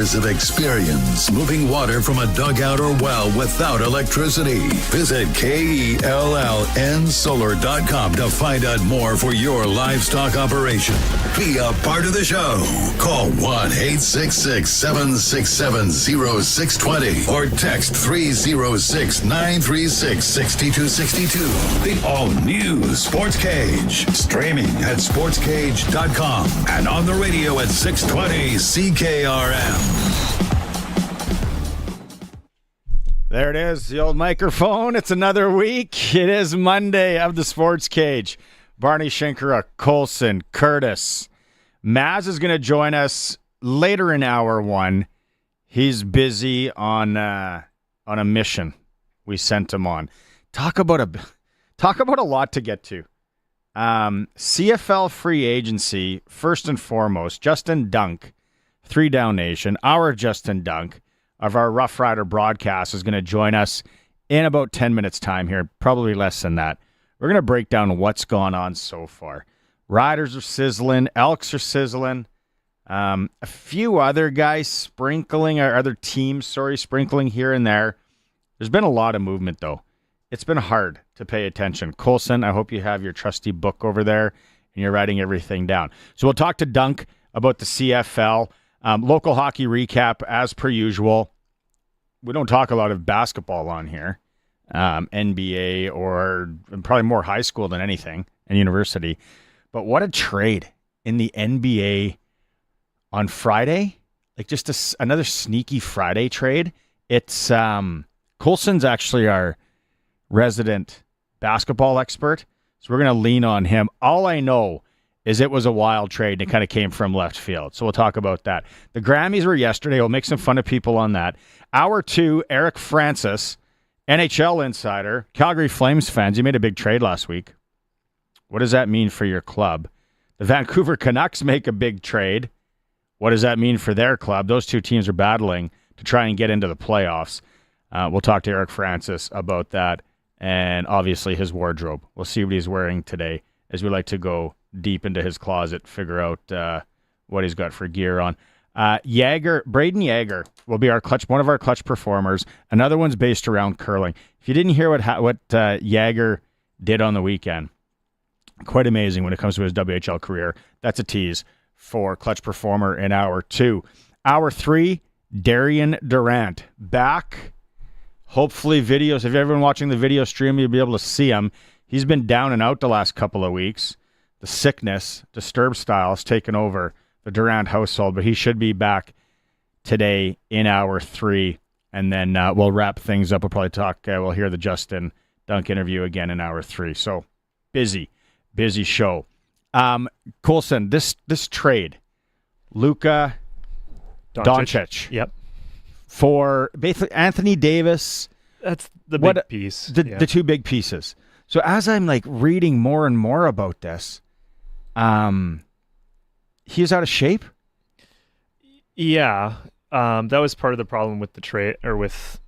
of experience moving water from a dugout or well without electricity. Visit KELLNsolar.com to find out more for your livestock operation. Be a part of the show. Call 1-866-767-0620 or text 306-936-6262. The all-new Sportscage. Streaming at sportscage.com and on the radio at 620 CKRM. There it is, the old microphone. It's another week. It is Monday of the Sports Cage. Barney Shinkara, Colson, Curtis. Maz is going to join us later in hour one. He's busy on a mission we sent him on. Talk about a lot to get to. CFL free agency, first and foremost. Justin Dunk, 3 Down Nation, our Justin Dunk of our Rough Rider broadcast is going to join us in about 10 minutes time here, probably less than that. We're going to break down what's gone on so far. Riders are sizzling, Elks are sizzling, a few other guys sprinkling here and there. There's been a lot of movement, though. It's been hard to pay attention. Colson, I hope you have your trusty book over there and you're writing everything down. So we'll talk to Dunk about the CFL. Local hockey recap, as per usual. We don't talk a lot of basketball on here. NBA or probably more high school than anything, and university. But what a trade in the NBA on Friday. Like just another sneaky Friday trade. It's Colson's actually our resident basketball expert, so we're going to lean on him. All I know is it was a wild trade and it kind of came from left field. So we'll talk about that. The Grammys were yesterday. We'll make some fun of people on that. Hour 2, Eric Francis, NHL insider, Calgary Flames fans. You made a big trade last week. What does that mean for your club? The Vancouver Canucks make a big trade. What does that mean for their club? Those two teams are battling to try and get into the playoffs. We'll talk to Eric Francis about that and obviously his wardrobe. We'll see what he's wearing today as we like to go deep into his closet, figure out what he's got for gear on. Braden Yager will be one of our clutch performers. Another one's based around curling. If you didn't hear what Yager did on the weekend, quite amazing when it comes to his WHL career. That's a tease for clutch performer in hour 2. Hour 3, Darian Durant back. Hopefully videos. If you've ever been watching the video stream, you'll be able to see him. He's been down and out the last couple of weeks. The sickness, Disturbed style, has taken over the Durant household, but he should be back today in hour 3, and then we'll wrap things up. We'll probably we'll hear the Justin Dunk interview again in hour 3. So busy show. Colson, this trade, Luka Doncic. Yep. For basically Anthony Davis. That's the big piece. The two big pieces. So as I'm like reading more and more about this, he's out of shape. Yeah, that was part of the problem with the trade, or with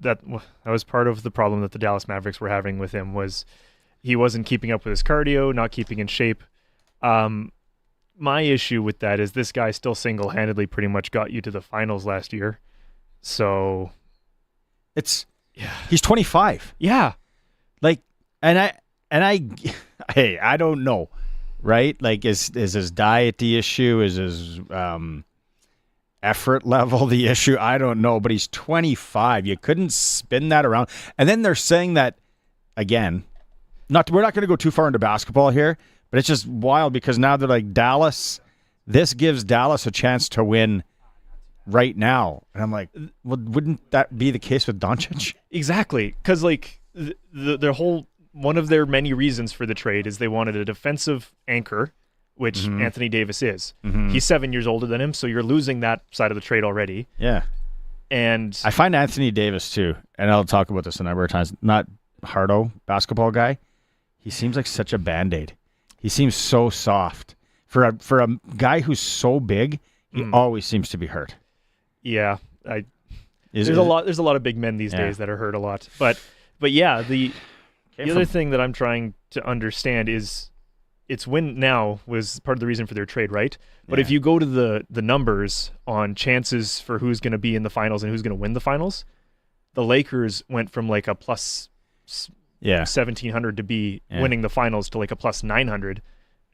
that was part of the problem that the Dallas Mavericks were having with him, was he wasn't keeping up with his cardio, not keeping in shape. My issue with that is this guy still single-handedly pretty much got you to the finals last year. So he's 25. Yeah. Like, and I hey, I don't know, right? Like, is his diet the issue? Is his effort level the issue? I don't know, but he's 25. You couldn't spin that around. And then they're saying that, again, we're not going to go too far into basketball here, but it's just wild because now they're like, Dallas, this gives Dallas a chance to win right now. And I'm like, well, wouldn't that be the case with Doncic? Exactly. Because, like, the whole, one of their many reasons for the trade is they wanted a defensive anchor, which Anthony Davis is. He's 7 years older than him, so you're losing that side of the trade already. Yeah. And I find Anthony Davis, too, and I'll talk about this a number of times, not hardo basketball guy. He seems like such a Band-Aid. He seems so soft. For a guy who's so big, he always seems to be hurt. Yeah, there's a lot of big men these days that are hurt a lot. But yeah, the other thing that I'm trying to understand is its win now was part of the reason for their trade, right? But if you go to the numbers on chances for who's going to be in the finals and who's going to win the finals, the Lakers went from like a plus 1,700 to be winning the finals to like a plus 900,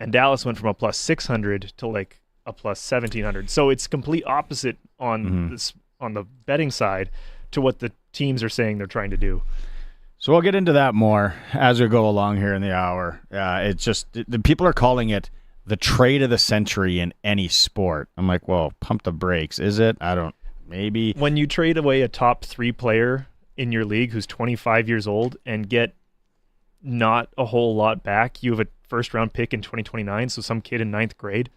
and Dallas went from a plus 600 to like a plus 1,700. So it's complete opposite on this on the betting side to what the teams are saying they're trying to do. So we'll get into that more as we go along here in the hour. It's just the people are calling it the trade of the century in any sport. I'm like, well, pump the brakes. Is it? I don't. Maybe. When you trade away a top 3 player in your league who's 25 years old and get not a whole lot back, you have a first-round pick in 2029, so some kid in 9th grade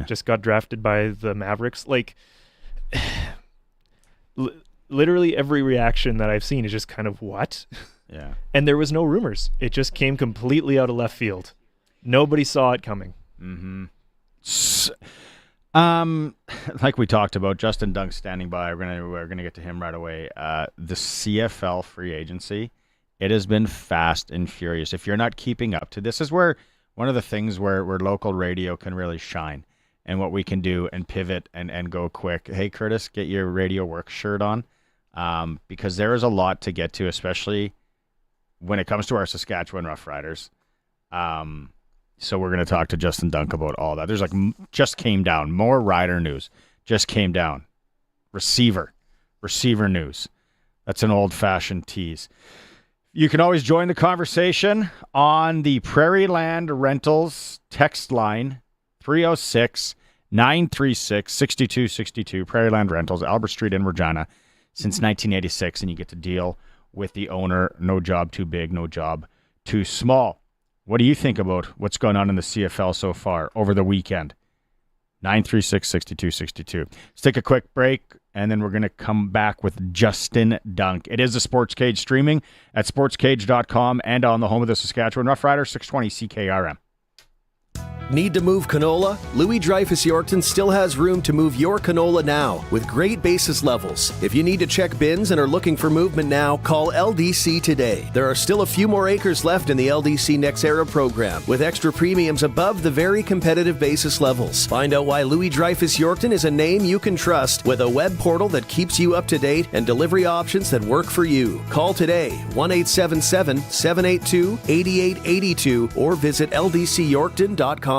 just got drafted by the Mavericks. Like, literally every reaction that I've seen is just kind of, what? Yeah. And there was no rumors. It just came completely out of left field. Nobody saw it coming. Mm-hmm. Like we talked about, Justin Dunk standing by. We're gonna get to him right away. The CFL free agency, it has been fast and furious. If you're not keeping up to this, is where one of the things where local radio can really shine, and what we can do and pivot and go quick. Hey, Curtis, get your radio work shirt on, because there is a lot to get to, especially when it comes to our Saskatchewan Roughriders. So we're going to talk to Justin Dunk about all that. There's just came down. More Rider news. Just came down. Receiver news. That's an old-fashioned tease. You can always join the conversation on the Prairie Land Rentals text line, 306-936-6262. Prairie Land Rentals, Albert Street in Regina, since 1986, and you get to deal with the owner. No job too big, no job too small. What do you think about what's going on in the CFL so far over the weekend? 936-6262. Let's take a quick break, and then we're going to come back with Justin Dunk. It is the Sportscage, streaming at sportscage.com and on the home of the Saskatchewan Roughriders, 620 CKRM. Need to move canola? Louis Dreyfus Yorkton still has room to move your canola now with great basis levels. If you need to check bins and are looking for movement now, call LDC today. There are still a few more acres left in the LDC Next Era program with extra premiums above the very competitive basis levels. Find out why Louis Dreyfus Yorkton is a name you can trust with a web portal that keeps you up to date and delivery options that work for you. Call today 1-877-782-8882 or visit ldcyorkton.com.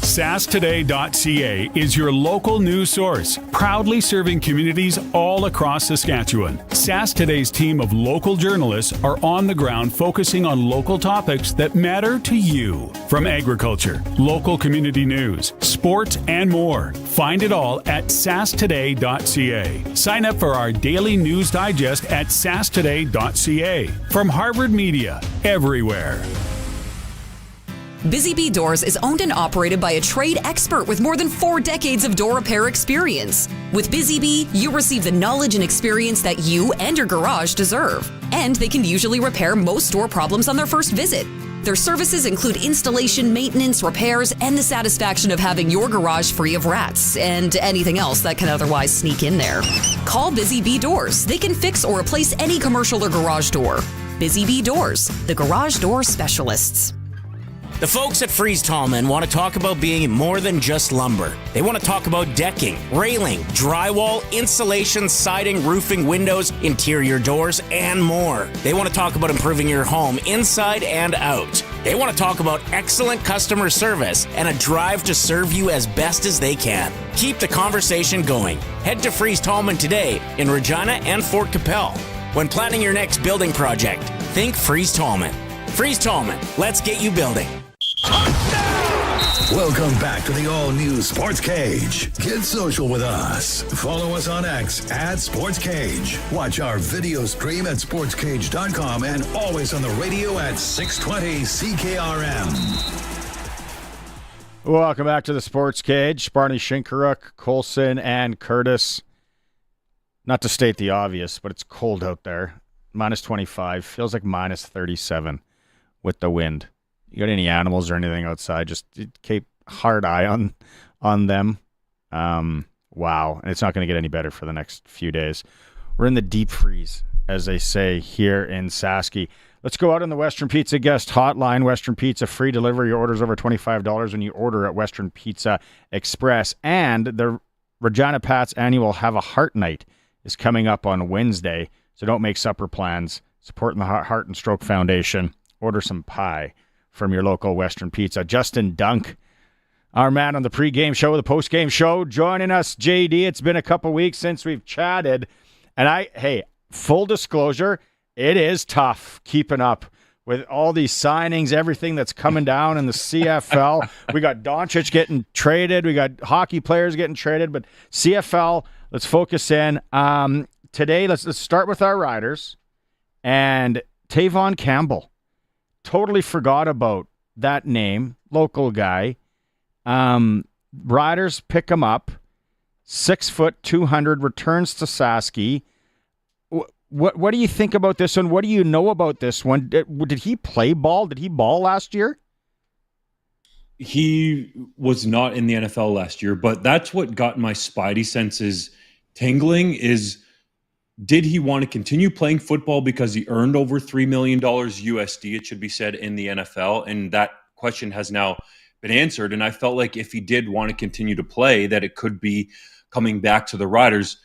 SaskToday.ca is your local news source, proudly serving communities all across Saskatchewan. Sask Today's team of local journalists are on the ground focusing on local topics that matter to you. From agriculture, local community news, sports, and more. Find it all at SaskToday.ca. Sign up for our daily news digest at SaskToday.ca. From Harvard Media, everywhere. Busy Bee Doors is owned and operated by a trade expert with more than 4 decades of door repair experience. With Busy Bee, you receive the knowledge and experience that you and your garage deserve. And they can usually repair most door problems on their first visit. Their services include installation, maintenance, repairs, and the satisfaction of having your garage free of rats and anything else that can otherwise sneak in there. Call Busy Bee Doors. They can fix or replace any commercial or garage door. Busy Bee Doors, the garage door specialists. The folks at Freeze Tallman want to talk about being more than just lumber. They want to talk about decking, railing, drywall, insulation, siding, roofing, windows, interior doors, and more. They want to talk about improving your home inside and out. They want to talk about excellent customer service and a drive to serve you as best as they can. Keep the conversation going. Head to Freeze Tallman today in Regina and Fort Capel. When planning your next building project, think Freeze Tallman. Freeze Tallman, let's get you building. Welcome back to the all-new Sports Cage. Get social with us. Follow us on X at Sports Cage. Watch our video stream at sportscage.com and always on the radio at 620 CKRM. Welcome back to the Sports Cage. Barney Shinkaruk, Colson, and Curtis. Not to state the obvious, but it's cold out there. Minus 25. Feels like minus 37 with the wind. You got any animals or anything outside, just keep hard eye on them. Wow. And it's not going to get any better for the next few days. We're in the deep freeze, as they say here in Sasky. Let's go out on the Western Pizza guest hotline. Western Pizza, free delivery. Your order's over $25 when you order at Western Pizza Express. And the Regina Pats annual Have a Heart Night is coming up on Wednesday. So don't make supper plans. Supporting the Heart and Stroke Foundation. Order some pie from your local Western Pizza. Justin Dunk, our man on the pregame show, the postgame show, joining us. JD, it's been a couple weeks since we've chatted. And full disclosure, it is tough keeping up with all these signings, everything that's coming down in the CFL. We got Doncic getting traded. We got hockey players getting traded. But CFL, let's focus in. Today, let's start with our Riders. And Tavon Campbell. Totally forgot about that name. Local guy. Riders pick him up. 6 foot, 200, returns to Saski. What do you think about this one? What do you know about this one? Did he play ball? Did he ball last year? He was not in the NFL last year, but that's what got my spidey senses tingling is, did he want to continue playing football because he earned over $3 million USD, it should be said, in the NFL? And that question has now been answered. And I felt like if he did want to continue to play, that it could be coming back to the Riders.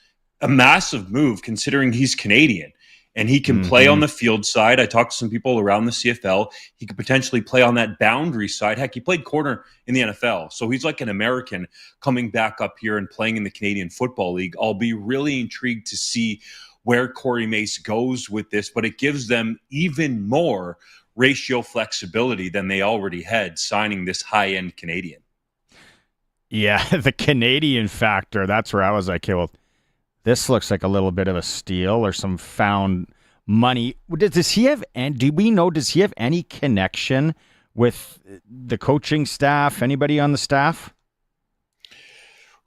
A massive move considering he's Canadian and he can play on the field side. I talked to some people around the CFL. He could potentially play on that boundary side. Heck, he played corner in the NFL. So he's like an American coming back up here and playing in the Canadian Football League. I'll be really intrigued to see where Corey Mace goes with this, but it gives them even more ratio flexibility than they already had signing this high-end Canadian. Yeah, the Canadian factor. That's where I was like, okay, well, this looks like a little bit of a steal or some found money. Does he have, and do we know, does he have any connection with the coaching staff, anybody on the staff?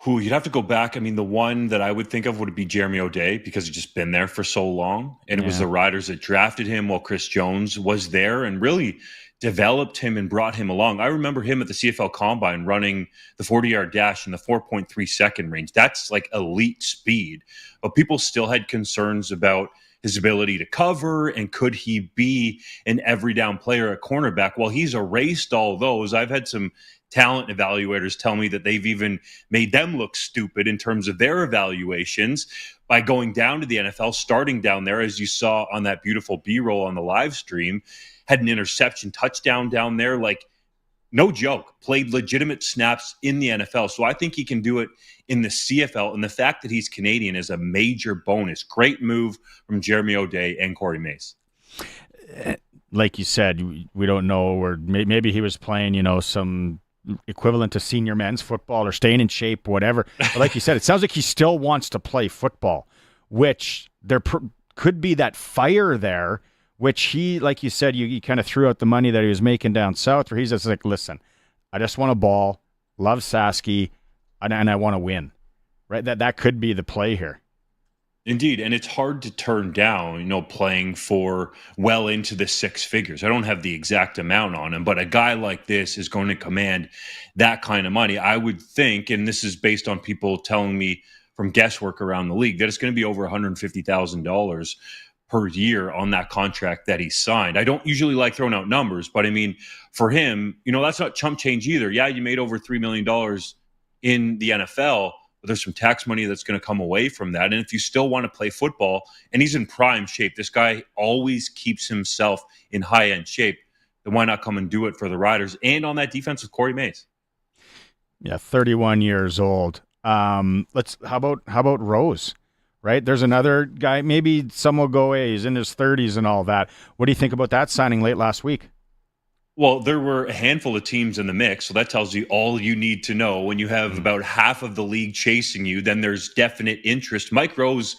You'd have to go back. I mean, the one that I would think of would be Jeremy O'Day because he's just been there for so long. And it was the Riders that drafted him while Chris Jones was there and really developed him and brought him along. I remember him at the CFL Combine running the 40-yard dash in the 4.3 second range. That's like elite speed. But people still had concerns about his ability to cover and could he be an every down player at cornerback? Well, he's erased all those. I've had some talent evaluators tell me that they've even made them look stupid in terms of their evaluations by going down to the NFL, starting down there, as you saw on that beautiful B-roll on the live stream, had an interception touchdown down there. Like, no joke, played legitimate snaps in the NFL. So I think he can do it in the CFL. And the fact that he's Canadian is a major bonus. Great move from Jeremy O'Day and Corey Mace. Like you said, we don't know, or maybe he was playing, some equivalent to senior men's football or staying in shape, whatever. But like you said, it sounds like he still wants to play football, which there could be that fire there, which he, like you said, you kind of threw out the money that he was making down south, where he's just like, listen, I just want a ball, love Saski, and I want to win. Right? That could be the play here. Indeed, and it's hard to turn down, playing for well into the six figures. I don't have the exact amount on him, but a guy like this is going to command that kind of money. I would think, and this is based on people telling me from guesswork around the league, that it's going to be over $150,000 per year on that contract that he signed. I don't usually like throwing out numbers, but I mean, for him, that's not chump change either. Yeah, you made over $3 million in the NFL, but there's some tax money that's going to come away from that. And if you still want to play football, and he's in prime shape, this guy always keeps himself in high-end shape, then why not come and do it for the Riders and on that defense with Corey Mace? Yeah, 31 years old. How about Rose? Right? There's another guy, maybe some will go, hey, he's in his 30s and all that. What do you think about that signing late last week? Well, there were a handful of teams in the mix, so that tells you all you need to know. When you have about half of the league chasing you, then there's definite interest. Mike Rose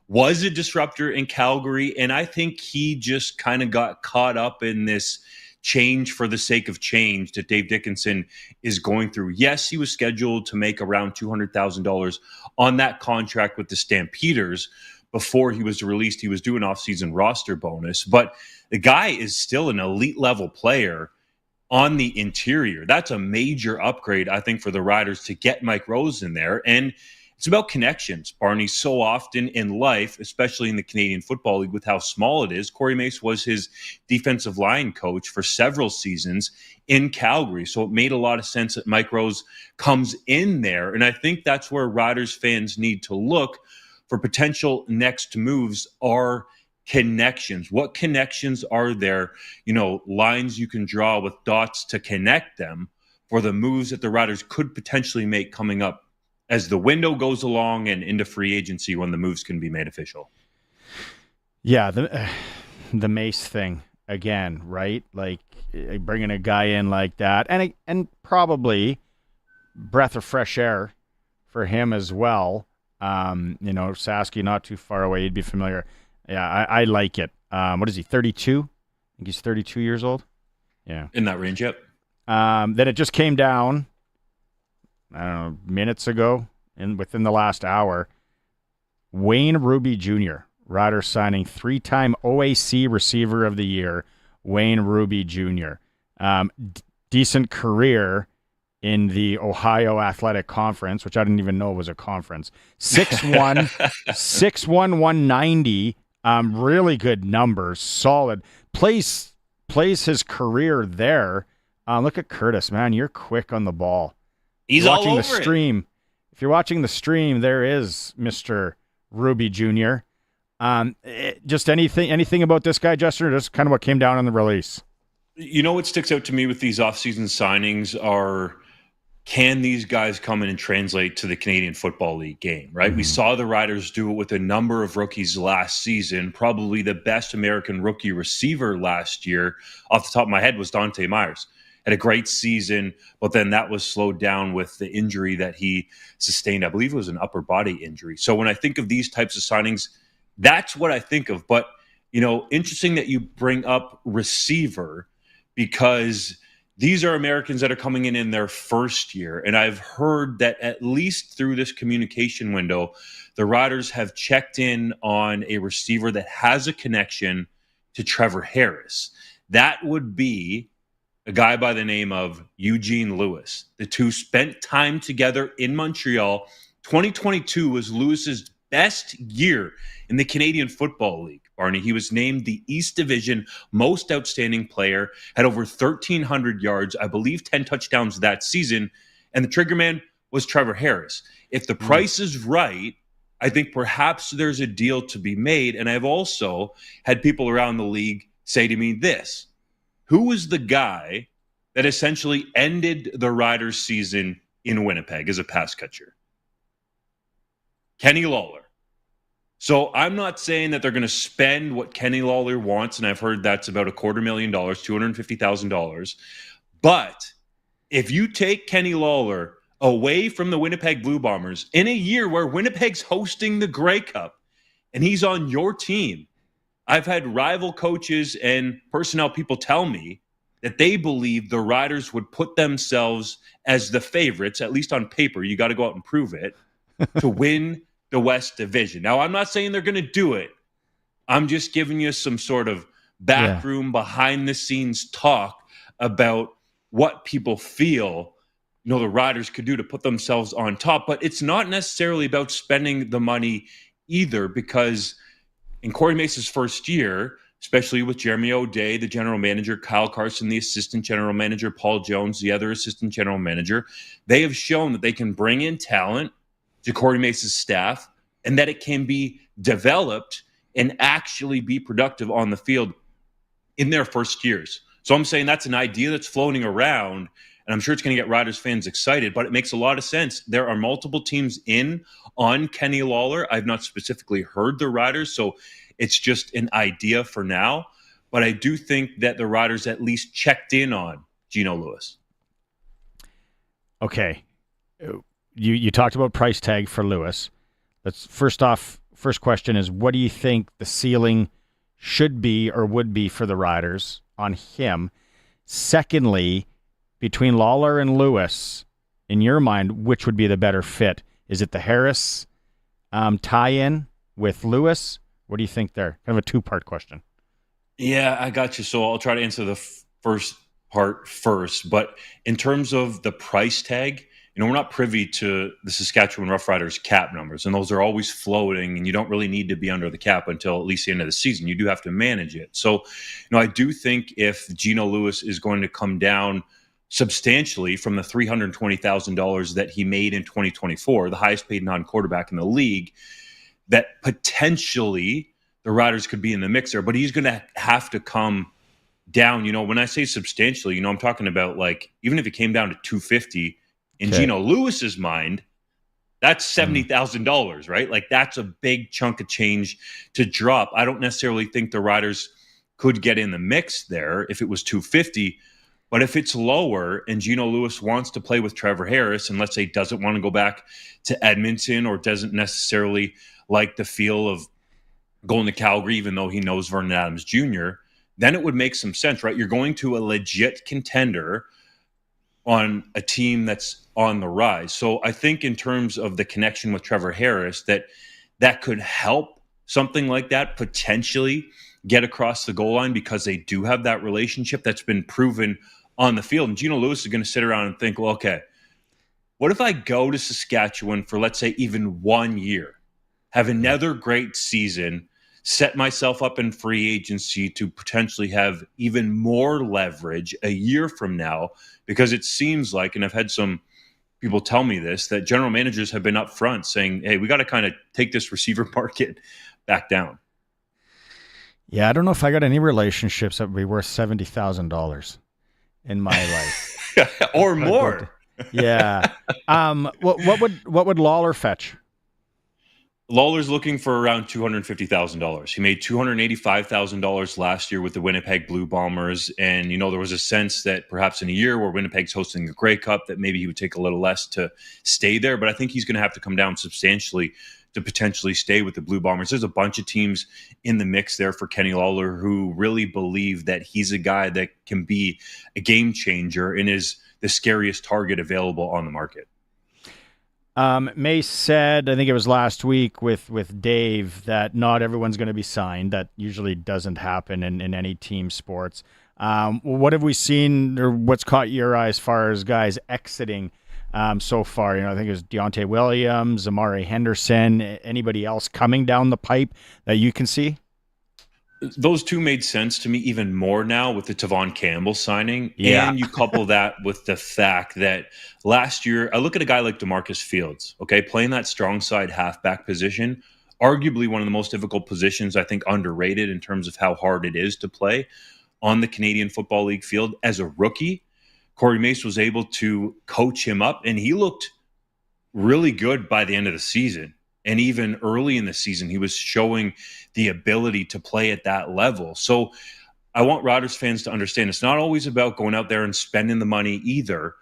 was a disruptor in Calgary, and I think he just kind of got caught up in this change for the sake of change that Dave Dickinson is going through. Yes, he was scheduled to make around $200,000 on that contract with the Stampeders. Before he was released, he was due an offseason roster bonus, but the guy is still an elite level player on the interior. That's a major upgrade, I think, for the Riders to get Mike Rose in there. And It's about connections, Barney. So often in life, especially in the Canadian Football League with how small it is, Corey Mace was his defensive line coach for several seasons in Calgary. So it made a lot of sense that Mike Rose comes in there. And I think that's where Riders fans need to look for potential next moves are connections. What connections are there? Lines you can draw with dots to connect them for the moves that the Riders could potentially make coming up as the window goes along and into free agency when the moves can be made official. Yeah, the Mace thing again, right? Like bringing a guy in like that, and probably breath of fresh air for him as well. Sasky not too far away. You'd be familiar. Yeah, I like it. What is he, 32? I think he's 32 years old. Yeah. In that range, yep. Then it just came down, I don't know, minutes ago, within the last hour. Wayne Ruby Jr., Riders signing 3-time OAC Receiver of the Year, Wayne Ruby Jr. Decent career in the Ohio Athletic Conference, which I didn't even know was a conference. 6'1", 6'1", 190. Really good numbers, solid. Plays his career there. Look at Curtis, man. You're quick on the ball. He's all over the stream. If you're watching the stream, there is Mr. Ruby Jr. Just anything about this guy, Justin, or just kind of what came down in the release? What sticks out to me with these offseason signings are, can these guys come in and translate to the Canadian Football League game, right? Mm-hmm. We saw the Riders do it with a number of rookies last season. Probably the best American rookie receiver last year, off the top of my head, was Dante Myers. Had a great season, but then that was slowed down with the injury that he sustained. I believe it was an upper body injury. So when I think of these types of signings, that's what I think of. But, interesting that you bring up receiver, because these are Americans that are coming in their first year. And I've heard that at least through this communication window, the Riders have checked in on a receiver that has a connection to Trevor Harris. That would be a guy by the name of Eugene Lewis. The two spent time together in Montreal. 2022 was Lewis's best year in the Canadian Football League, Barney. He was named the East Division Most Outstanding Player, had over 1,300 yards, I believe 10 touchdowns that season, and the triggerman was Trevor Harris. If the price is right, I think perhaps there's a deal to be made, and I've also had people around the league say to me this: who was the guy that essentially ended the Riders season in Winnipeg as a pass catcher? Kenny Lawler. So I'm not saying that they're going to spend what Kenny Lawler wants, and I've heard that's about $250,000, $250,000. But if you take Kenny Lawler away from the Winnipeg Blue Bombers in a year where Winnipeg's hosting the Grey Cup and he's on your team, I've had rival coaches and personnel people tell me that they believe the Riders would put themselves as the favorites, at least on paper. You got to go out and prove it, to win the West Division. Now, I'm not saying they're going to do it. I'm just giving you some sort of backroom, behind-the-scenes talk about what people feel the Riders could do to put themselves on top. But it's not necessarily about spending the money either, because in Corey Mace's first year, especially with Jeremy O'Day, the general manager, Kyle Carson, the assistant general manager, Paul Jones, the other assistant general manager, they have shown that they can bring in talent to Corey Mace's staff and that it can be developed and actually be productive on the field in their first years. So I'm saying that's an idea that's floating around, and I'm sure it's going to get Riders fans excited, but it makes a lot of sense. There are multiple teams in on Kenny Lawler. I've not specifically heard the Riders, so it's just an idea for now. But I do think that the Riders at least checked in on Geno Lewis. Okay. You talked about price tag for Lewis. First question is, what do you think the ceiling should be or would be for the Riders on him? Secondly, between Lawler and Lewis, in your mind, which would be the better fit? Is it the Harris tie-in with Lewis? What do you think there? Kind of a two-part question. Yeah, I got you. So I'll try to answer the first part first. But in terms of the price tag, we're not privy to the Saskatchewan Roughriders cap numbers, and those are always floating, and you don't really need to be under the cap until at least the end of the season. You do have to manage it. So, I do think if Gino Lewis is going to come down substantially from the $320,000 that he made in 2024, the highest paid non-quarterback in the league, that potentially the Riders could be in the mix there, but he's going to have to come down. When I say substantially, I'm talking about like, even if it came down to 250 in Gino Lewis's mind, that's $70,000, right? Like that's a big chunk of change to drop. I don't necessarily think the Riders could get in the mix there if it was 250, but if it's lower and Gino Lewis wants to play with Trevor Harris and let's say doesn't want to go back to Edmonton or doesn't necessarily like the feel of going to Calgary, even though he knows Vernon Adams Jr., then it would make some sense, right? You're going to a legit contender on a team that's on the rise. So I think in terms of the connection with Trevor Harris, that could help something like that potentially get across the goal line because they do have that relationship that's been proven on the field. And Gino Lewis is going to sit around and think, well, okay, what if I go to Saskatchewan for, let's say, even 1 year, have another great season, set myself up in free agency to potentially have even more leverage a year from now? Because it seems like, and I've had some people tell me this, that general managers have been up front saying, hey, we got to kind of take this receiver market back down. Yeah, I don't know if I got any relationships that would be worth $70,000 in my life. Or more. Yeah. What would Lawler fetch? Lawler's looking for around $250,000. He made $285,000 last year with the Winnipeg Blue Bombers. And, there was a sense that perhaps in a year where Winnipeg's hosting the Grey Cup, that maybe he would take a little less to stay there. But I think he's going to have to come down substantially to potentially stay with the Blue Bombers. There's a bunch of teams in the mix there for Kenny Lawler who really believe that he's a guy that can be a game changer and is the scariest target available on the market. Mace said, I think it was last week with Dave, that not everyone's going to be signed. That usually doesn't happen in any team sports. What have we seen, or what's caught your eye as far as guys exiting so far? I think it was Deontay Williams, Amari Henderson. Anybody else coming down the pipe that you can see? Those two made sense to me even more now with the Tavon Campbell signing. Yeah. And you couple that with the fact that last year, I look at a guy like DeMarcus Fields, okay, playing that strong side halfback position, arguably one of the most difficult positions, I think underrated in terms of how hard it is to play on the Canadian Football League field. As a rookie, Corey Mace was able to coach him up, and he looked really good by the end of the season. And even early in the season, he was showing the ability to play at that level. So I want Riders fans to understand it's not always about going out there and spending the money either.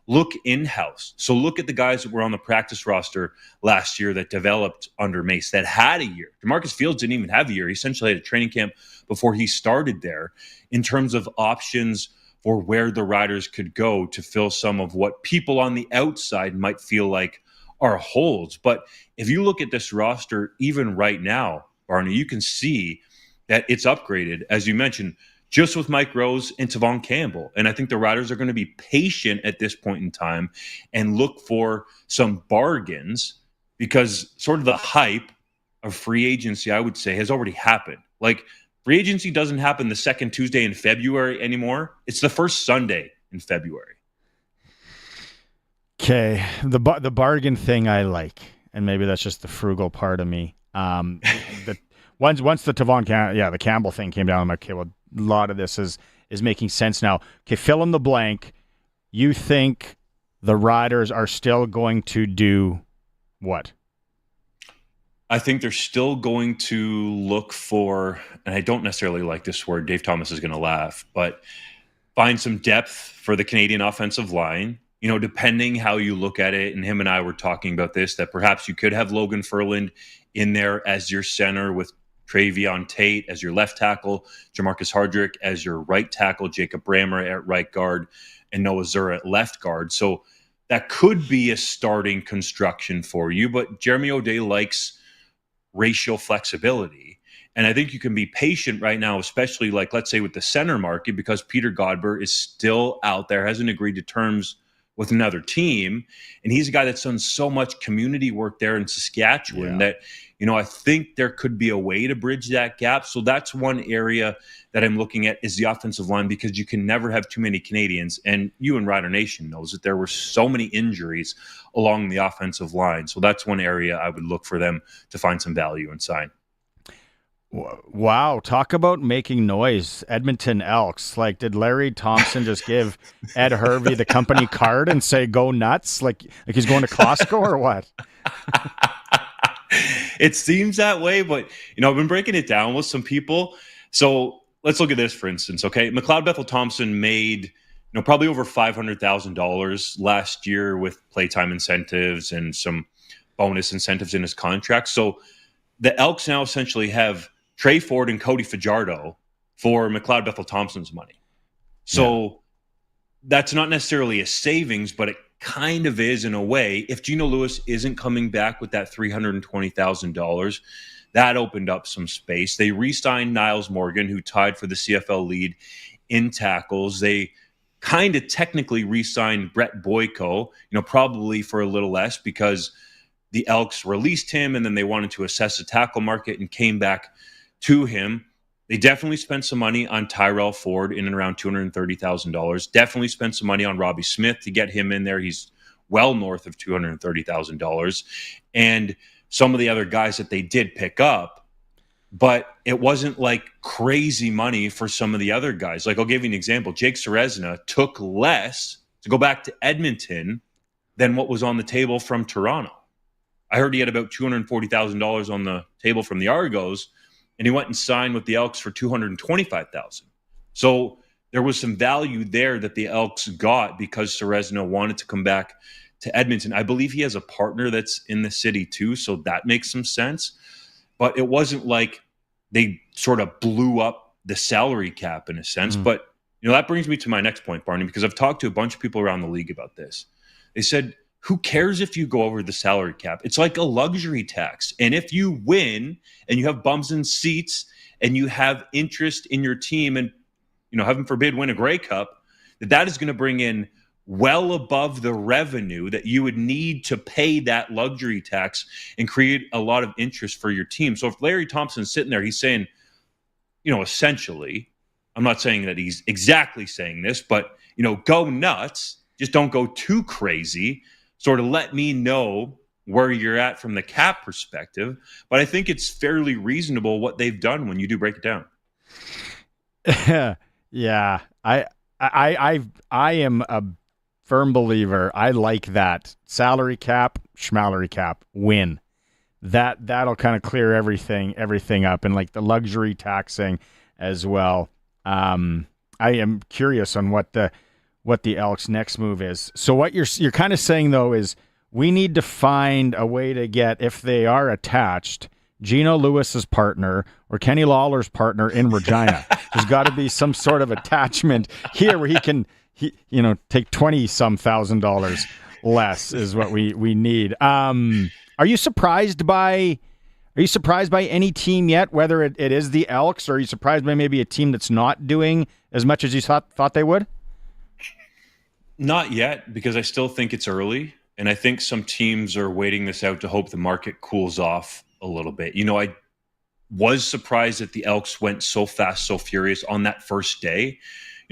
Look in-house. So look at the guys that were on the practice roster last year that developed under Mace, that had a year. DeMarcus Fields didn't even have a year. He essentially had a training camp before he started there in terms of options for where the Riders could go to fill some of what people on the outside might feel like are holes. But if you look at this roster, even right now, Barney, you can see that it's upgraded, as you mentioned, just with Mike Rose and Tavon Campbell. And I think the Riders are going to be patient at this point in time and look for some bargains, because sort of the hype of free agency, I would say, has already happened. Like, free agency doesn't happen the second Tuesday in February anymore. It's the first Sunday in February. Okay, the bargain thing I like, and maybe that's just the frugal part of me. Once the the Campbell thing came down, I'm like, okay, well, a lot of this is making sense now. Okay, fill in the blank. You think the Riders are still going to do what? I think they're still going to look for, and I don't necessarily like this word, Dave Thomas is going to laugh, but find some depth for the Canadian offensive line. Depending how you look at it, and him and I were talking about this, that perhaps you could have Logan Ferland in there as your center with Travion Tate as your left tackle, Jamarcus Hardrick as your right tackle, Jacob Brammer at right guard, and Noah Zura at left guard. So that could be a starting construction for you, but Jeremy O'Day likes racial flexibility. And I think you can be patient right now, especially like, let's say with the center market, because Peter Godber is still out there, hasn't agreed to terms with another team. And he's a guy that's done so much community work there in Saskatchewan that, I think there could be a way to bridge that gap. So that's one area that I'm looking at is the offensive line, because you can never have too many Canadians. And you and Rider Nation knows that there were so many injuries along the offensive line. So that's one area I would look for them to find some value and sign. Wow. Talk about making noise. Edmonton Elks. Like, did Larry Thompson just give Ed Hervey the company card and say, go nuts? Like he's going to Costco or what? It seems that way, but, I've been breaking it down with some people. So let's look at this, for instance, okay? McLeod Bethel Thompson made, probably over $500,000 last year with playtime incentives and some bonus incentives in his contract. So the Elks now essentially have Trey Ford and Cody Fajardo for McLeod Bethel Thompson's money. So that's not necessarily a savings, but it kind of is in a way. If Geno Lewis isn't coming back with that $320,000, that opened up some space. They re-signed Niles Morgan, who tied for the CFL lead in tackles. They kind of technically re-signed Brett Boyko, probably for a little less because the Elks released him and then they wanted to assess the tackle market and came back to him. They definitely spent some money on Tyrell Ford in and around $230,000. Definitely spent some money on Robbie Smith to get him in there. He's well north of $230,000. And some of the other guys that they did pick up, but it wasn't like crazy money for some of the other guys. Like, I'll give you an example. Jake Serezna took less to go back to Edmonton than what was on the table from Toronto. I heard he had about $240,000 on the table from the Argos, and he went and signed with the Elks for $225,000. So there was some value there that the Elks got because Serezna wanted to come back to Edmonton. I believe he has a partner that's in the city too, so that makes some sense. But it wasn't like they sort of blew up the salary cap in a sense. But, that brings me to my next point, Barney, because I've talked to a bunch of people around the league about this. They said, who cares if you go over the salary cap? It's like a luxury tax. And if you win and you have bums in seats and you have interest in your team and, heaven forbid, win a Grey Cup, that is going to bring in well above the revenue that you would need to pay that luxury tax and create a lot of interest for your team. So if Larry Thompson's sitting there, he's saying, essentially, I'm not saying that he's exactly saying this, but, go nuts. Just don't go too crazy. Sort of let me know where you're at from the cap perspective. But I think it's fairly reasonable what they've done when you do break it down. Yeah. I am a firm believer. I like that. Salary cap, schmallery cap, win. That'll kind of clear everything up, and like the luxury taxing as well. I am curious on what the Elks' next move is. So what you're kind of saying though is we need to find a way to get, if they are attached, Geno Lewis's partner or Kenny Lawler's partner in Regina. There's got to be some sort of attachment here where he can take $20,000 less is what we need. Are you surprised by any team yet, whether it is the Elks, or are you surprised by maybe a team that's not doing as much as you thought they would? Not yet, because I still think it's early, and I think some teams are waiting this out to hope the market cools off a little bit. I was surprised that the Elks went so fast, so furious on that first day.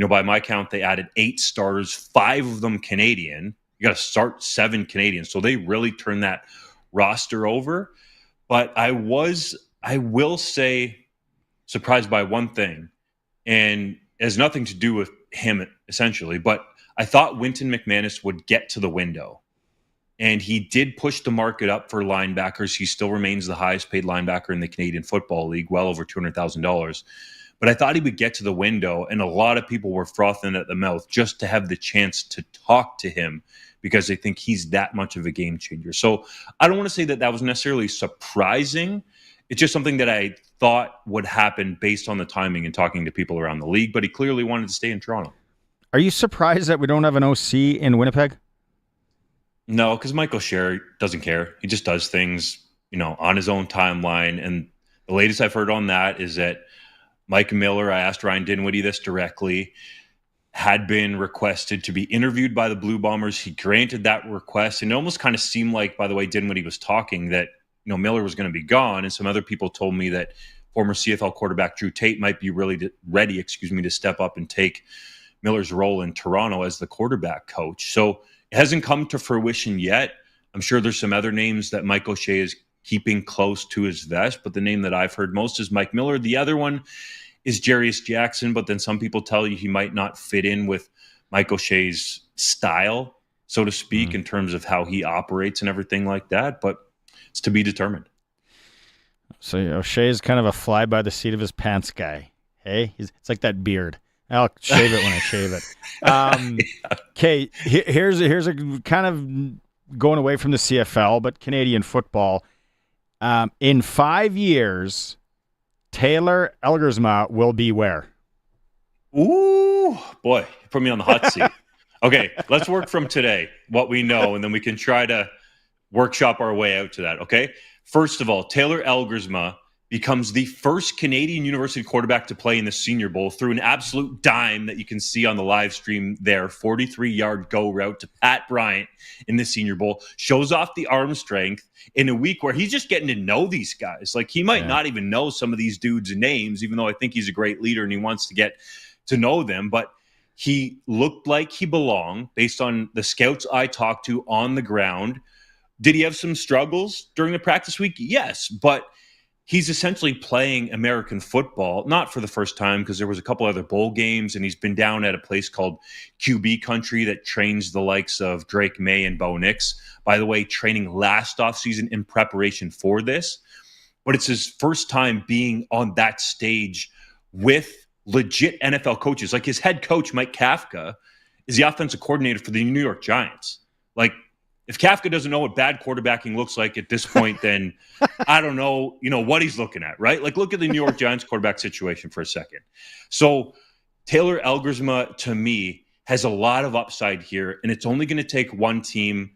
By my count, they added 8 starters, 5 of them Canadian. You got to start 7 Canadians, so they really turned that roster over. But I will say, surprised by one thing, and it has nothing to do with him essentially, but I thought Wynton McManus would get to the window, and he did push the market up for linebackers. He still remains the highest paid linebacker in the Canadian Football League, well over $200,000. But I thought he would get to the window, and a lot of people were frothing at the mouth just to have the chance to talk to him because they think he's that much of a game changer. So I don't want to say that was necessarily surprising. It's just something that I thought would happen based on the timing and talking to people around the league, but he clearly wanted to stay in Toronto. Are you surprised that we don't have an OC in Winnipeg? No, because Michael Scher doesn't care. He just does things, on his own timeline. And the latest I've heard on that is that Mike Miller, I asked Ryan Dinwiddie this directly. had been requested to be interviewed by the Blue Bombers. He granted that request, and it almost kind of seemed like, by the way, when he was talking, that Miller was going to be gone. And some other people told me that former CFL quarterback Drew Tate might be really ready, to step up and take Miller's role in Toronto as the quarterback coach. So it hasn't come to fruition yet. I'm sure there's some other names that Mike O'Shea is keeping close to his vest, but the name that I've heard most is Mike Miller. The other one is Jarius Jackson, but then some people tell you he might not fit in with Mike O'Shea's style, so to speak, in terms of how he operates and everything like that, but it's to be determined. So O'Shea is kind of a fly by the seat of his pants guy. Hey, it's like that beard. I'll shave it when I shave it. Okay, here's a kind of going away from the CFL, but Canadian football. In 5 years, Taylor Elgersma will be where? Ooh, boy, you put me on the hot seat. Okay, let's work from today, what we know, and then we can try to workshop our way out to that, okay? First of all, Taylor Elgersma becomes the first Canadian university quarterback to play in the Senior Bowl through an absolute dime that you can see on the live stream there. 43-yard go route to Pat Bryant in the Senior Bowl. Shows off the arm strength in a week where he's just getting to know these guys. Like, he might not even know some of these dudes' names, even though I think he's a great leader and he wants to get to know them. But he looked like he belonged based on the scouts I talked to on the ground. Did he have some struggles during the practice week? Yes, but he's essentially playing American football, not for the first time, because there was a couple other bowl games, and he's been down at a place called QB Country that trains the likes of Drake May and Bo Nix. By the way, training last offseason in preparation for this. But it's his first time being on that stage with legit NFL coaches. Like, his head coach, Mike Kafka, is the offensive coordinator for the New York Giants. Like, if Kafka doesn't know what bad quarterbacking looks like at this point, then I don't know, what he's looking at, right? Like, look at the New York Giants quarterback situation for a second. So Taylor Elgersma, to me, has a lot of upside here, and it's only going to take one team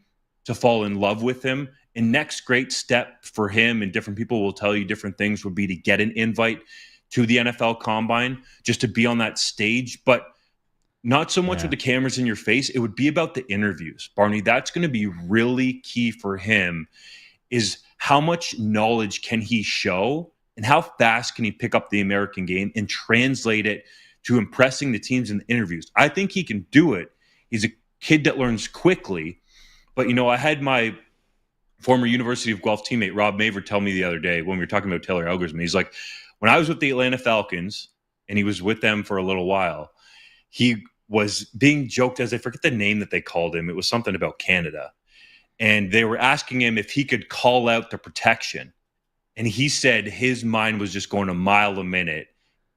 to fall in love with him. And next great step for him, and different people will tell you different things, would be to get an invite to the NFL Combine, just to be on that stage. But not so much with the cameras in your face. It would be about the interviews, Barney. That's going to be really key for him, is how much knowledge can he show and how fast can he pick up the American game and translate it to impressing the teams in the interviews. I think he can do it. He's a kid that learns quickly. But, I had my former University of Guelph teammate, Rob Maver, tell me the other day when we were talking about Taylor Elgersma, he's like, when I was with the Atlanta Falcons, and he was with them for a little while, he was being joked as, I forget the name that they called him. It was something about Canada. And they were asking him if he could call out the protection. And he said his mind was just going a mile a minute,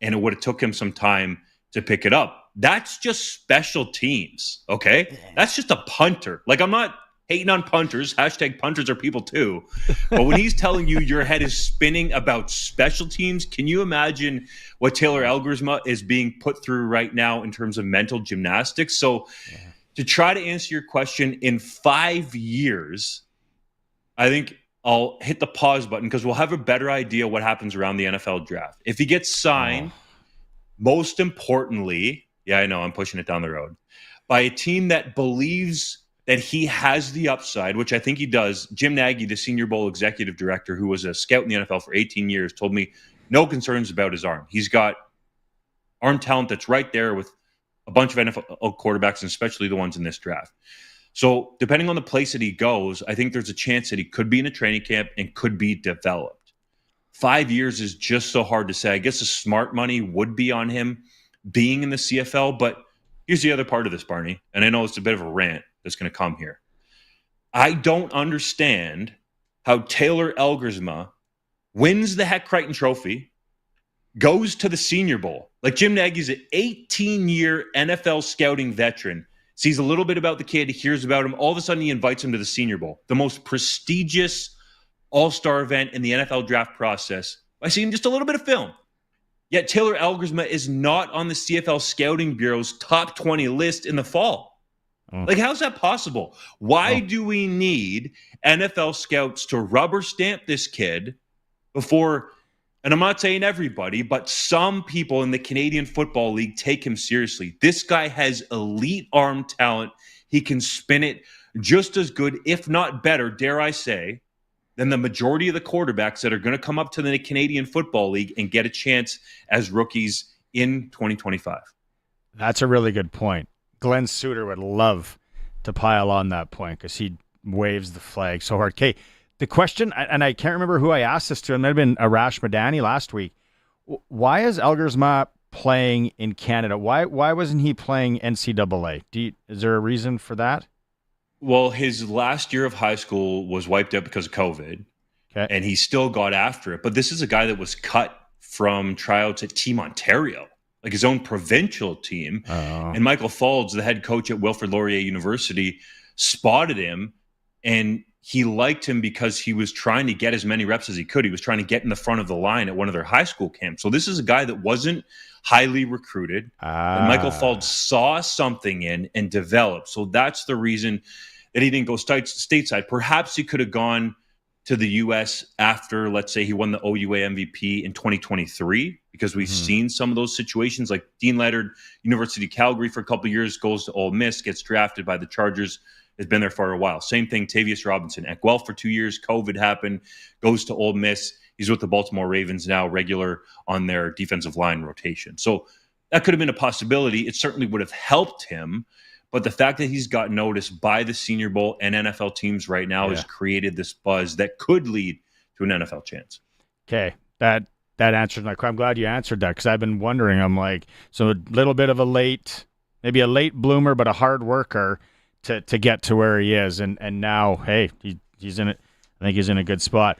and it would have took him some time to pick it up. That's just special teams, okay? That's just a punter. Like, I'm not hating on punters. #punters are people too. But when he's telling you your head is spinning about special teams, can you imagine what Taylor Elgersma is being put through right now in terms of mental gymnastics? So to try to answer your question, in 5 years, I think I'll hit the pause button because we'll have a better idea what happens around the NFL draft. If he gets signed, most importantly, I know I'm pushing it down the road, by a team that believes that he has the upside, which I think he does. Jim Nagy, the Senior Bowl executive director, who was a scout in the NFL for 18 years, told me no concerns about his arm. He's got arm talent that's right there with a bunch of NFL quarterbacks, and especially the ones in this draft. So depending on the place that he goes, I think there's a chance that he could be in a training camp and could be developed. 5 years is just so hard to say. I guess the smart money would be on him being in the CFL, but here's the other part of this, Barney, and I know it's a bit of a rant that's going to come here. I don't understand how Taylor Elgersma wins the Heck Crichton Trophy, goes to the Senior Bowl. Like, Jim Nagy's an 18-year NFL scouting veteran, sees a little bit about the kid, hears about him. All of a sudden, he invites him to the Senior Bowl, the most prestigious all-star event in the NFL draft process. I see just a little bit of film. Yet Taylor Elgersma is not on the CFL Scouting Bureau's top 20 list in the fall. Like, how's that possible? Why do we need NFL scouts to rubber stamp this kid before and I'm not saying everybody, but some people in the Canadian Football League take him seriously. This guy has elite arm talent. He can spin it just as good, if not better, dare I say, than the majority of the quarterbacks that are going to come up to the Canadian Football League and get a chance as rookies in 2025. That's a really good point. Glenn Suter would love to pile on that point because he waves the flag so hard. Okay, the question, and I can't remember who I asked this to, it might have been Arash Madani last week. Why is Elgersma playing in Canada? Why wasn't he playing NCAA? Is there a reason for that? Well, his last year of high school was wiped out because of COVID, and he still got after it. But this is a guy that was cut from tryouts at Team Ontario, like his own provincial team. Oh. And Michael Faulds, the head coach at Wilfrid Laurier University, spotted him, and he liked him because he was trying to get as many reps as he could. He was trying to get in the front of the line at one of their high school camps. So this is a guy that wasn't highly recruited. And Michael Faulds saw something in and developed. So that's the reason that he didn't go stateside. Perhaps he could have gone to the U.S. after, let's say, he won the OUA MVP in 2023, because we've seen some of those situations, like Dean Leonard, University of Calgary for a couple of years, goes to Ole Miss, gets drafted by the Chargers, has been there for a while. Same thing, Tavius Robinson at Guelph for 2 years, COVID happened, goes to Ole Miss. He's with the Baltimore Ravens now, regular on their defensive line rotation. So that could have been a possibility. It certainly would have helped him. But the fact that he's got noticed by the Senior Bowl and NFL teams right now has created this buzz that could lead to an NFL chance. Okay, that answers my question. I'm glad you answered that, because I've been wondering. I'm like, so a little bit of maybe a late bloomer, but a hard worker to get to where he is. And now, hey, he's in it. I think he's in a good spot.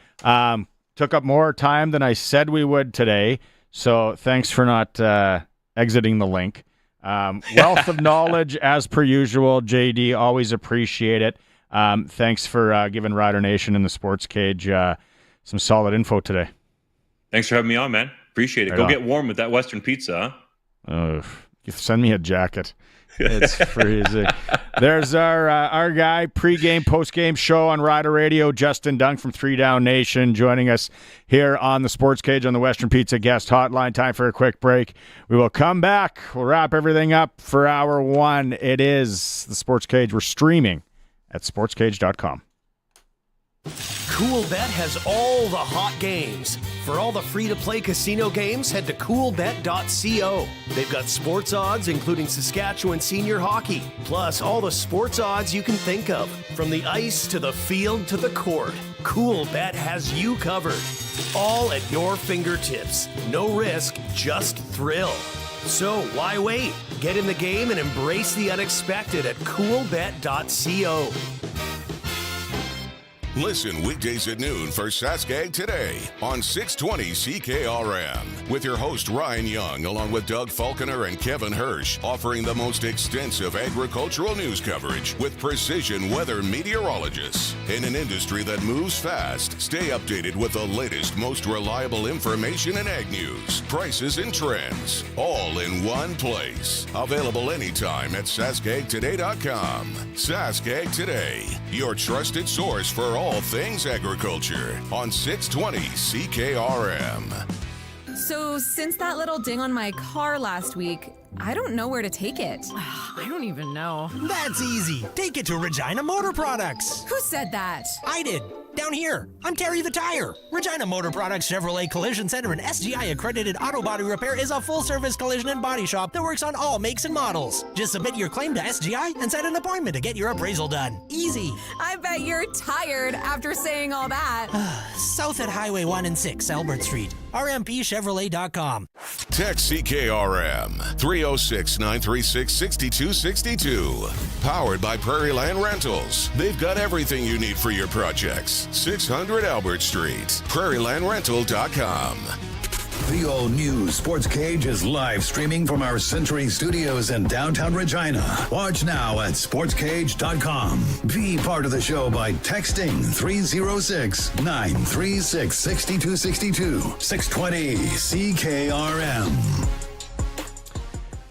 Took up more time than I said we would today, so thanks for not exiting the link. Wealth of knowledge as per usual, JD, always appreciate it. Thanks for giving Rider Nation and the Sports Cage some solid info today. Thanks for having me on, man. Appreciate it. Go get warm with that Western pizza, huh? Send me a jacket. It's freezing. There's our guy, pregame, postgame show on Rider Radio, Justin Dunk from 3 Down Nation, joining us here on the Sports Cage on the Western Pizza Guest Hotline. Time for a quick break. We will come back. We'll wrap everything up for hour 1. It is the Sports Cage. We're streaming at sportscage.com. CoolBet has all the hot games. For all the free-to-play casino games, head to coolbet.co. They've got sports odds, including Saskatchewan senior hockey, plus all the sports odds you can think of. From the ice to the field to the court, CoolBet has you covered. All at your fingertips. No risk, just thrill. So why wait? Get in the game and embrace the unexpected at coolbet.co. Listen weekdays at noon for Saskag Today on 620 CKRM with your host Ryan Young, along with Doug Falconer and Kevin Hirsch, offering the most extensive agricultural news coverage with precision weather meteorologists. In an industry that moves fast, stay updated with the latest, most reliable information in ag news, prices and trends, all in one place. Available anytime at saskagtoday.com. Saskag Today, your trusted source for all things agriculture on 620 CKRM. So since that little ding on my car last week, I don't know where to take it. I don't even know. That's easy. Take it to Regina Motor Products. Who said that? I did. Down here. I'm Terry the Tire. Regina Motor Products Chevrolet Collision Center and SGI accredited auto body repair is a full-service collision and body shop that works on all makes and models. Just submit your claim to SGI and set an appointment to get your appraisal done. Easy. I bet you're tired after saying all that. South at Highway 1 and 6, Albert Street. RMPChevrolet.com. Text CKRM 306-936-6262. Powered by Prairie Land Rentals. They've got everything you need for your projects. 600 Albert Street. PrairieLandRental.com. The all-new Sports Cage is live streaming from our Century Studios in downtown Regina. Watch now at sportscage.com. Be part of the show by texting 306-936-6262. 620 CKRM.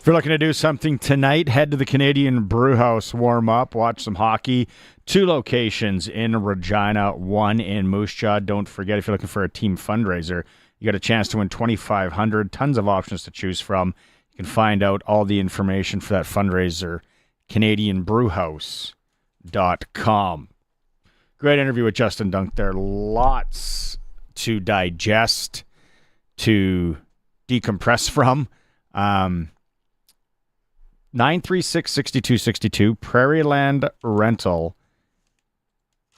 you're looking to do something tonight, head to the Canadian Brewhouse, warm up, watch some hockey. 2 locations in Regina, 1 in Moose Jaw. Don't forget, if you're looking for a team fundraiser, you got a chance to win $2,500. Tons of options to choose from. You can find out all the information for that fundraiser, CanadianBrewhouse.com. Great interview with Justin Dunk there. Lots to digest, to decompress from. 936-6262, Prairieland Rental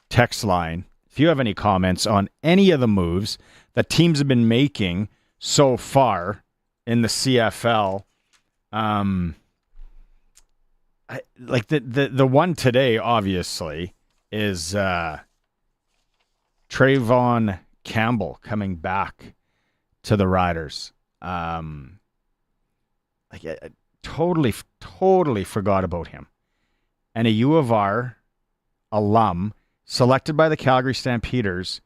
text line. If you have any comments on any of the moves that teams have been making so far in the CFL, like the one today, obviously, is Trayvon Campbell coming back to the Riders. Totally forgot about him. And a U of R alum selected by the Calgary Stampeders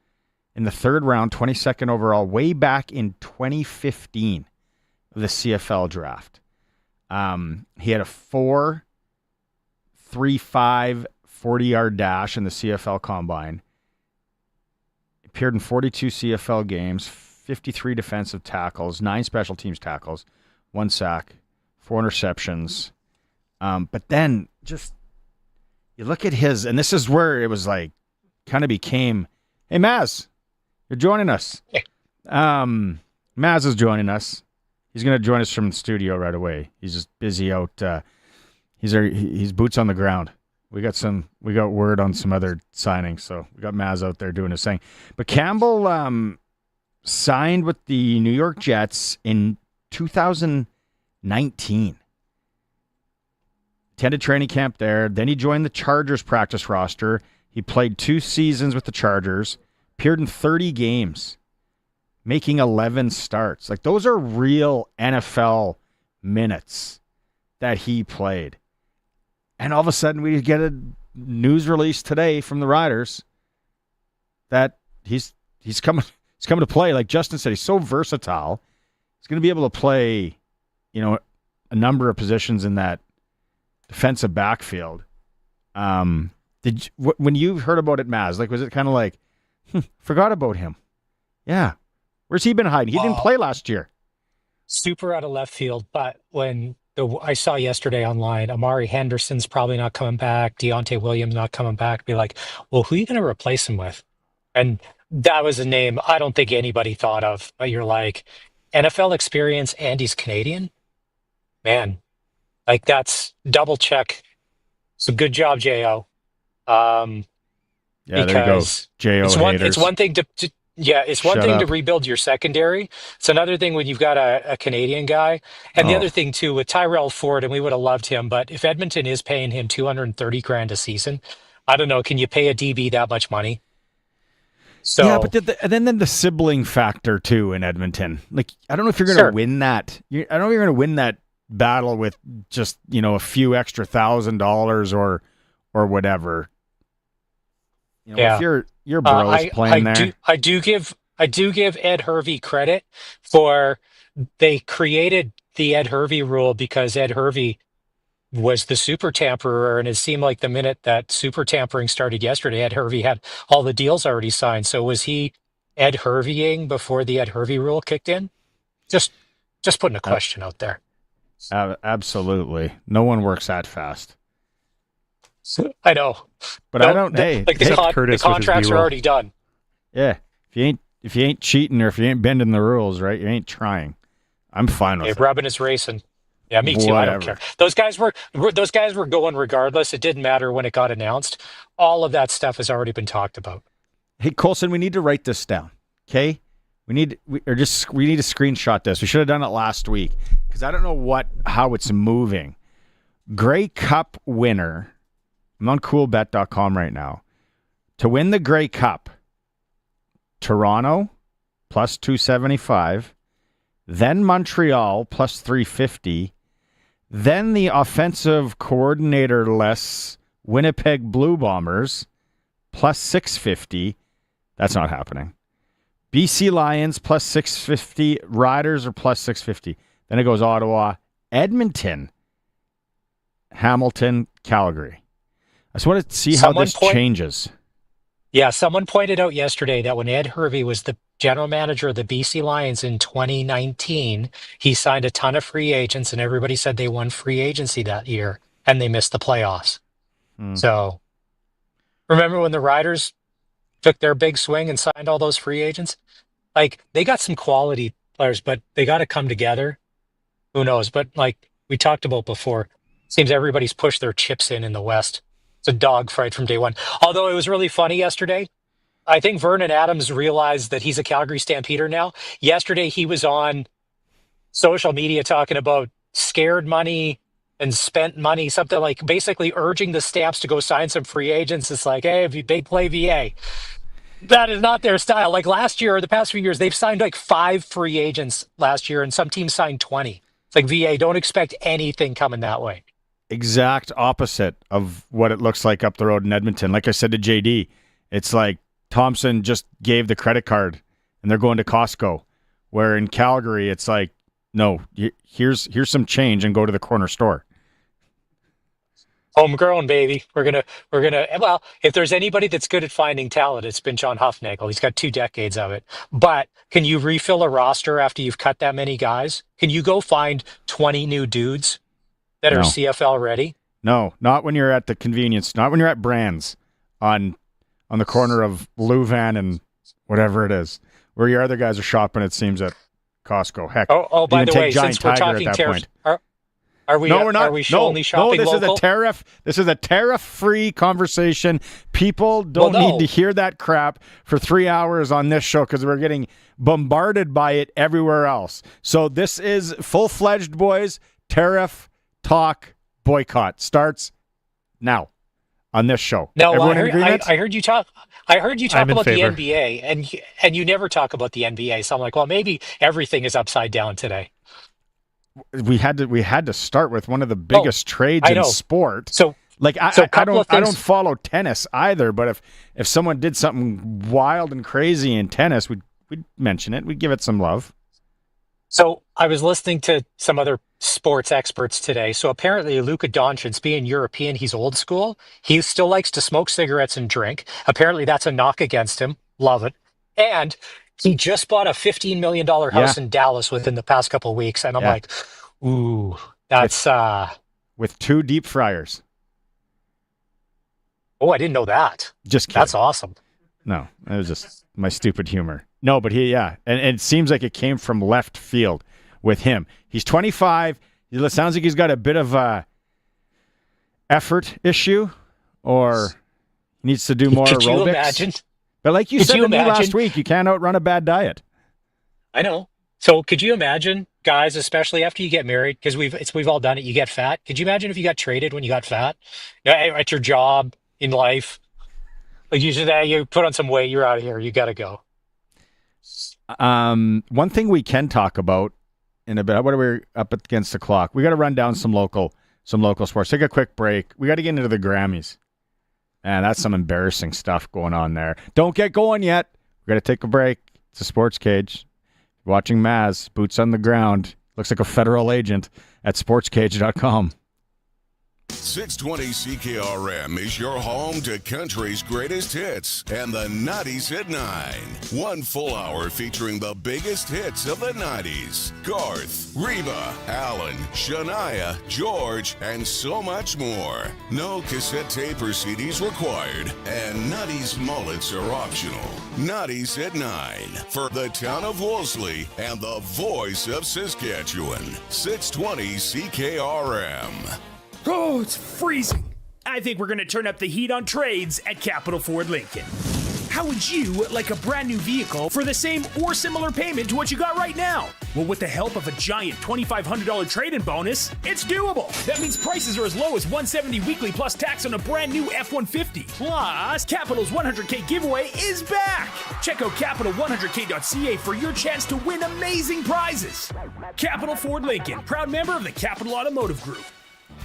in the 3rd round, 22nd overall, way back in 2015 of the CFL draft. He had a 4.35 40-yard dash in the CFL Combine. Appeared in 42 CFL games, 53 defensive tackles, 9 special teams tackles, 1 sack, 4 interceptions. But then just, you look at his, and this is where it was like, kind of became, hey, Maz, you're joining us. Maz is joining us. He's going to join us from the studio right away. He's just busy out. He's boots on the ground. We got word on some other signings, so we got Maz out there doing his thing. But Campbell signed with the New York Jets in 2019. Attended training camp there. Then he joined the Chargers practice roster. He played 2 seasons with the Chargers, appeared in 30 games, making 11 starts. Like, those are real NFL minutes that he played. And all of a sudden, we get a news release today from the Riders that he's coming to play. Like Justin said, he's so versatile. He's going to be able to play, a number of positions in that defensive backfield. When you heard about it, Maz, like, was it kind of like, forgot about him? Yeah. Where's he been hiding? He didn't play last year. Super out of left field, but when I saw yesterday online, Amari Henderson's probably not coming back, Deontay Williams not coming back, be like, well, who are you going to replace him with? And that was a name I don't think anybody thought of, but you're like, NFL experience and he's Canadian? Man, like, that's double check. So good job, J.O. Yeah, there you go. J.O. It's one thing to rebuild your secondary. It's another thing when you've got a Canadian guy. And the other thing, too, with Tyrell Ford, and we would have loved him, but if Edmonton is paying him $230,000 a season, I don't know, can you pay a DB that much money? So, yeah, but then the sibling factor, too, in Edmonton. Like, I don't know if you're going to win that. I don't know if you're going to win that battle with just, a few extra $1,000 or whatever. If your bros playing there. I do give Ed Hervey credit for, they created the Ed Hervey rule because Ed Hervey was the super tamperer, and it seemed like the minute that super tampering started yesterday, Ed Hervey had all the deals already signed. So was he Ed Herveying before the Ed Hervey rule kicked in? Just putting a question out there. Absolutely. No one works that fast. I know. But I don't. The contracts are already done. Yeah. If you ain't cheating or if you ain't bending the rules, right, you ain't trying. I'm fine with it. Rubbing is racing. Yeah, me too. Whatever. I don't care. Those guys were going regardless. It didn't matter when it got announced. All of that stuff has already been talked about. Hey, Colson, we need to write this down. Okay? We need to screenshot this. We should have done it last week because I don't know how it's moving. Grey Cup winner. I'm on coolbet.com right now. To win the Grey Cup, Toronto plus 275, then Montreal plus 350, then the offensive coordinator-less Winnipeg Blue Bombers plus 650. That's not happening. BC Lions plus 650, Riders are plus 650. Then it goes Ottawa, Edmonton, Hamilton, Calgary. I just want to see how this changes. Yeah, someone pointed out yesterday that when Ed Hervey was the general manager of the BC Lions in 2019, he signed a ton of free agents, and everybody said they won free agency that year, and they missed the playoffs. So, remember when the Riders took their big swing and signed all those free agents? Like, they got some quality players, but they got to come together. Who knows? But like we talked about before, seems everybody's pushed their chips in the West. It's a dogfight from day one. Although it was really funny yesterday. I think Vernon Adams realized that he's a Calgary Stampeder now. Yesterday, he was on social media talking about scared money and spent money, something like basically urging the Stamps to go sign some free agents. It's like, hey, big play VA. That is not their style. Like last year or the past few years, they've signed like 5 free agents last year, and some teams signed 20. It's like, VA, don't expect anything coming that way. Exact opposite of what it looks like up the road in Edmonton. Like I said to JD, it's like Thompson just gave the credit card and they're going to Costco. Where in Calgary, it's like, no, here's some change and go to the corner store. Homegrown, baby. We're gonna. Well, if there's anybody that's good at finding talent, it's been John Huffnagel. He's got 2 decades of it. But can you refill a roster after you've cut that many guys? Can you go find 20 new dudes that are CFL ready? No, not when you're at the convenience. Not when you're at Brands on the corner of Louvain and whatever it is, where your other guys are shopping. It seems at Costco. Heck. Oh, by the way, since we're talking tariffs, are we? No, we're not. Are we only shopping this local? is a tariff. This is a tariff-free conversation. People don't need to hear that crap for 3 hours on this show because we're getting bombarded by it everywhere else. So this is full-fledged, boys. Tariff talk boycott starts now on this show. No, Everyone I heard you talk. I heard you talk about favor. the NBA, and you never talk about the NBA. So I'm like, well, maybe everything is upside down today. We had to start with one of the biggest trades in sport. So I don't follow tennis either, but if someone did something wild and crazy in tennis, we'd mention it. We'd give it some love. So I was listening to some other sports experts today. So apparently Luka Doncic, being European, he's old school. He still likes to smoke cigarettes and drink. Apparently that's a knock against him. Love it. And he just bought a $15 million house in Dallas within the past couple of weeks. And I'm like, ooh, that's... with 2 deep fryers. Oh, I didn't know that. Just kidding. That's awesome. No, it was just my stupid humor. No, but and it seems like it came from left field with him. He's 25. It sounds like he's got a bit of a effort issue, or needs to do more aerobics. Could you imagine? But like you said to me last week, you can't outrun a bad diet. I know. So could you imagine, guys, especially after you get married, because we've all done it, you get fat. Could you imagine if you got traded when you got fat? At your job, in life? Like you put on some weight, you're out of here. You got to go. One thing we can talk about in a bit, what are we up against the clock? We got to run down some local sports. Take a quick break. We got to get into the Grammys. And that's some embarrassing stuff going on there. Don't get going yet. We got to take a break. It's a Sports Cage. Watching Maz, boots on the ground. Looks like a federal agent at sportscage.com. 620 CKRM is your home to country's greatest hits and the 90s at 9. 1 full hour featuring the biggest hits of the 90s. Garth, Reba, Alan, Shania, George, and so much more. No cassette tape or CDs required, and 90s mullets are optional. 90s at 9 for the town of Wolseley and the voice of Saskatchewan. 620 CKRM. Oh, it's freezing. I think we're going to turn up the heat on trades at Capital Ford Lincoln. How would you like a brand new vehicle for the same or similar payment to what you got right now? Well, with the help of a giant $2,500 trade-in bonus, it's doable. That means prices are as low as $170 weekly plus tax on a brand new F-150. Plus, Capital's 100K giveaway is back. Check out capital100k.ca for your chance to win amazing prizes. Capital Ford Lincoln, proud member of the Capital Automotive Group.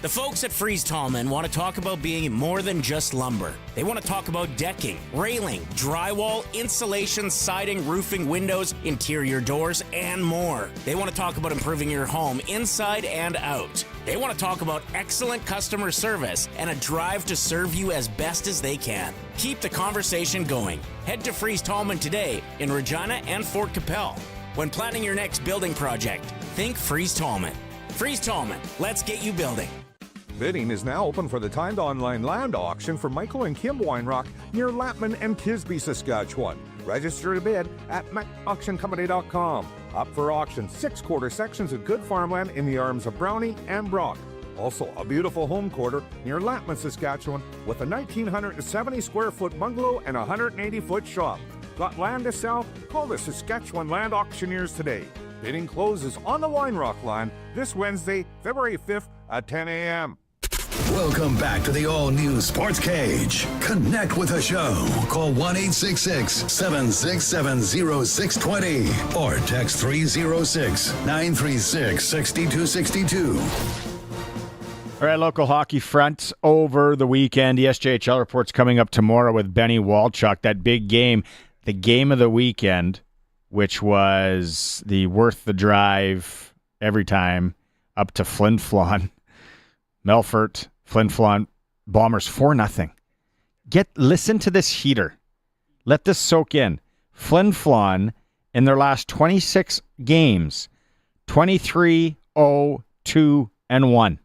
The folks at Freeze Tallman want to talk about being more than just lumber. They want to talk about decking, railing, drywall, insulation, siding, roofing, windows, interior doors, and more. They want to talk about improving your home inside and out. They want to talk about excellent customer service and a drive to serve you as best as they can. Keep the conversation going. Head to Freeze Tallman today in Regina and Fort Capel. When planning your next building project, think Freeze Tallman. Freeze Tallman, let's get you building. Bidding is now open for the timed online land auction for Michael and Kim Weinrock near Lapman and Kisby, Saskatchewan. Register to bid at macauctioncompany.com. Up for auction 6 quarter sections of good farmland in the arms of Brownie and Brock. Also, a beautiful home quarter near Lapman, Saskatchewan with a 1,970 square foot bungalow and a 180 foot shop. Got land to sell? Call the Saskatchewan Land Auctioneers today. Bidding closes on the Weinrock land this Wednesday, February 5th at 10 a.m. Welcome back to the all-new Sports Cage. Connect with the show. Call 1-866-767-0620 or text 306-936-6262. All right, local hockey front over the weekend. The SJHL report's coming up tomorrow with Benny Walchuk. That big game, the game of the weekend, which was the worth the drive every time up to Flin Flon. Melfort, Flin Flon, Bombers 4-0. Listen to this heater. Let this soak in. Flin Flon, in their last 26 games, 23-0-2-1.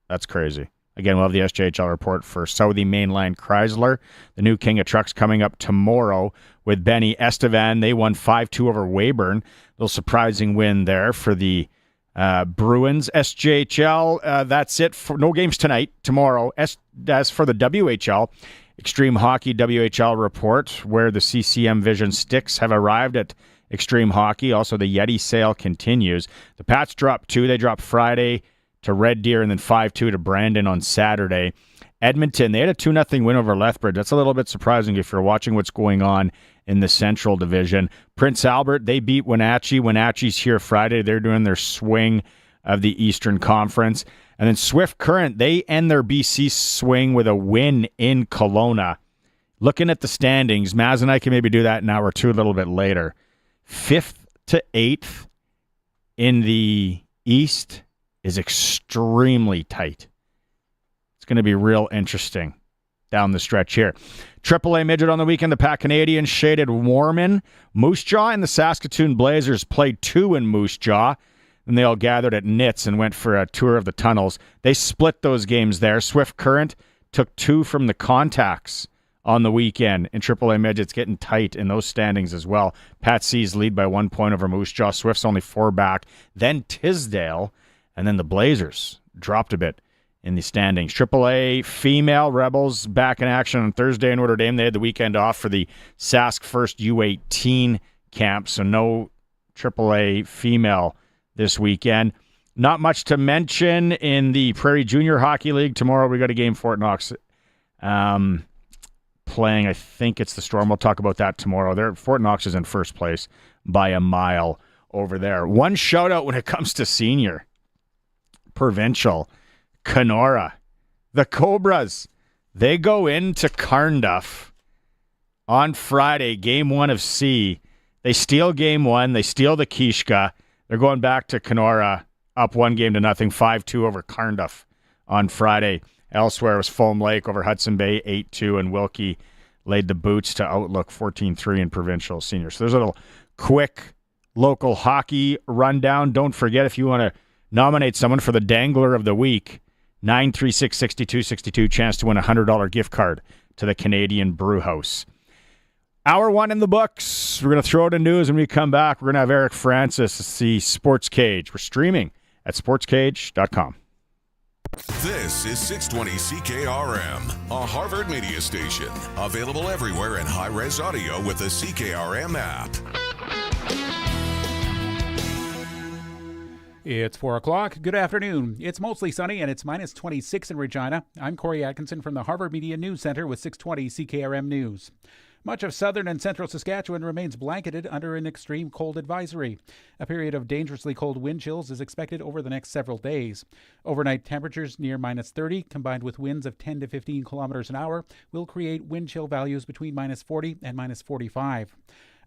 That's crazy. Again, we'll have the SJHL report for Southie Mainline Chrysler. The new King of Trucks coming up tomorrow with Benny Estevan. They won 5-2 over Weyburn. A little surprising win there for the Bruins. SJHL, that's it. No games tonight. Tomorrow. As for the WHL, Extreme Hockey WHL report, where the CCM Vision sticks have arrived at Extreme Hockey. Also, the Yeti sale continues. The Pats dropped 2. They dropped Friday to Red Deer and then 5-2 to Brandon on Saturday. Edmonton, they had a 2-0 win over Lethbridge. That's a little bit surprising if you're watching what's going on in the Central Division. Prince Albert, they beat Wenatchee. Wenatchee's here Friday. They're doing their swing of the Eastern Conference. And then Swift Current, they end their BC swing with a win in Kelowna. Looking at the standings, Maz and I can maybe do that an hour or two a little bit later. 5th to 8th in the East is extremely tight. It's going to be real interesting down the stretch here. AAA midget on the weekend, the Pac Canadians shaded Warman. Moose Jaw and the Saskatoon Blazers played 2 in Moose Jaw. And they all gathered at Nits and went for a tour of the tunnels. They split those games there. Swift Current took 2 from the Contacts on the weekend. In AAA midget, it's getting tight in those standings as well. Pat C's lead by 1 point over Moose Jaw. Swift's only 4 back. Then Tisdale. And then the Blazers dropped a bit in the standings. AAA female Rebels back in action on Thursday in Notre Dame. They had the weekend off for the Sask First U18 camp, so no AAA female this weekend. Not much to mention in the Prairie Junior Hockey League. Tomorrow we got a game, Fort Knox playing, I think it's the Storm. We'll talk about that tomorrow. Fort Knox is in first place by a mile over there. One shout out when it comes to senior. Provincial. Kenora. The Cobras. They go into Carnduff on Friday, game 1 of C. They steal game 1. They steal the Kishka. They're going back to Kenora, up 1-0 to nothing, 5-2 over Carnduff on Friday. Elsewhere, it was Foam Lake over Hudson Bay, 8-2, and Wilkie laid the boots to Outlook, 14-3 in provincial senior. So there's a little quick local hockey rundown. Don't forget, if you want to nominate someone for the Dangler of the Week, 936-6262, chance to win a $100 gift card to the Canadian Brew House. Hour 1 in the books. We're going to throw it in news when we come back. We're going to have Eric Francis see Sports Cage. We're streaming at sportscage.com. This is 620 CKRM, a Harvard media station. Available everywhere in high-res audio with the CKRM app. It's 4 o'clock. Good afternoon. It's mostly sunny and it's minus 26 in Regina. I'm Corey Atkinson from the Harvard Media News Center with 620 CKRM News. Much of southern and central Saskatchewan remains blanketed under an extreme cold advisory. A period of dangerously cold wind chills is expected over the next several days. Overnight temperatures near -30, combined with winds of 10 to 15 kilometers an hour, will create wind chill values between -40 and -45.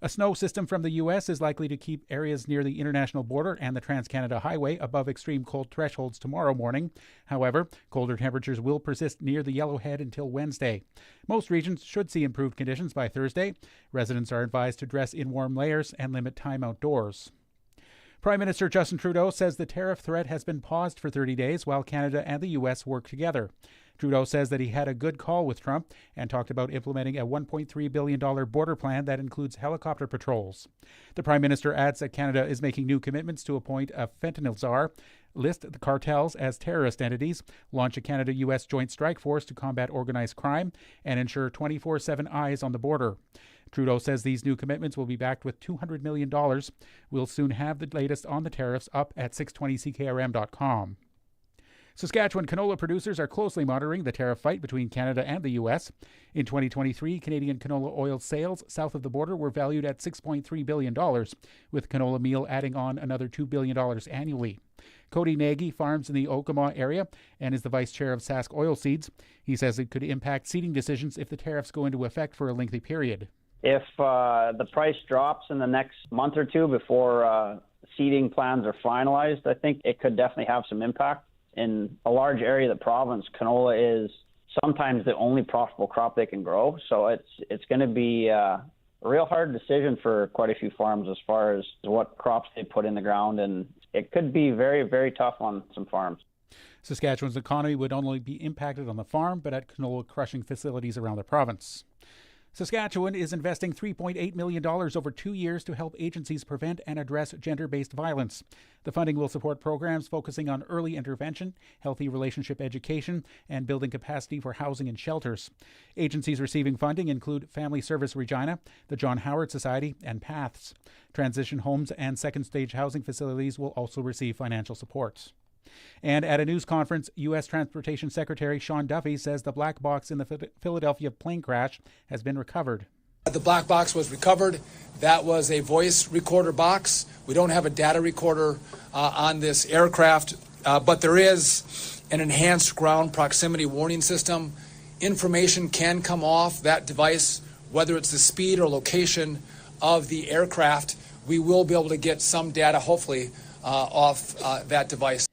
A snow system from the U.S. is likely to keep areas near the international border and the Trans-Canada Highway above extreme cold thresholds tomorrow morning. However, colder temperatures will persist near the Yellowhead until Wednesday. Most regions should see improved conditions by Thursday. Residents are advised to dress in warm layers and limit time outdoors. Prime Minister Justin Trudeau says the tariff threat has been paused for 30 days while Canada and the U.S. work together. Trudeau says that he had a good call with Trump and talked about implementing a $1.3 billion border plan that includes helicopter patrols. The Prime Minister adds that Canada is making new commitments to appoint a fentanyl czar, list the cartels as terrorist entities, launch a Canada-U.S. joint strike force to combat organized crime, and ensure 24/7 eyes on the border. Trudeau says these new commitments will be backed with $200 million. We'll soon have the latest on the tariffs up at 620ckrm.com. Saskatchewan canola producers are closely monitoring the tariff fight between Canada and the U.S. In 2023, Canadian canola oil sales south of the border were valued at $6.3 billion, with canola meal adding on another $2 billion annually. Cody Nagy farms in the Elgersma area and is the vice chair of Sask Oilseeds. He says it could impact seeding decisions if the tariffs go into effect for a lengthy period. If the price drops in the next month or two before seeding plans are finalized, I think it could definitely have some impact. In a large area of the province, canola is sometimes the only profitable crop they can grow. So it's going to be a real hard decision for quite a few farms as far as what crops they put in the ground. And it could be very, very tough on some farms. Saskatchewan's economy would only be impacted on the farm, but at canola crushing facilities around the province. Saskatchewan is investing $3.8 million over 2 years to help agencies prevent and address gender-based violence. The funding will support programs focusing on early intervention, healthy relationship education, and building capacity for housing and shelters. Agencies receiving funding include Family Service Regina, the John Howard Society, and Paths. Transition homes and second-stage housing facilities will also receive financial support. And at a news conference, U.S. Transportation Secretary Sean Duffy says the black box in the Philadelphia plane crash has been recovered. The black box was recovered. That was a voice recorder box. We don't have a data recorder on this aircraft, but there is an enhanced ground proximity warning system. Information can come off that device, whether it's the speed or location of the aircraft. We will be able to get some data, hopefully, off that device.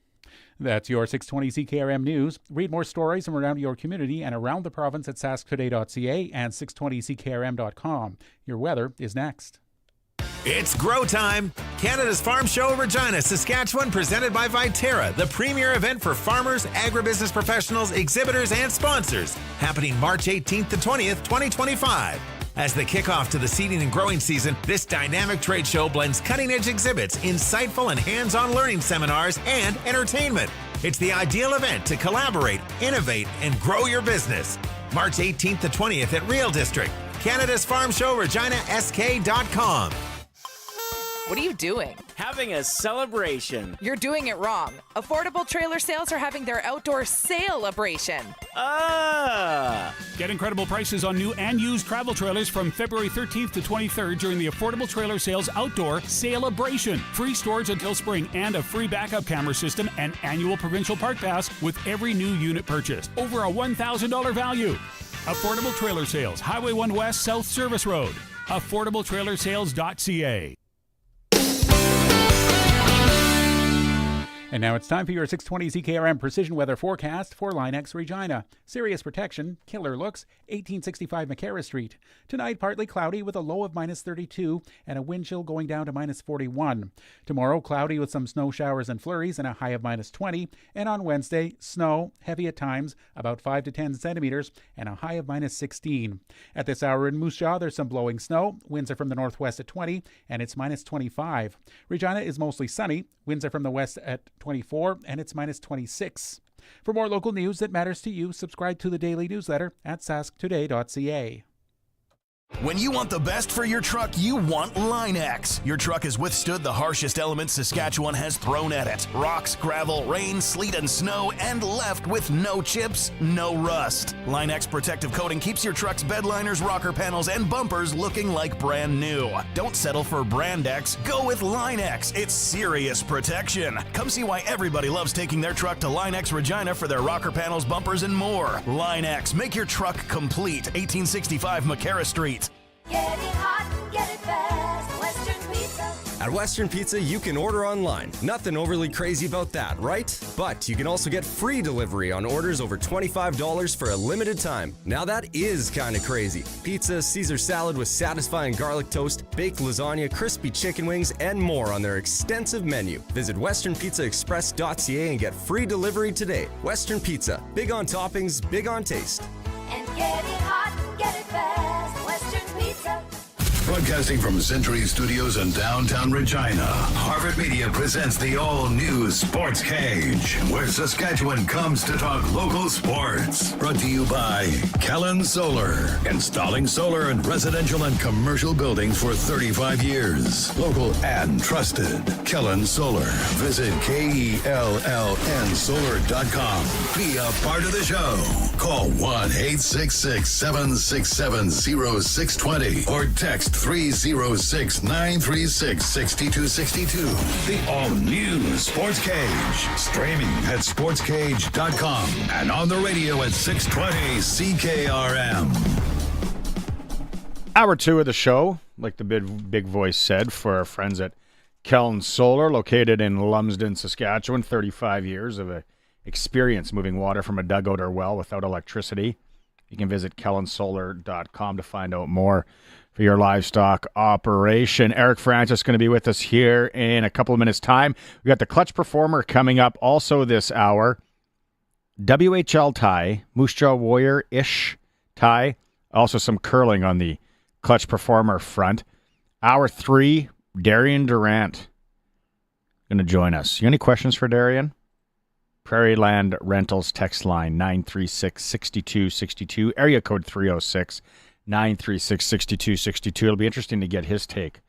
That's your 620 CKRM News. Read more stories from around your community and around the province at sasktoday.ca and 620ckrm.com. Your weather is next. It's grow time. Canada's Farm Show Regina, Saskatchewan, presented by Viterra, the premier event for farmers, agribusiness professionals, exhibitors, and sponsors. Happening March 18th to 20th, 2025. As the kickoff to the seeding and growing season, this dynamic trade show blends cutting-edge exhibits, insightful and hands-on learning seminars, and entertainment. It's the ideal event to collaborate, innovate, and grow your business. March 18th to 20th at Real District. Canada's Farm Show, ReginaSK.com. What are you doing? Having a celebration. You're doing it wrong. Affordable Trailer Sales are having their outdoor sale-abration. Get incredible prices on new and used travel trailers from February 13th to 23rd during the Affordable Trailer Sales Outdoor Sale-abration. Free storage until spring and a free backup camera system and annual provincial park pass with every new unit purchased. Over a $1,000 value. Affordable Trailer Sales, Highway 1 West, South Service Road. AffordableTrailerSales.ca. And now it's time for your 620 CKRM Precision Weather Forecast for Linex Regina. Serious protection, killer looks, 1865 McCarra Street. Tonight, partly cloudy with a low of -32 and a wind chill going down to -41. Tomorrow, cloudy with some snow showers and flurries and a high of -20. And on Wednesday, snow, heavy at times, about 5 to 10 centimeters, and a high of -16. At this hour in Moose Jaw, there's some blowing snow. Winds are from the northwest at 20, and it's -25. Regina is mostly sunny. Winds are from the west at 24, and it's -26. For more local news that matters to you, subscribe to the daily newsletter at sasktoday.ca. When you want the best for your truck, you want Line-X. Your truck has withstood the harshest elements Saskatchewan has thrown at it. Rocks, gravel, rain, sleet, and snow, and left with no chips, no rust. Line-X protective coating keeps your truck's bed liners, rocker panels, and bumpers looking like brand new. Don't settle for Brand X. Go with Line-X. It's serious protection. Come see why everybody loves taking their truck to Line-X Regina for their rocker panels, bumpers, and more. Line-X. Make your truck complete. 1865 McCarra Street. Get it hot and get it fast. Western Pizza. At Western Pizza, you can order online. Nothing overly crazy about that, right? But you can also get free delivery on orders over $25 for a limited time. Now that is kind of crazy. Pizza, Caesar salad with satisfying garlic toast, baked lasagna, crispy chicken wings, and more on their extensive menu. Visit westernpizzaexpress.ca and get free delivery today. Western Pizza. Big on toppings, big on taste. And get it hot and get it fast. Western Pizza. Broadcasting from Century Studios in downtown Regina, Harvard Media presents the all-new Sports Cage, where Saskatchewan comes to talk local sports. Brought to you by Kellen Solar, installing solar in residential and commercial buildings for 35 years. Local and trusted. Kellen Solar. Visit KELLNsolar.com. Be a part of the show. Call 1-866-767-0620 or text 306-936-6262. The all-new Sports Cage. Streaming at sportscage.com and on the radio at 620 CKRM. Hour 2 of the show, like the big voice said, for our friends at Kellen Solar, located in Lumsden, Saskatchewan. 35 years of experience moving water from a dugout or well without electricity. You can visit kellensolar.com to find out more for your livestock operation. Eric Francis is going to be with us here in a couple of minutes' time. We got the Clutch Performer coming up also this hour. WHL tie, Moose Jaw Warrior-ish tie. Also some curling on the Clutch Performer front. Hour 3, Darian Durant going to join us. You got any questions for Darian? Prairie Land Rentals text line 936-6262, area code 306-936-6262. It'll be interesting to get his take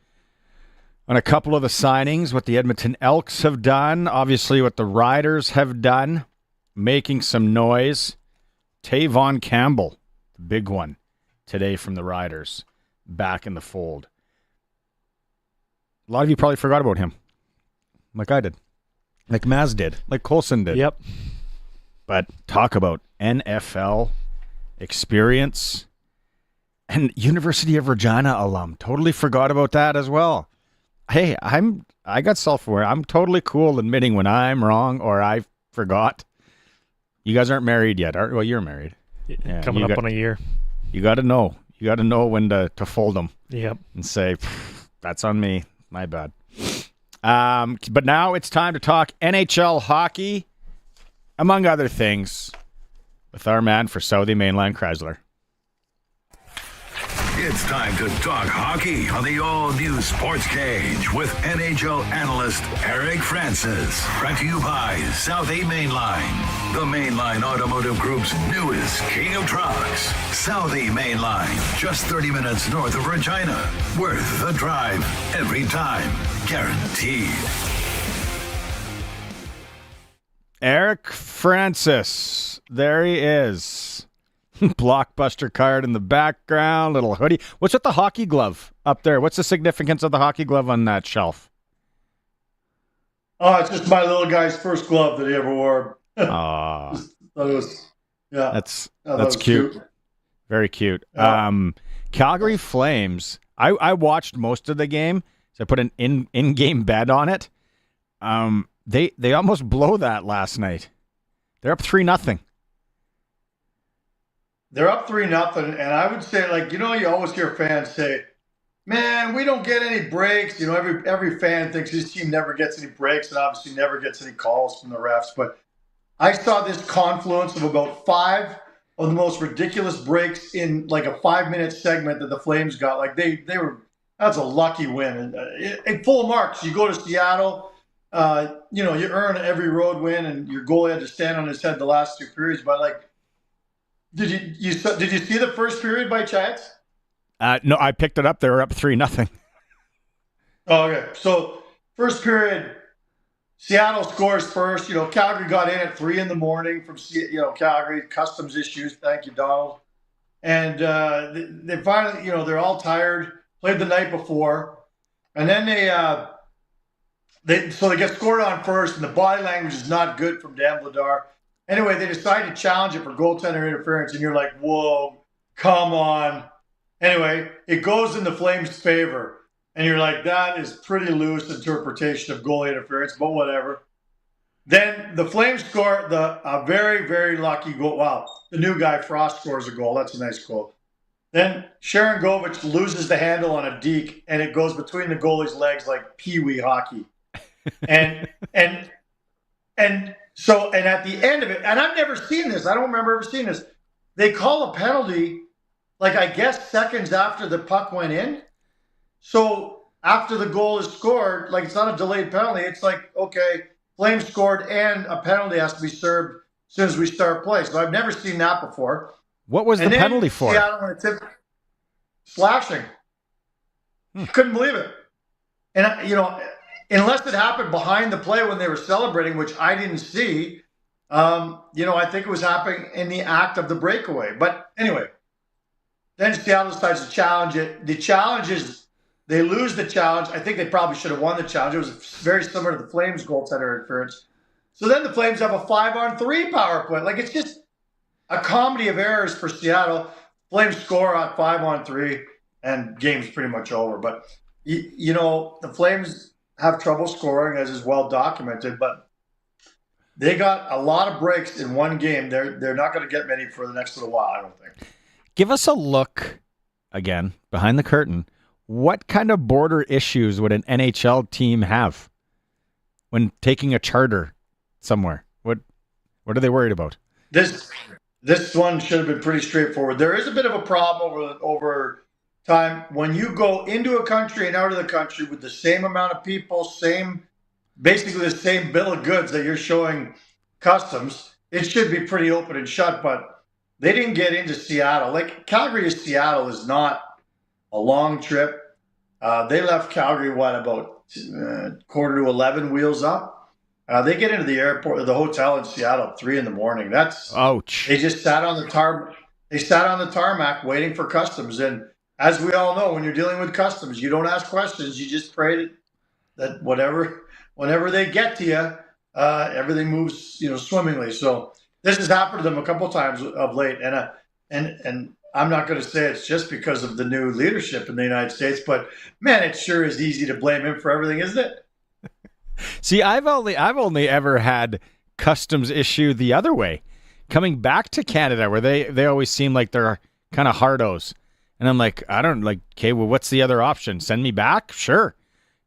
on a couple of the signings, what the Edmonton Elks have done, obviously what the Riders have done, making some noise. Tavon Campbell, the big one today from the Riders, back in the fold. A lot of you probably forgot about him, like I did. Like Maz did, like Colson did. Yep. But talk about NFL experience and University of Regina alum. Totally forgot about that as well. Hey, I got self-aware. I'm totally cool admitting when I'm wrong or I forgot. You guys aren't married yet, well, you're married. Yeah, coming up on a year. You got to know. You got to know when to fold them. Yep. And say, that's on me. My bad. But now it's time to talk NHL hockey, among other things, with our man for Southie Mainline Chrysler. It's time to talk hockey on the all-new Sports Cage with NHL analyst Eric Francis. Brought to you by Southie Mainline, the Mainline Automotive Group's newest king of trucks. Southie Mainline, just 30 minutes north of Regina. Worth the drive every time, guaranteed. Eric Francis, there he is. Blockbuster card in the background, little hoodie. What's with the hockey glove up there? What's the significance of the hockey glove on that shelf? Oh, it's just my little guy's first glove that he ever wore. That's cute. Very cute. Calgary Flames. I watched most of the game, so I put an in-game bet on it. They almost blow that last night. They're up 3-0. They're up 3-0, and I would say, you always hear fans say, "Man, we don't get any breaks." Every fan thinks his team never gets any breaks, and obviously never gets any calls from the refs. But I saw this confluence of about 5 of the most ridiculous breaks in like a 5-minute segment that the Flames got. Like they were. That's a lucky win, and full marks. You go to Seattle. You earn every road win, and your goalie had to stand on his head the last 2 periods. But did you see the first period by chance? No, I picked it up. They were up 3-0. Oh, okay. So first period, Seattle scores first. Calgary got in at 3 a.m. from Calgary, customs issues. Thank you, Donald. And they finally, they're all tired. Played the night before, and then they get scored on first, and the body language is not good from Dan Vladar. Anyway, they decide to challenge it for goaltender interference, and you're like, whoa, come on. Anyway, it goes in the Flames' favor, and you're like, that is pretty loose interpretation of goalie interference, but whatever. Then the Flames score a very, very lucky goal. Wow, the new guy, Frost, scores a goal. That's a nice goal. Then Sharon Govich loses the handle on a deke, and it goes between the goalie's legs like peewee hockey. And so at the end of it, and I've never seen this. I don't remember ever seeing this. They call a penalty, I guess seconds after the puck went in. So after the goal is scored, it's not a delayed penalty. It's okay, Flames scored and a penalty has to be served as soon as we start play. So I've never seen that before. What was the penalty for? Slashing. Couldn't believe it. And, unless it happened behind the play when they were celebrating, which I didn't see, I think it was happening in the act of the breakaway. But anyway, then Seattle decides to challenge it. The challenge is they lose the challenge. I think they probably should have won the challenge. It was very similar to the Flames goaltender interference. So then the Flames have a 5-on-3 power play. It's just a comedy of errors for Seattle. Flames score on 5-on-3, and game's pretty much over. But, the Flames have trouble scoring, as is well documented, but they got a lot of breaks in one game. They're not going to get many for the next little while, I don't think. Give us a look, again, behind the curtain. What kind of border issues would an NHL team have when taking a charter somewhere? What are they worried about? This one should have been pretty straightforward. There is a bit of a problem over time when you go into a country and out of the country with the same amount of people, basically the same bill of goods that you're showing customs. It should be pretty open and shut, but they didn't get into Seattle. Calgary to Seattle is not a long trip. They left Calgary, about 10:45, wheels up. They get into the airport, the hotel in Seattle at 3 a.m. That's ouch. They just sat on the tarmac waiting for customs. And as we all know, when you're dealing with customs, you don't ask questions. You just pray that whenever they get to you, everything moves, swimmingly. So this has happened to them a couple times of late, and I'm not going to say it's just because of the new leadership in the United States, but man, it sure is easy to blame him for everything, isn't it? See, I've only ever had customs issue the other way, coming back to Canada, where they always seem like they're kind of hardos, and I'm like, okay, well, what's the other option? Send me back? Sure.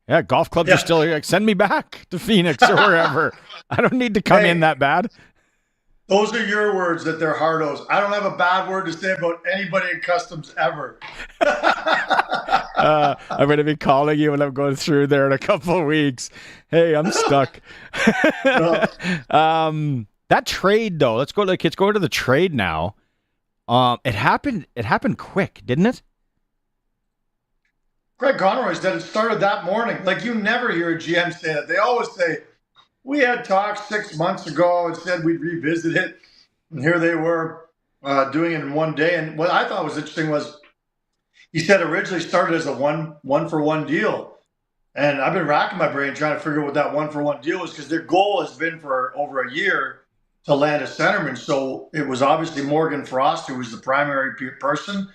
Yeah, golf clubs are still here. Send me back to Phoenix or wherever. I don't need to come in that bad. Those are your words that they're hardos. I don't have a bad word to say about anybody in customs ever. I'm going to be calling you when I'm going through there in a couple of weeks. Hey, I'm stuck. That trade, though, let's go to the trade now. It happened quick, didn't it? Greg Conroy said it started that morning. You never hear a GM say that. They always say, we had talks 6 months ago and said we'd revisit it. And here they were doing it in one day. And what I thought was interesting was he said originally started as a one-for-one deal. And I've been racking my brain trying to figure out what that one-for-one deal was, because their goal has been for over a year to land a centerman. So it was obviously Morgan Frost who was the primary person.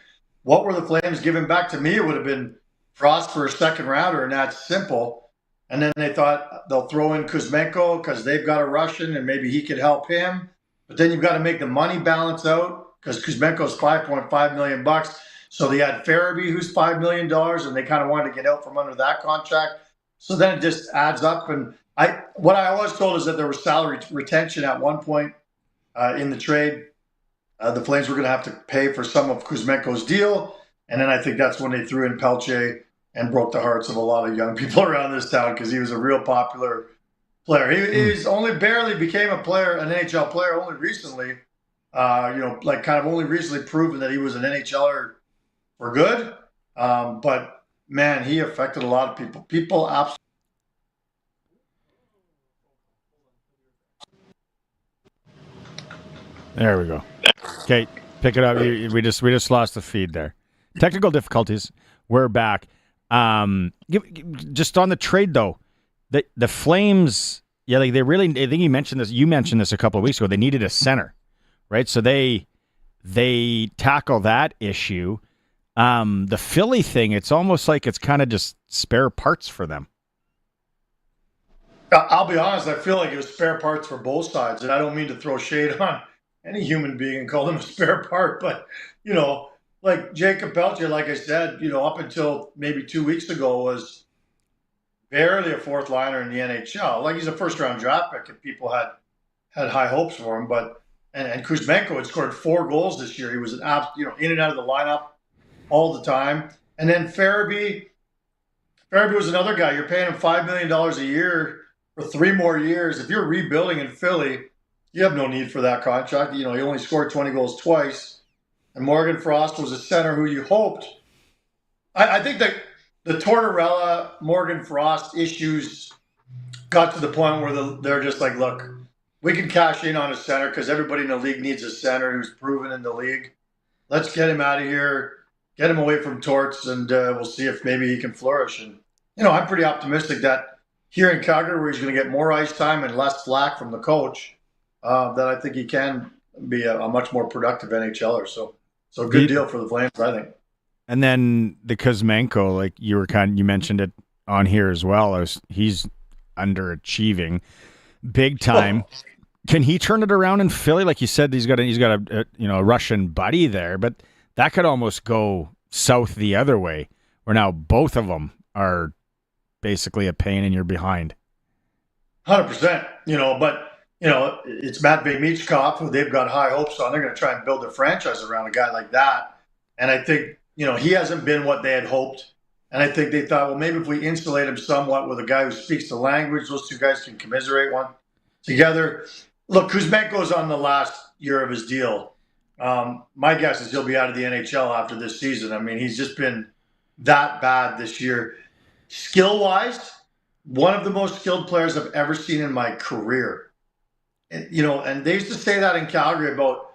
What were the Flames giving back? To me, it would have been Frost for a second rounder, and that's simple. And then they thought they'll throw in Kuzmenko because they've got a Russian and maybe he could help him. But then you've got to make the money balance out because Kuzmenko's $5.5 million. So they had Farabee, who's $5 million, and they kind of wanted to get out from under that contract. So then it just adds up. And what I always told is that there was salary retention at one point in the trade. The Flames were going to have to pay for some of Kuzmenko's deal. And then I think that's when they threw in Pelche and broke the hearts of a lot of young people around this town because he was a real popular player. He's only barely became a player, an NHL player, only recently. Kind of only recently proven that he was an NHLer for good. But man, he affected a lot of people. People absolutely. There we go. Okay, pick it up. We just lost the feed there. Technical difficulties. We're back. Just on the trade though, the Flames. Yeah, like I think you mentioned this. You mentioned this a couple of weeks ago. They needed a center, right? So they tackle that issue. The Philly thing. It's almost like it's kind of just spare parts for them. I'll be honest. I feel like it was spare parts for both sides, and I don't mean to throw shade on any human being and call them a spare part, but like Jacob Peltier, like I said, up until maybe 2 weeks ago was barely a fourth liner in the NHL. Like he's a first round draft pick, and people had high hopes for him. But and Kuzmenko had scored 4 goals this year. He was in and out of the lineup all the time. And then Farabee was another guy. You're paying him $5 million a year for 3 more years. If you're rebuilding in Philly, you have no need for that contract. He only scored 20 goals twice. And Morgan Frost was a center who you hoped. I think that the Tortorella, Morgan Frost issues got to the point where they're just like, look, we can cash in on a center because everybody in the league needs a center who's proven in the league. Let's get him out of here, get him away from Torts, and we'll see if maybe he can flourish. And, I'm pretty optimistic that here in Calgary, where he's going to get more ice time and less flack from the coach, that I think he can be a much more productive NHLer. So good deal for the Flames, I think. And then the Kuzmenko, like you mentioned it on here as well. He's underachieving big time. Can he turn it around in Philly? Like you said, he's got a Russian buddy there, but that could almost go south the other way, where now both of them are basically a pain in your behind. 100%. But it's Matvei Michkov, who they've got high hopes on. They're going to try and build their franchise around a guy like that. And I think, he hasn't been what they had hoped. And I think they thought, well, maybe if we insulate him somewhat with a guy who speaks the language, those two guys can commiserate one together. Look, Kuzmenko's on the last year of his deal. My guess is he'll be out of the NHL after this season. I mean, he's just been that bad this year. Skill-wise, one of the most skilled players I've ever seen in my career. And they used to say that in Calgary about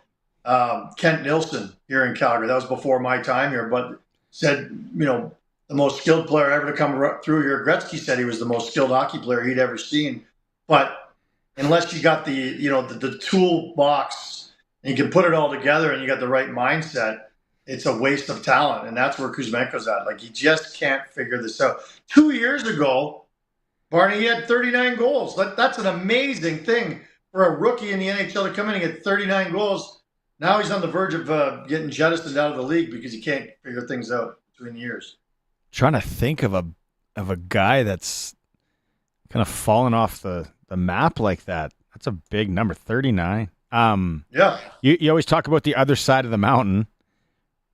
Kent Nilsson here in Calgary. That was before my time here, but said, the most skilled player ever to come through here. Gretzky said he was the most skilled hockey player he'd ever seen. But unless you got the toolbox and you can put it all together and you got the right mindset, it's a waste of talent. And that's where Kuzmenko's at. Like, he just can't figure this out. 2 years ago, Barney, he had 39 goals. That's an amazing thing for a rookie in the NHL to come in and get 39 goals. Now he's on the verge of getting jettisoned out of the league because he can't figure things out between years. Trying to think of a guy that's kind of fallen off the map like that. That's a big number, 39. Yeah. You always talk about the other side of the mountain,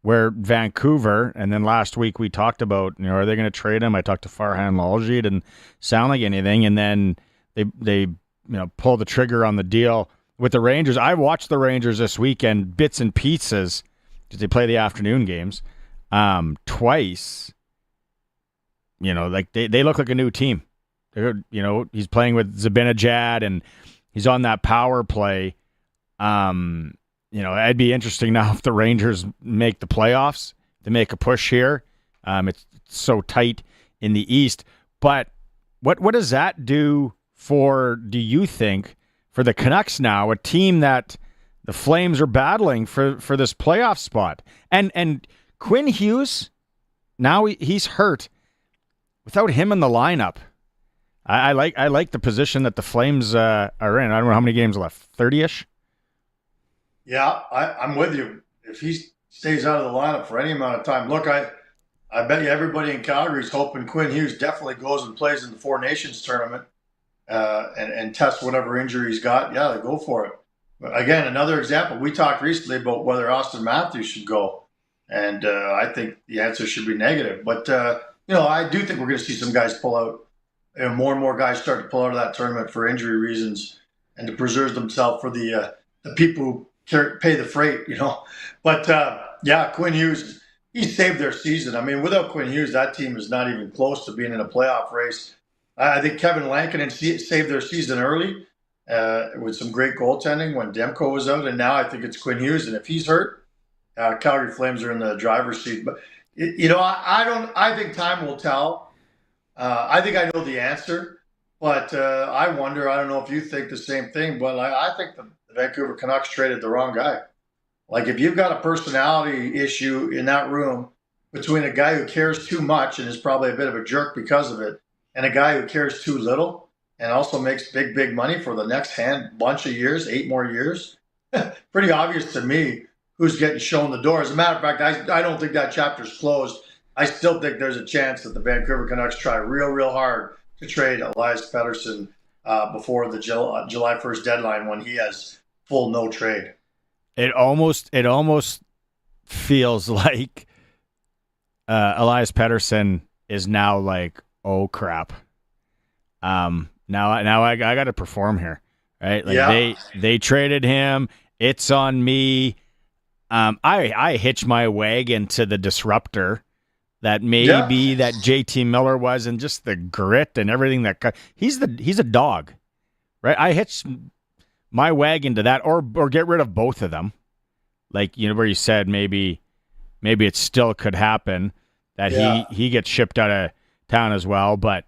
where Vancouver, and then last week we talked about, are they going to trade him? I talked to Farhan Lalji, didn't sound like anything, and then they pull the trigger on the deal with the Rangers. I watched the Rangers this weekend, bits and pieces, because they play the afternoon games twice. They look like a new team. He's playing with Zibanejad, and he's on that power play. It'd be interesting now if the Rangers make the playoffs to make a push here. It's so tight in the East. But what does that do do you think, for the Canucks now, a team that the Flames are battling for this playoff spot? And Quinn Hughes, now he's hurt. Without him in the lineup, I like the position that the Flames are in. I don't know how many games left, 30-ish? Yeah, I'm with you. If he stays out of the lineup for any amount of time, look, I bet you everybody in Calgary is hoping Quinn Hughes definitely goes and plays in the Four Nations tournament and tests whatever injury he's got. Yeah, go for it. But again, another example. We talked recently about whether Austin Matthews should go, and I think the answer should be negative. But I do think we're going to see some guys pull out. More and more guys start to pull out of that tournament for injury reasons and to preserve themselves for the people who pay the freight. But Quinn Hughes, he saved their season. I mean, without Quinn Hughes, that team is not even close to being in a playoff race. I think Kevin Lankinen saved their season early with some great goaltending when Demko was out, and now I think it's Quinn Hughes. And if he's hurt, Calgary Flames are in the driver's seat. But I think time will tell. I think I know the answer, but I wonder. I don't know if you think the same thing, but I think the Vancouver Canucks traded the wrong guy. Like, if you've got a personality issue in that room between a guy who cares too much and is probably a bit of a jerk because of it, and a guy who cares too little and also makes big money for the next bunch of years, 8 more years, pretty obvious to me who's getting shown the door. As a matter of fact, I don't think that chapter's closed. I still think there's a chance that the Vancouver Canucks try real hard to trade Elias Pettersson before the July 1st deadline when he has full no trade. It almost feels like Elias Pettersson is now like, oh crap. Now I got to perform here, right? Like they traded him. It's on me. I hitch my wagon to the disruptor that maybe that JT Miller was, and just the grit and everything he's a dog, right? I hitch my wagon to that, or get rid of both of them. Like, where you said maybe it still could happen that he gets shipped out of town as well. But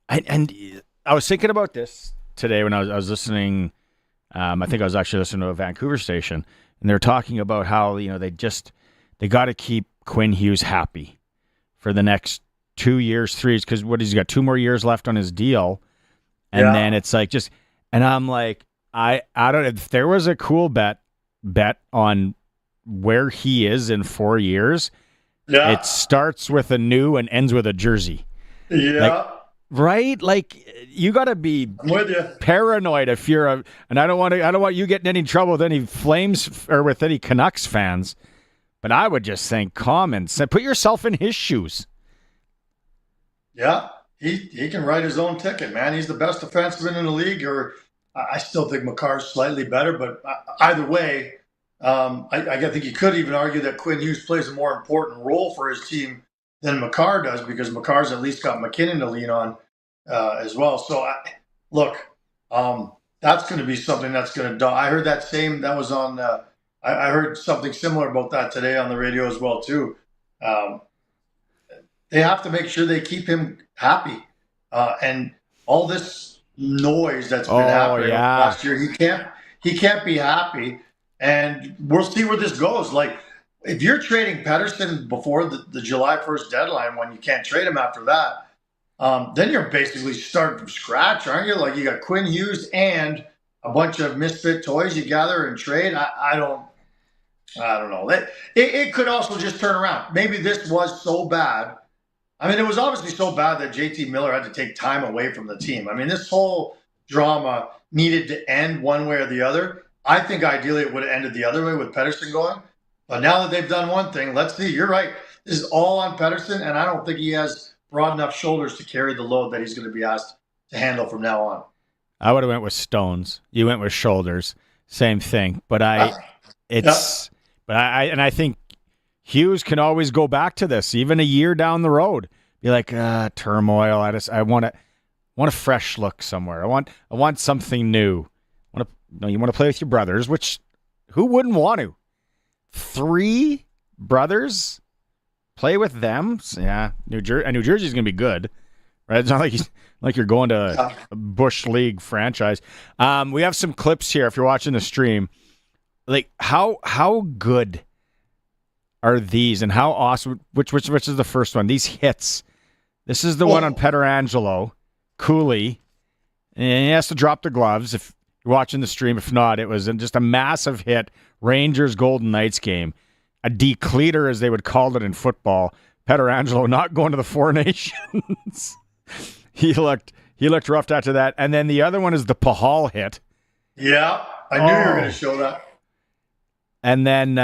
I was thinking about this today when I was listening. I think I was actually listening to a Vancouver station, and they're talking about how they got to keep Quinn Hughes happy for the next 2 years, 3 years, because he's got 2 more years left on his deal, and then it's like and I'm like, I don't know if there was a cool bet on where he is in 4 years. Yeah. It starts with a new and ends with a jersey. Yeah. Right? Like, you got to be paranoid if you're and I don't want you getting any trouble with any Flames or with any Canucks fans, but I would just think common sense. Put yourself in his shoes. Yeah. He can write his own ticket, man. He's the best defenseman in the league, or I still think Makar's slightly better, but either way, I think you could even argue that Quinn Hughes plays a more important role for his team than Makar does, because Makar's at least got McKinnon to lean on as well. So, that's going to be something that's going to. I heard that was on. I heard something similar about that today on the radio as well too. They have to make sure they keep him happy, and all this noise that's been happening last year. He can't be happy, and we'll see where this goes. Like, if you're trading Pettersson before the July 1st deadline, when you can't trade him after that, then you're basically starting from scratch, aren't you? Like, you got Quinn Hughes and a bunch of misfit toys you gather and trade. I don't know. It could also just turn around. Maybe this was so bad. I mean, it was obviously so bad that JT Miller had to take time away from the team. I mean, this whole drama needed to end one way or the other. I think ideally it would have ended the other way with Pettersson going. But now that they've done one thing, let's see. You're right. This is all on Pettersson, and I don't think he has broad enough shoulders to carry the load that he's going to be asked to handle from now on. I would have went with stones. You went with shoulders. Same thing. But I think Hughes can always go back to this, even a year down the road. Be like, turmoil. I want a fresh look somewhere. I want something new. You want to play with your brothers, which who wouldn't want to? 3 brothers, play with them. Yeah, New Jersey's gonna be good, right? It's not like you're going to a Bush League franchise. We have some clips here if you're watching the stream. Like, how good are these, and how awesome? Which is the first one? These hits. This is the one on Pietrangelo, Cooley, and he has to drop the gloves if you're watching the stream. If not, it was just a massive hit. Rangers Golden Knights game, a decleater as they would call it in football. Pietrangelo not going to the Four Nations. he looked rough after that. And then the other one is the Pahal hit. Yeah, I knew you were going to show that. And then,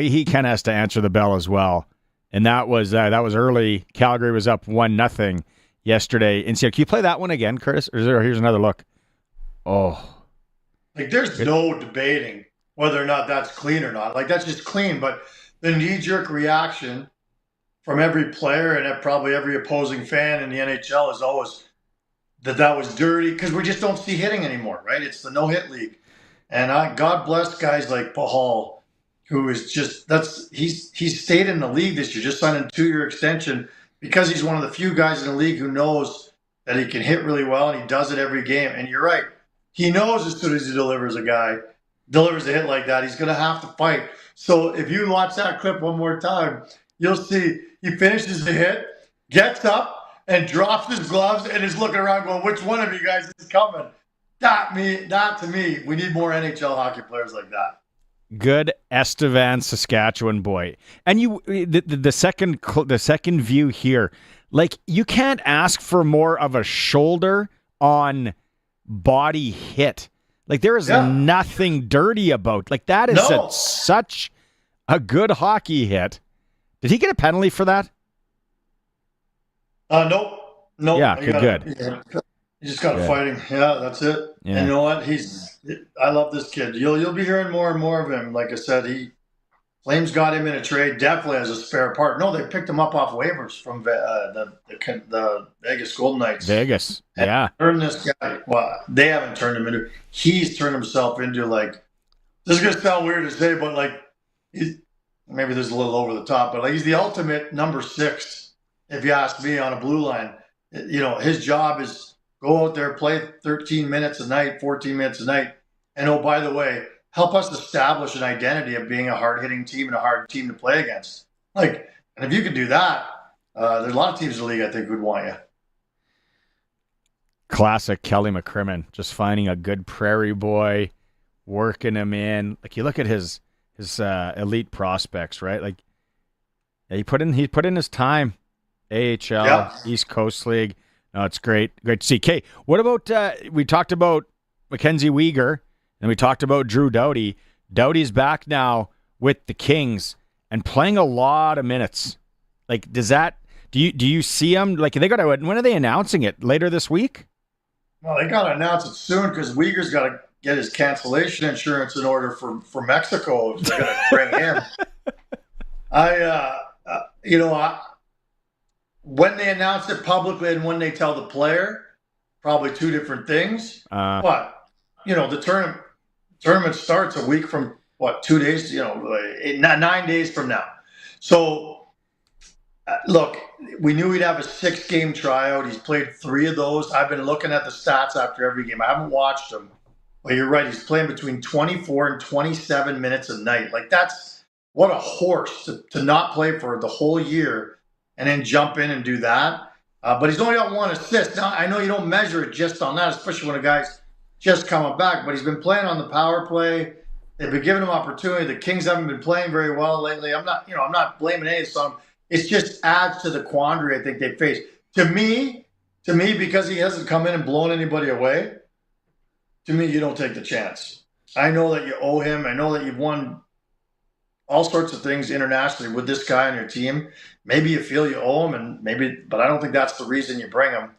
he kind of has to answer the bell as well. And that was early. Calgary was up 1-0 yesterday. And so, can you play that one again, Curtis? Or here's another look. Oh, like, there's no debating whether or not that's clean or not. Like, that's just clean. But the knee-jerk reaction from every player and probably every opposing fan in the NHL is always that was dirty because we just don't see hitting anymore, right? It's the no-hit league. And God bless guys like Pahal, who is just he's stayed in the league this year, just signed a 2-year extension because he's one of the few guys in the league who knows that he can hit really well and he does it every game. And you're right, he knows as soon as he delivers a hit like that, he's going to have to fight. So if you watch that clip one more time, you'll see he finishes the hit, gets up, and drops his gloves and is looking around going, which one of you guys is coming? That to me, we need more NHL hockey players like that. Good Estevan, Saskatchewan boy. And the second view here, like you can't ask for more of a shoulder on body hit. Like there is nothing dirty about. Like that is such a good hockey hit. Did he get a penalty for that? Nope. Yeah, good. Yeah. He just got fighting. Yeah, that's it. Yeah. And you know what? I love this kid. You'll be hearing more and more of him. Like I said, Flames got him in a trade, definitely as a spare part. No, they picked him up off waivers from the Vegas Golden Knights. Vegas, yeah. Turned this guy. Well, they haven't turned him into. He's turned himself into like. This is gonna sound weird to say, but like, maybe this is a little over the top, but like he's the ultimate number 6. If you ask me, on a blue line, his job is. Go out there, play 13 minutes a night, 14 minutes a night. And oh, by the way, help us establish an identity of being a hard-hitting team and a hard team to play against. And if you could do that, there's a lot of teams in the league I think would want you. Classic Kelly McCrimmon, just finding a good prairie boy, working him in. Like you look at his elite prospects, right? Like he put in his time. AHL, East Coast League. No, it's great. Great to see. Kay, what about, we talked about Mackenzie Weegar, and we talked about Drew Doughty. Doughty's back now with the Kings and playing a lot of minutes. Like, do you see him? Like, when are they announcing it? Later this week? Well, they got to announce it soon because Weegar's got to get his cancellation insurance in order for Mexico. They're going to bring him. When they announce it publicly and when they tell the player, probably two different things. But, the tournament starts a week from, 2 days, 9 days from now. So, look, we knew he'd have a 6-game tryout. He's played 3 of those. I've been looking at the stats after every game. I haven't watched them. But you're right. He's playing between 24 and 27 minutes a night. Like, that's what a horse to not play for the whole year. And then jump in and do that. But he's only got 1 assist. Now, I know you don't measure it just on that, especially when a guy's just coming back. But he's been playing on the power play. They've been giving him opportunity. The Kings haven't been playing very well lately. I'm not blaming any of this on him. It just adds to the quandary I think they face. To me, because he hasn't come in and blown anybody away, to me, you don't take the chance. I know that you owe him. I know that you've won all sorts of things internationally with this guy on your team. Maybe you feel you owe him, but I don't think that's the reason you bring him.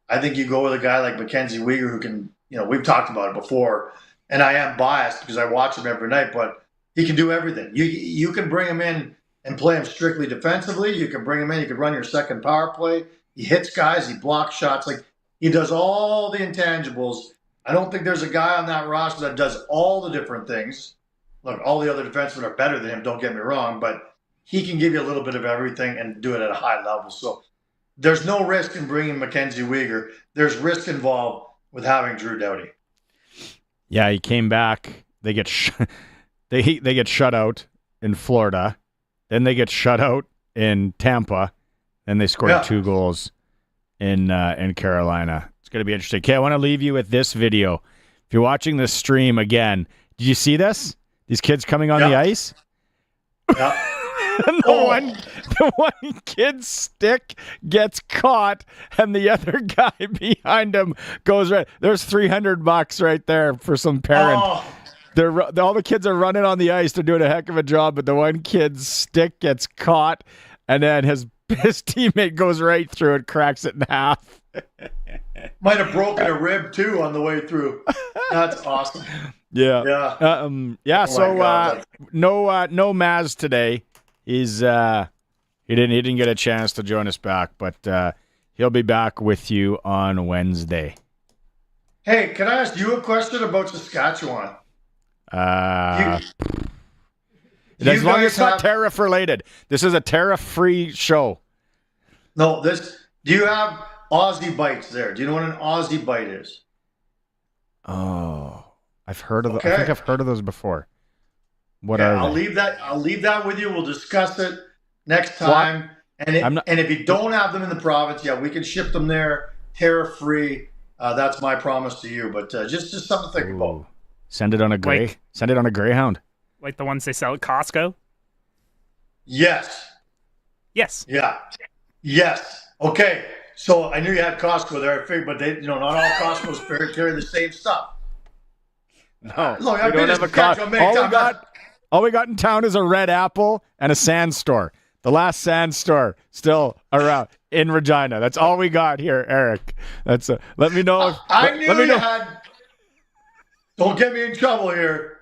I think you go with a guy like Mackenzie Weegar who can, we've talked about it before, and I am biased because I watch him every night, but he can do everything. You can bring him in and play him strictly defensively. You can bring him in. You can run your second power play. He hits guys. He blocks shots. Like, he does all the intangibles. I don't think there's a guy on that roster that does all the different things. Look, all the other defensemen are better than him, don't get me wrong, but he can give you a little bit of everything and do it at a high level. So there's no risk in bringing Mackenzie Weegar. There's risk involved with having Drew Doughty. Yeah, he came back. They get they get shut out in Florida. Then they get shut out in Tampa. Then they scored 2 goals in Carolina. It's going to be interesting. Okay, I want to leave you with this video. If you're watching this stream again, did you see this? These kids coming on the ice? Yeah. And the one kid's stick gets caught, and the other guy behind him goes right. There's $300 right there for some parent. All the kids are running on the ice. They're doing a heck of a job, but the one kid's stick gets caught, and then his teammate goes right through it, cracks it in half. Might have broken a rib too on the way through. That's awesome. Yeah. Yeah. So no Maz today. He's He didn't get a chance to join us back, but he'll be back with you on Wednesday. Hey, can I ask you a question about Saskatchewan? As long as it's not tariff related. This is a tariff-free show. No, do you have Aussie bites there? Do you know what an Aussie bite is? Oh, I've heard of I think I've heard of those before. What are they? I'll leave that with you. We'll discuss it next time. And if you don't have them in the province, we can ship them there tariff-free. That's my promise to you. But just something to think about. Send it on a Greyhound. Like the ones they sell at Costco? Yes. Yes. Yeah. Yes. Okay. So I knew you had Costco there, but they, not all Costco's carry the same stuff. No, look, we don't have a Costco. All we got in town is a Red Apple and a Sand Store. The last Sand Store still around in Regina. That's all we got here, Eric. That's let me know. I knew you had. Don't get me in trouble here.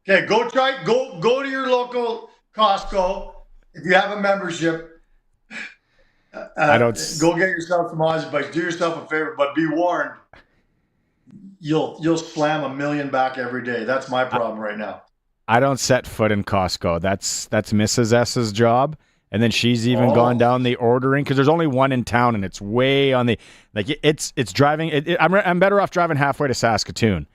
Okay, go to your local Costco if you have a membership. Go get yourself some Aussie bites. Do yourself a favor, but be warned. You'll slam $1 million back every day. That's my problem right now. I don't set foot in Costco. That's Mrs. S's job, and then she's even gone down the ordering because there's only one in town, and it's way on the it's driving. I'm better off driving halfway to Saskatoon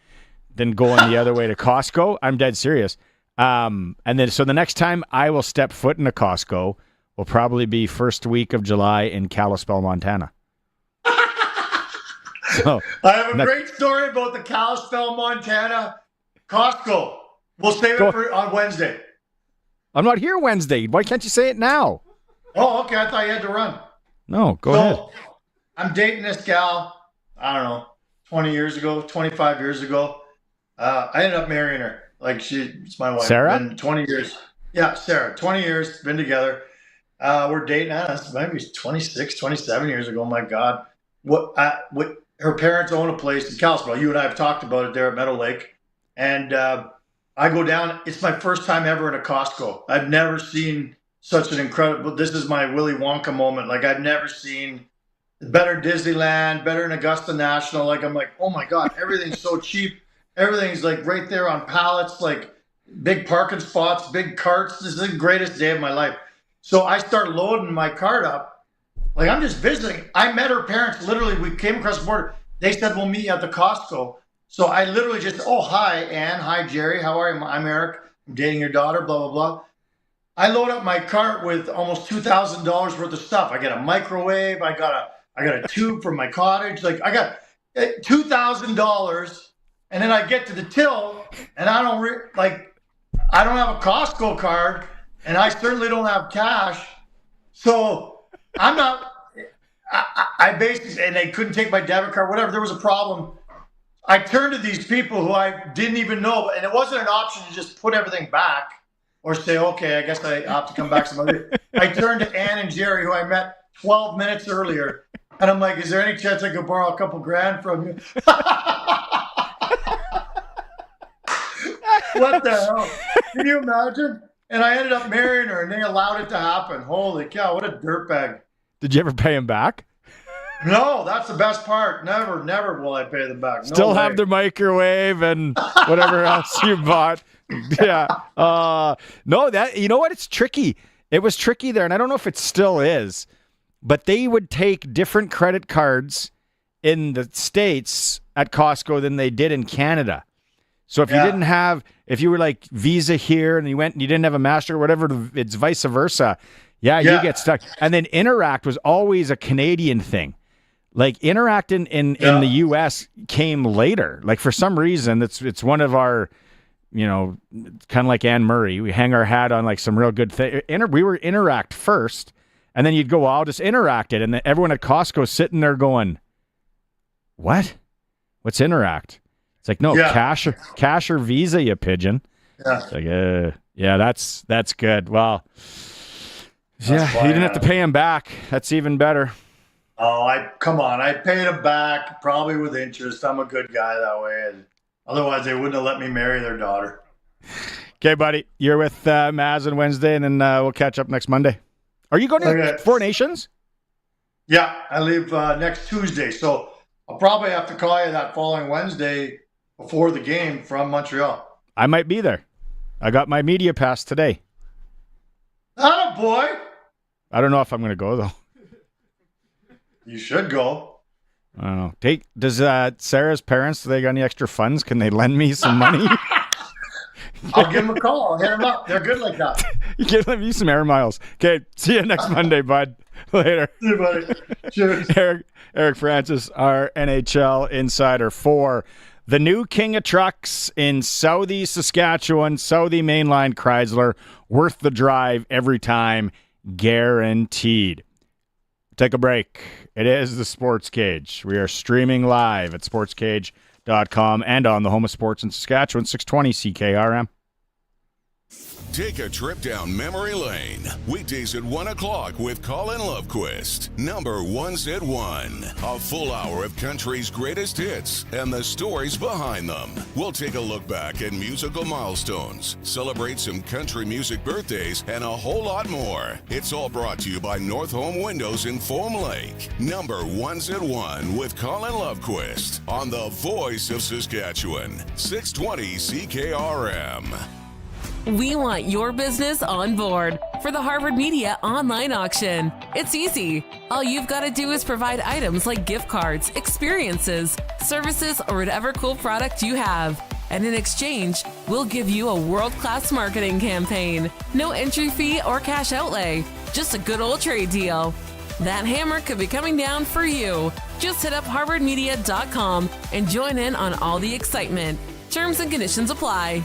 than going the other way to Costco. I'm dead serious. And then so the next time I will step foot in a Costco will probably be first week of July in Kalispell, Montana. So I have a great story about the Kalispell, Montana Costco. We'll save it for on Wednesday. I'm not here Wednesday. Why can't you say it now? Oh, okay. I thought you had to run. No, go ahead. I'm dating this gal, I don't know, 20 years ago, 25 years ago. I ended up marrying her. It's my wife. Sarah? Been 20 years. Yeah, Sarah. 20 years, been together. We're dating, maybe 26, 27 years ago. Oh my God. Her parents own a place in Kalispell. You and I have talked about it there at Meadow Lake. And I go down. It's my first time ever in a Costco. I've never seen such an incredible, this is my Willy Wonka moment. I've never seen better Disneyland, better in Augusta National. I'm like, oh my God, everything's so cheap. Everything's right there on pallets, big parking spots, big carts. This is the greatest day of my life. So I start loading my cart up. I'm just visiting. I met her parents. Literally, we came across the border. They said, we'll meet you at the Costco. So I literally just, hi, Ann. Hi, Jerry. How are you? I'm Eric. I'm dating your daughter, blah, blah, blah. I load up my cart with almost $2,000 worth of stuff. I got a microwave. I got a tube from my cottage. I got $2,000. And then I get to the till, and I don't have a Costco card, and I certainly don't have cash. So I'm not. I basically, and they couldn't take my debit card, whatever. There was a problem. I turned to these people who I didn't even know, and it wasn't an option to just put everything back or say, okay, I guess I have to come back some other. I turned to Ann and Jerry, who I met 12 minutes earlier, and I'm like, is there any chance I could borrow a couple grand from you? What the hell? Can you imagine? And I ended up marrying her, and they allowed it to happen. Holy cow, what a dirtbag. Did you ever pay him back? No, that's the best part. Never will I pay them back. Still have the microwave and whatever else you bought. Yeah. No, you know what? It's tricky. It was tricky there, and I don't know if it still is, but they would take different credit cards in the States at Costco than they did in Canada. So if you didn't have, if you were Visa here and you went and you didn't have a Master or whatever, it's vice versa. Yeah, you get stuck. And then Interact was always a Canadian thing. Interact in the U.S. came later. For some reason, it's one of our, kind of like Anne Murray. We hang our hat on some real good thing. We were Interact first, and then you'd go, I'll just Interact it. And then everyone at Costco sitting there going, what? What's Interact? It's no, cash or Visa, you pigeon. Yeah. That's good. Well, you didn't have to pay him back. That's even better. Oh, come on. I paid him back, probably with interest. I'm a good guy that way. And otherwise, they wouldn't have let me marry their daughter. Okay, buddy. You're with Maz on Wednesday, and then we'll catch up next Monday. Are you going to Okay. Four Nations? Yeah, I leave next Tuesday, so I'll probably have to call you that following Wednesday before the game from Montreal. I might be there. I got my media pass today. Atta boy! I don't know if I'm going to go, though. You should go. I don't know. Does Sarah's parents, do they got any extra funds? Can they lend me some money? I'll give them a call. I'll hit them up. They're good like that. You can lend me some air miles. Okay, see you next Monday, bud. Later. See you, buddy. Cheers. Eric Francis, our NHL insider for the new king of trucks in Southie Saskatchewan, Southie Mainline Chrysler, worth the drive every time, guaranteed. Take a break. It is the Sports Cage. We are streaming live at sportscage.com and on the home of sports in Saskatchewan, 620 CKRM. Take a trip down memory lane. Weekdays at 1 o'clock with Colin Lovequist. Number Ones at 1. A full hour of country's greatest hits and the stories behind them. We'll take a look back at musical milestones, celebrate some country music birthdays, and a whole lot more. It's all brought to you by North Home Windows in Foam Lake. Number Ones at 1 with Colin Lovequist on the Voice of Saskatchewan. 620 CKRM. We want your business on board for the Harvard Media online auction. It's easy. All you've got to do is provide items like gift cards, experiences, services, or whatever cool product you have. And in exchange, we'll give you a world-class marketing campaign. No entry fee or cash outlay, just a good old trade deal. That hammer could be coming down for you. Just hit up harvardmedia.com and join in on all the excitement. Terms and conditions apply.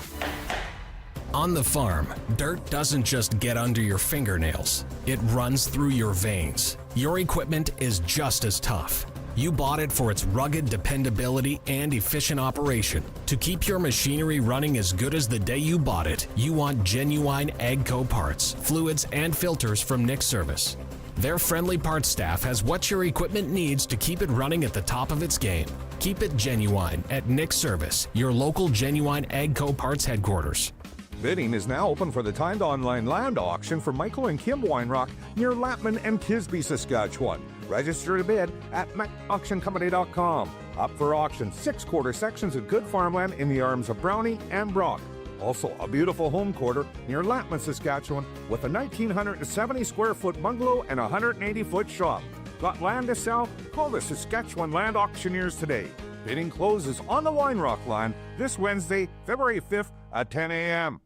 On the farm, dirt doesn't just get under your fingernails. It runs through your veins. Your equipment is just as tough. You bought it for its rugged dependability and efficient operation. To keep your machinery running as good as the day you bought it, you want genuine AGCO parts, fluids, and filters from Nick Service. Their friendly parts staff has what your equipment needs to keep it running at the top of its game. Keep it genuine at Nick Service, your local genuine AGCO parts headquarters. Bidding is now open for the timed online land auction for Michael and Kim Weinrock near Lapman and Kisby, Saskatchewan. Register to bid at macauctioncompany.com. Up for auction 6 quarter sections of good farmland in the arms of Brownie and Brock. Also, a beautiful home quarter near Lapman, Saskatchewan with a 1,970 square foot bungalow and a 180 foot shop. Got land to sell? Call the Saskatchewan Land Auctioneers today. Bidding closes on the Weinrock line this Wednesday, February 5th at 10 a.m.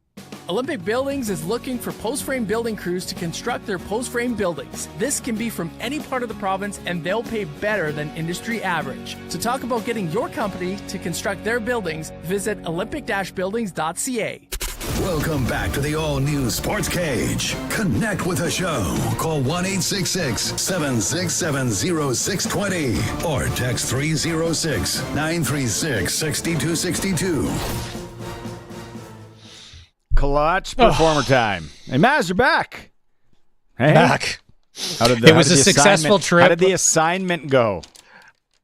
Olympic Buildings is looking for post-frame building crews to construct their post-frame buildings. This can be from any part of the province, and they'll pay better than industry average. To talk about getting your company to construct their buildings, visit olympic-buildings.ca. Welcome back to the all-new Sports Cage. Connect with the show. Call 1-866-767-0620 or text 306-936-6262. Clutch performer time. Hey, Maz, you're back. Hey. Back. It was a successful trip. How did the assignment go?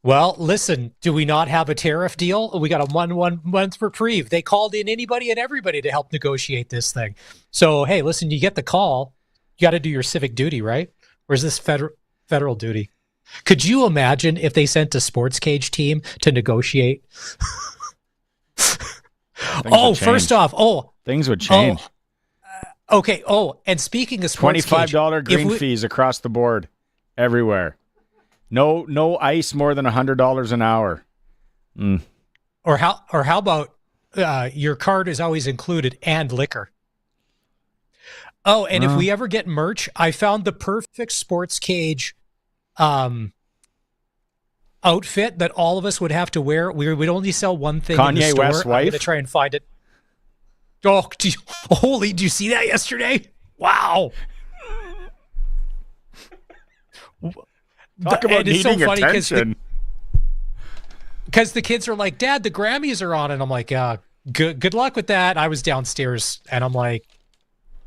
Well, listen, do we not have a tariff deal? We got a 1 month reprieve. They called in anybody and everybody to help negotiate this thing. So, hey, listen, you get the call. You got to do your civic duty, right? Or is this federal duty? Could you imagine if they sent a Sports Cage team to negotiate? First off, things would change. Okay. And speaking of Sports Cage, $25 green fees across the board, everywhere. No ice more than $100 an hour. Or how about your card is always included and liquor. And if we ever get merch, I found the perfect Sports Cage outfit that all of us would have to wear. We would only sell one thing in the Kanye store. West's wife? I'm going to try and find it. Did you see that yesterday? Wow. Talk about needing attention. Because the kids are like, Dad, the Grammys are on. And I'm like, good luck with that. I was downstairs and I'm like,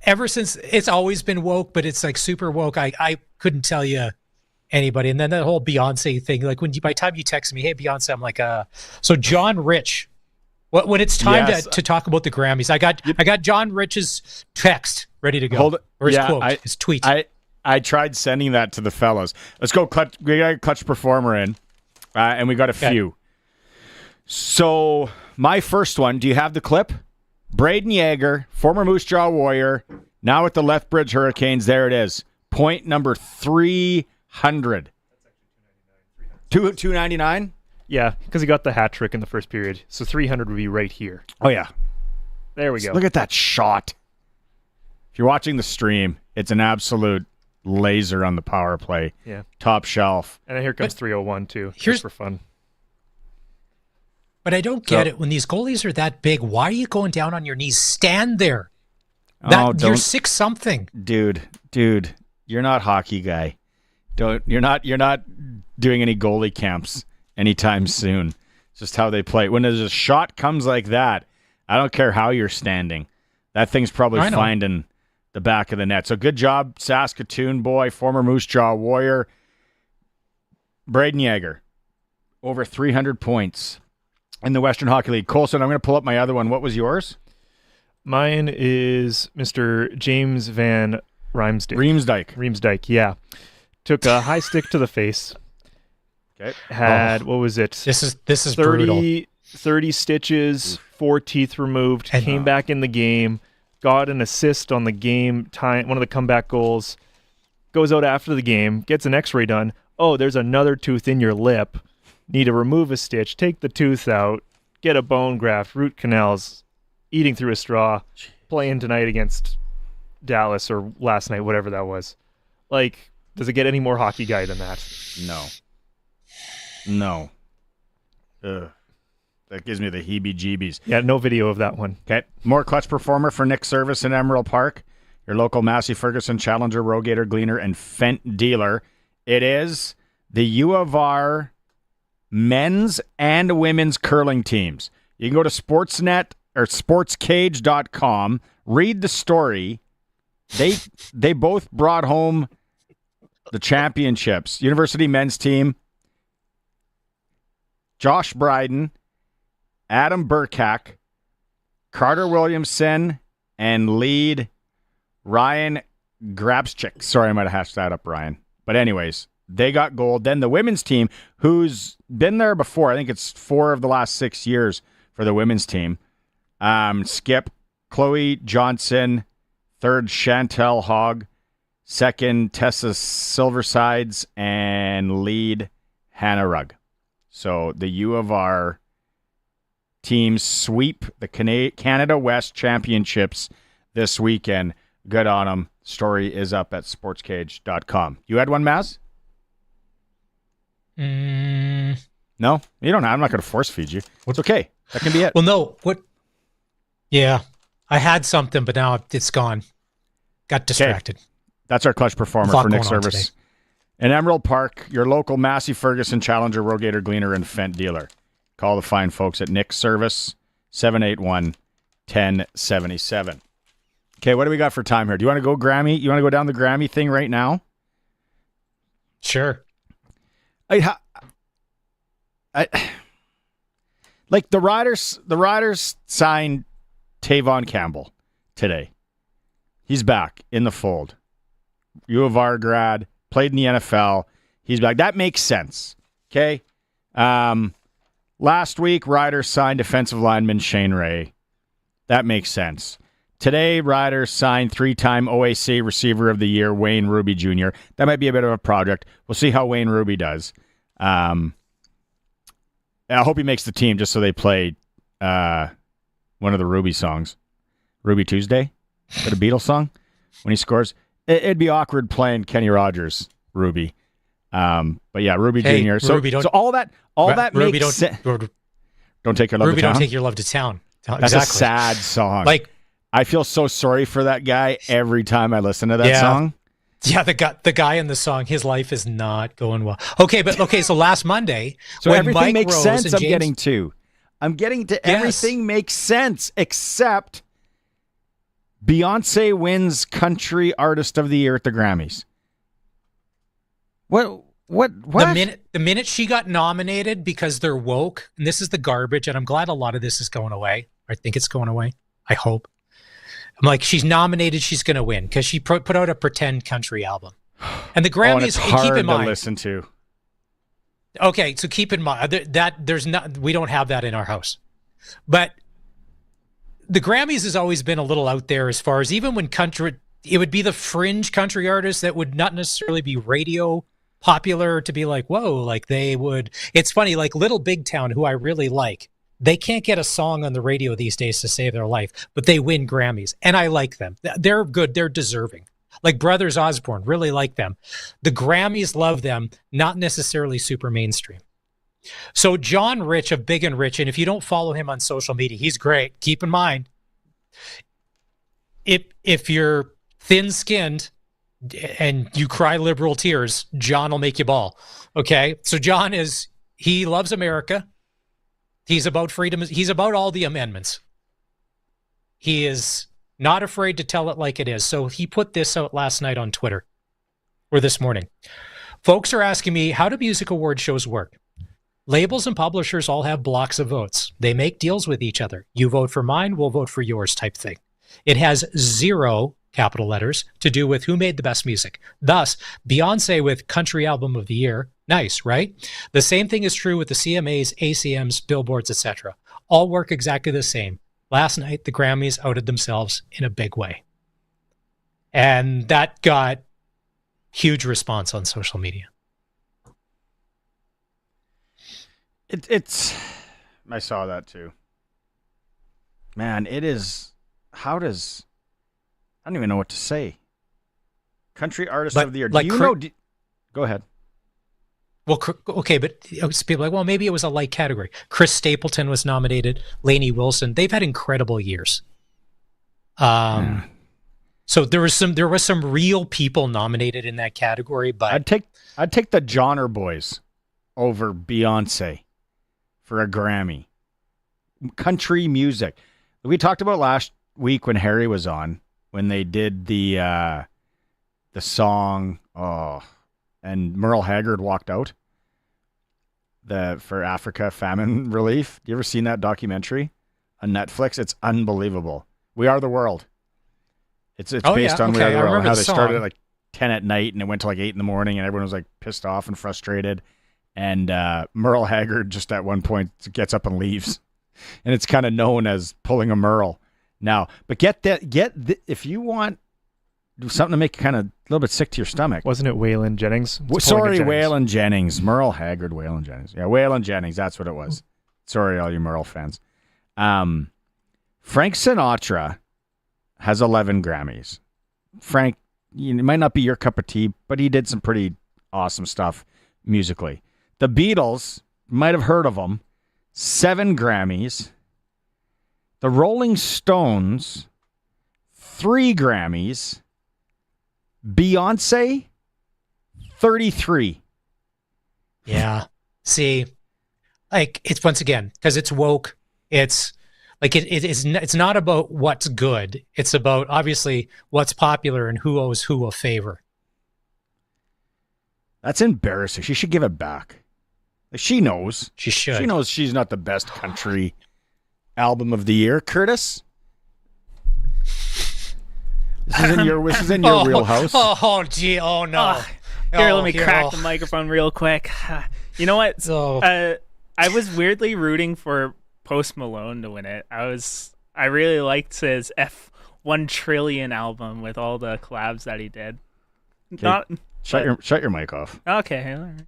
ever since, it's always been woke, but it's like super woke. I couldn't tell you anybody. And then that whole Beyonce thing, like by the time you text me, hey, Beyonce, I'm like, so John Rich, when it's time to talk about the Grammys, I got John Rich's text ready to go. Hold it. Or his quote, his tweet. I I tried sending that to the fellas. Let's go. We got a clutch performer in, and we got a few. So my first one. Do you have the clip? Braden Yeager, former Moose Jaw Warrior, now with the Lethbridge Hurricanes. There it is. Point number 300. 299. Yeah, because he got the hat trick in the first period. So 300 would be right here. Oh yeah. There we go. Look at that shot. If you're watching the stream, it's an absolute laser on the power play. Yeah. Top shelf. And then here comes 301 too. Here's just for fun. But I don't get it. When these goalies are that big, why are you going down on your knees? Stand there. You're 6-something. Dude, you're not hockey guy. You're not doing any goalie camps anytime soon. It's just how they play. When there's a shot comes like that, I don't care how you're standing. That thing's probably finding the back of the net. So good job, Saskatoon boy, former Moose Jaw Warrior, Braden Yeager. Over 300 points in the Western Hockey League. Colson, I'm going to pull up my other one. What was yours? Mine is Mr. James Van Riemsdyk, yeah. Took a high stick to the face. Okay. What was it? This is 30, brutal. 30 stitches, 4 teeth removed, came back in the game, got an assist on the game time, one of the comeback goals, goes out after the game, gets an x-ray done. Oh, there's another tooth in your lip. Need to remove a stitch, take the tooth out, get a bone graft, root canals, eating through a straw, playing tonight against Dallas or last night, whatever that was. Like, does it get any more hockey guy than that? No. Ugh. That gives me the heebie-jeebies. Yeah, no video of that one. Okay. More clutch performer for Nick Service in Emerald Park. Your local Massey Ferguson Challenger, Rogator, Gleaner, and Fent dealer. It is the U of R men's and women's curling teams. You can go to Sportsnet or sportscage.com, read the story. They both brought home the championships. University men's team, Josh Bryden, Adam Burkak, Carter Williamson, and lead Ryan Grabschik. Sorry, I might have hashed that up, Ryan. But anyways, they got gold. Then the women's team, who's been there before, I think it's 4 of the last 6 years for the women's team. Skip, Chloe Johnson, third, Chantel Hogg, second, Tessa Silversides, and lead, Hannah Rugg. So the U of R teams sweep the Canada West Championships this weekend. Good on them. Story is up at sportscage.com. You had one, Maz? No? You don't have. I'm not going to force feed you. It's okay. That can be it. Well, no. What? Yeah. I had something, but now it's gone. Got distracted. Okay. That's our clutch performer for Nick Service. In Emerald Park, your local Massey Ferguson Challenger, Rogator, Gleaner, and Fent dealer. Call the fine folks at Nick Service, 781-1077. Okay, what do we got for time here? Do you want to go Grammy? You want to go down the Grammy thing right now? Sure. Like the Riders signed Tavon Campbell today. He's back in the fold. U of R grad, played in the NFL. He's back. That makes sense. Okay. Last week, Riders signed defensive lineman Shane Ray. That makes sense. Today, Riders signed 3-time OAC Receiver of the Year, Wayne Ruby Jr. That might be a bit of a project. We'll see how Wayne Ruby does. I hope he makes the team just so they play one of the Ruby songs. Ruby Tuesday? Is that a Beatles song? When he scores? It'd be awkward playing Kenny Rogers, Ruby. But yeah, Ruby Jr. So, Ruby, so all that Ruby, makes sense. Don't take your love Ruby, to town. don't take your love to town. That's a sad song. Like, I feel so sorry for that guy every time I listen to that song. Yeah, the guy in the song, his life is not going well. Okay, so last Monday, so when everything Mike makes Rose sense. and I'm James... getting to everything makes sense except Beyonce wins Country Artist of the Year at the Grammys. What? The minute she got nominated because they're woke, and this is the garbage, and I'm glad a lot of this is going away. I think it's going away. I hope. I'm like, she's nominated, she's going to win because she put out a pretend country album. And the Grammys, and it's hard keep in mind, to listen to. Okay, so keep in mind that we don't have that in our house. But the Grammys has always been a little out there as far as even when country, it would be the fringe country artists that would not necessarily be radio popular to be like, whoa, like they would. It's funny, like Little Big Town, who I really like, they can't get a song on the radio these days to save their life, but they win Grammys. And I like them. They're good. They're deserving. Like Brothers Osborne, really like them. The Grammys love them, not necessarily super mainstream. So John Rich of Big and Rich, and if you don't follow him on social media, he's great. Keep in mind, if you're thin-skinned and you cry liberal tears, John will make you bawl. Okay? So John he loves America. He's about freedom. He's about all the amendments. He is not afraid to tell it like it is. So he put this out last night on Twitter, or this morning. Folks are asking me, how do music award shows work? Labels and publishers all have blocks of votes. They make deals with each other. You vote for mine, we'll vote for yours type thing. It has zero, capital letters, to do with who made the best music. Thus, Beyonce with Country Album of the Year, nice, right? The same thing is true with the CMAs, ACMs, billboards, etc. All work exactly the same. Last night, the Grammys outed themselves in a big way. And that got huge response on social media. I saw that too. Man, I don't even know what to say. Country Artist of the Year. Go ahead. Well, okay, but people are like, well, maybe it was a light category. Chris Stapleton was nominated. Lainey Wilson. They've had incredible years. So there was some real people nominated in that category. But I'd take the Johnner Boys over Beyonce for a Grammy. Country music. We talked about last week when Harry was on, when they did the song, and Merle Haggard walked out for Africa famine relief. You ever seen that documentary on Netflix? It's unbelievable. We Are the World. It's based on We Are the World, how they started at like 10 at night and it went to like 8 in the morning and everyone was like pissed off and frustrated. And Merle Haggard just at one point gets up and leaves. And it's kind of known as pulling a Merle now. But if you want something to make you kind of a little bit sick to your stomach. Wasn't it Waylon Jennings? Waylon Jennings. Merle Haggard, Waylon Jennings. Yeah, Waylon Jennings. That's what it was. Sorry, all you Merle fans. Frank Sinatra has 11 Grammys. Frank, it might not be your cup of tea, but he did some pretty awesome stuff musically. The Beatles, might have heard of them, 7 Grammys. The Rolling Stones, 3 Grammys. Beyonce, 33. Yeah. See, like it's once again, because it's woke. It's like it's not about what's good. It's about obviously what's popular and who owes who a favor. That's embarrassing. She should give it back. Like, she knows. She should. She knows she's not the best country album of the year. Curtis? This is in your wheelhouse. Oh, gee. Oh, no. Here, let me crack the microphone real quick. You know what? I was weirdly rooting for Post Malone to win it. I really liked his F1 Trillion album with all the collabs that he did. Shut your mic off. Okay. All right.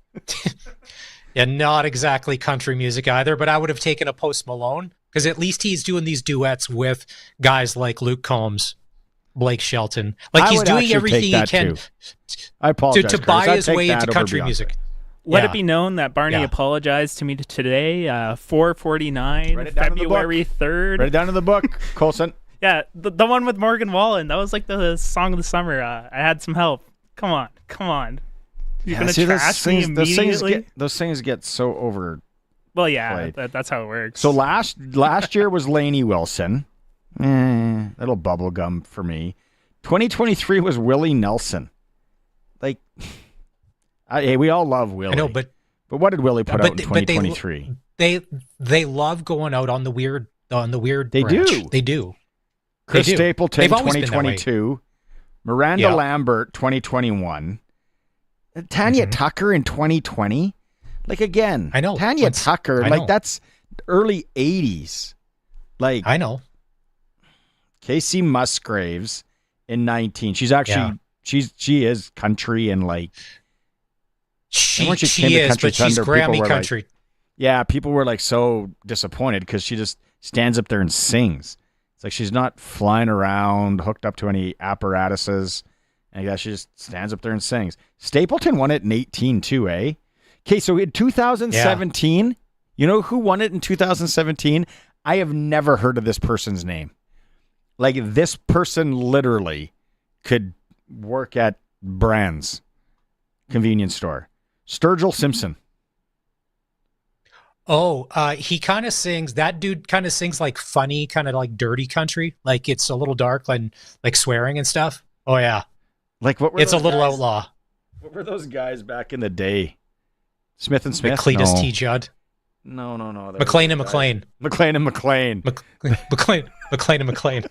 Yeah, not exactly country music either, but I would have taken a Post Malone because at least he's doing these duets with guys like Luke Combs, Blake Shelton. Like he's doing everything he can I apologize, to buy his way into country music. Let it be known that Barney apologized to me today, 4/49, February 3rd. Write it down in the book, Colson. Yeah, the one with Morgan Wallen. That was like the song of the summer. I had some help. Come on. You're going to trash me immediately? Those things get so over. Well, yeah, that's how it works. So last year was Lainey Wilson. Little bubblegum for me. 2023 was Willie Nelson. Like, we all love Willie. I know, but what did Willie put out in 2023? They love going out on the weird They branch. do. They do. Chris Stapleton, Stapleton, 2022. Miranda Lambert, 2021. Tanya Tucker in 2020. Like, again, I know. Tanya Tucker, I like know. that's early 80s. Like, I know. Casey Musgraves in 19. She's actually she is country and like She came to is, Country but she's Thunder, people Grammy were like- country. yeah, people were like so disappointed because she just stands up there and sings. It's like she's not flying around, hooked up to any apparatuses. And yeah, she just stands up there and sings. Stapleton won it in 18 too, eh? Okay, so in 2017, you know who won it in 2017? I have never heard of this person's name. Like, this person literally could work at Brand's convenience store. Sturgill Simpson. Oh, he kind of sings. That dude kind of sings like funny, kind of like dirty country. Like it's a little dark and like swearing and stuff. Oh yeah, like what? It's a little outlaw. What were those guys back in the day? Smith and Smith. Cletus No. T. Judd. No. McLean and McLean. McLean and McLean. McLean and McLean.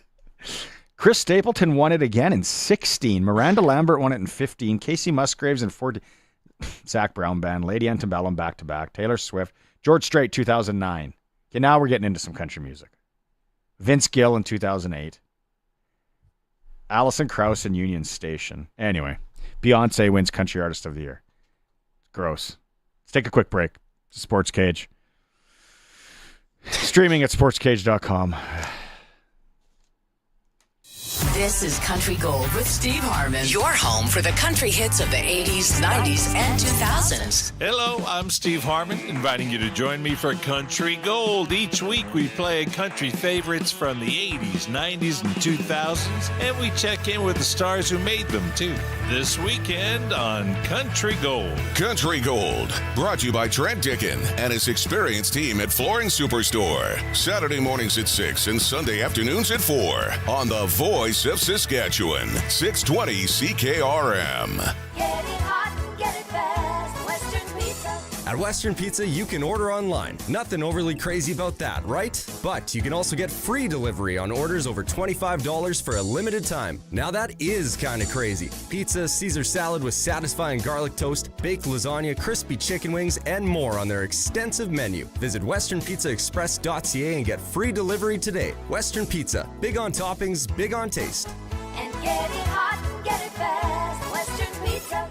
Chris Stapleton won it again in 16. Miranda Lambert won it in 15. Casey Musgraves in 14. Zach Brown Band. Lady Antebellum back-to-back. Taylor Swift. George Strait, 2009. Okay, now we're getting into some country music. Vince Gill in 2008. Alison Krauss in Union Station. Anyway, Beyonce wins Country Artist of the Year. Gross. Let's take a quick break. Sports Cage. Streaming at sportscage.com. This is Country Gold with Steve Harmon. Your home for the country hits of the 80s, 90s, and 2000s. Hello, I'm Steve Harmon, inviting you to join me for Country Gold. Each week we play country favorites from the 80s, 90s, and 2000s, and we check in with the stars who made them, too. This weekend on Country Gold. Country Gold, brought to you by Trent Dickin and his experienced team at Flooring Superstore. Saturday mornings at 6 and Sunday afternoons at 4 on the Voice of Saskatchewan, 620 CKRM. Get it hot and get it fast. Western Pizza. At Western Pizza, you can order online. Nothing overly crazy about that, right? But you can also get free delivery on orders over $25 for a limited time. Now that is kind of crazy. Pizza, Caesar salad with satisfying garlic toast, baked lasagna, crispy chicken wings, and more on their extensive menu. Visit westernpizzaexpress.ca and get free delivery today. Western Pizza. Big on toppings, big on taste. And get it hot and get it fast. Western Pizza.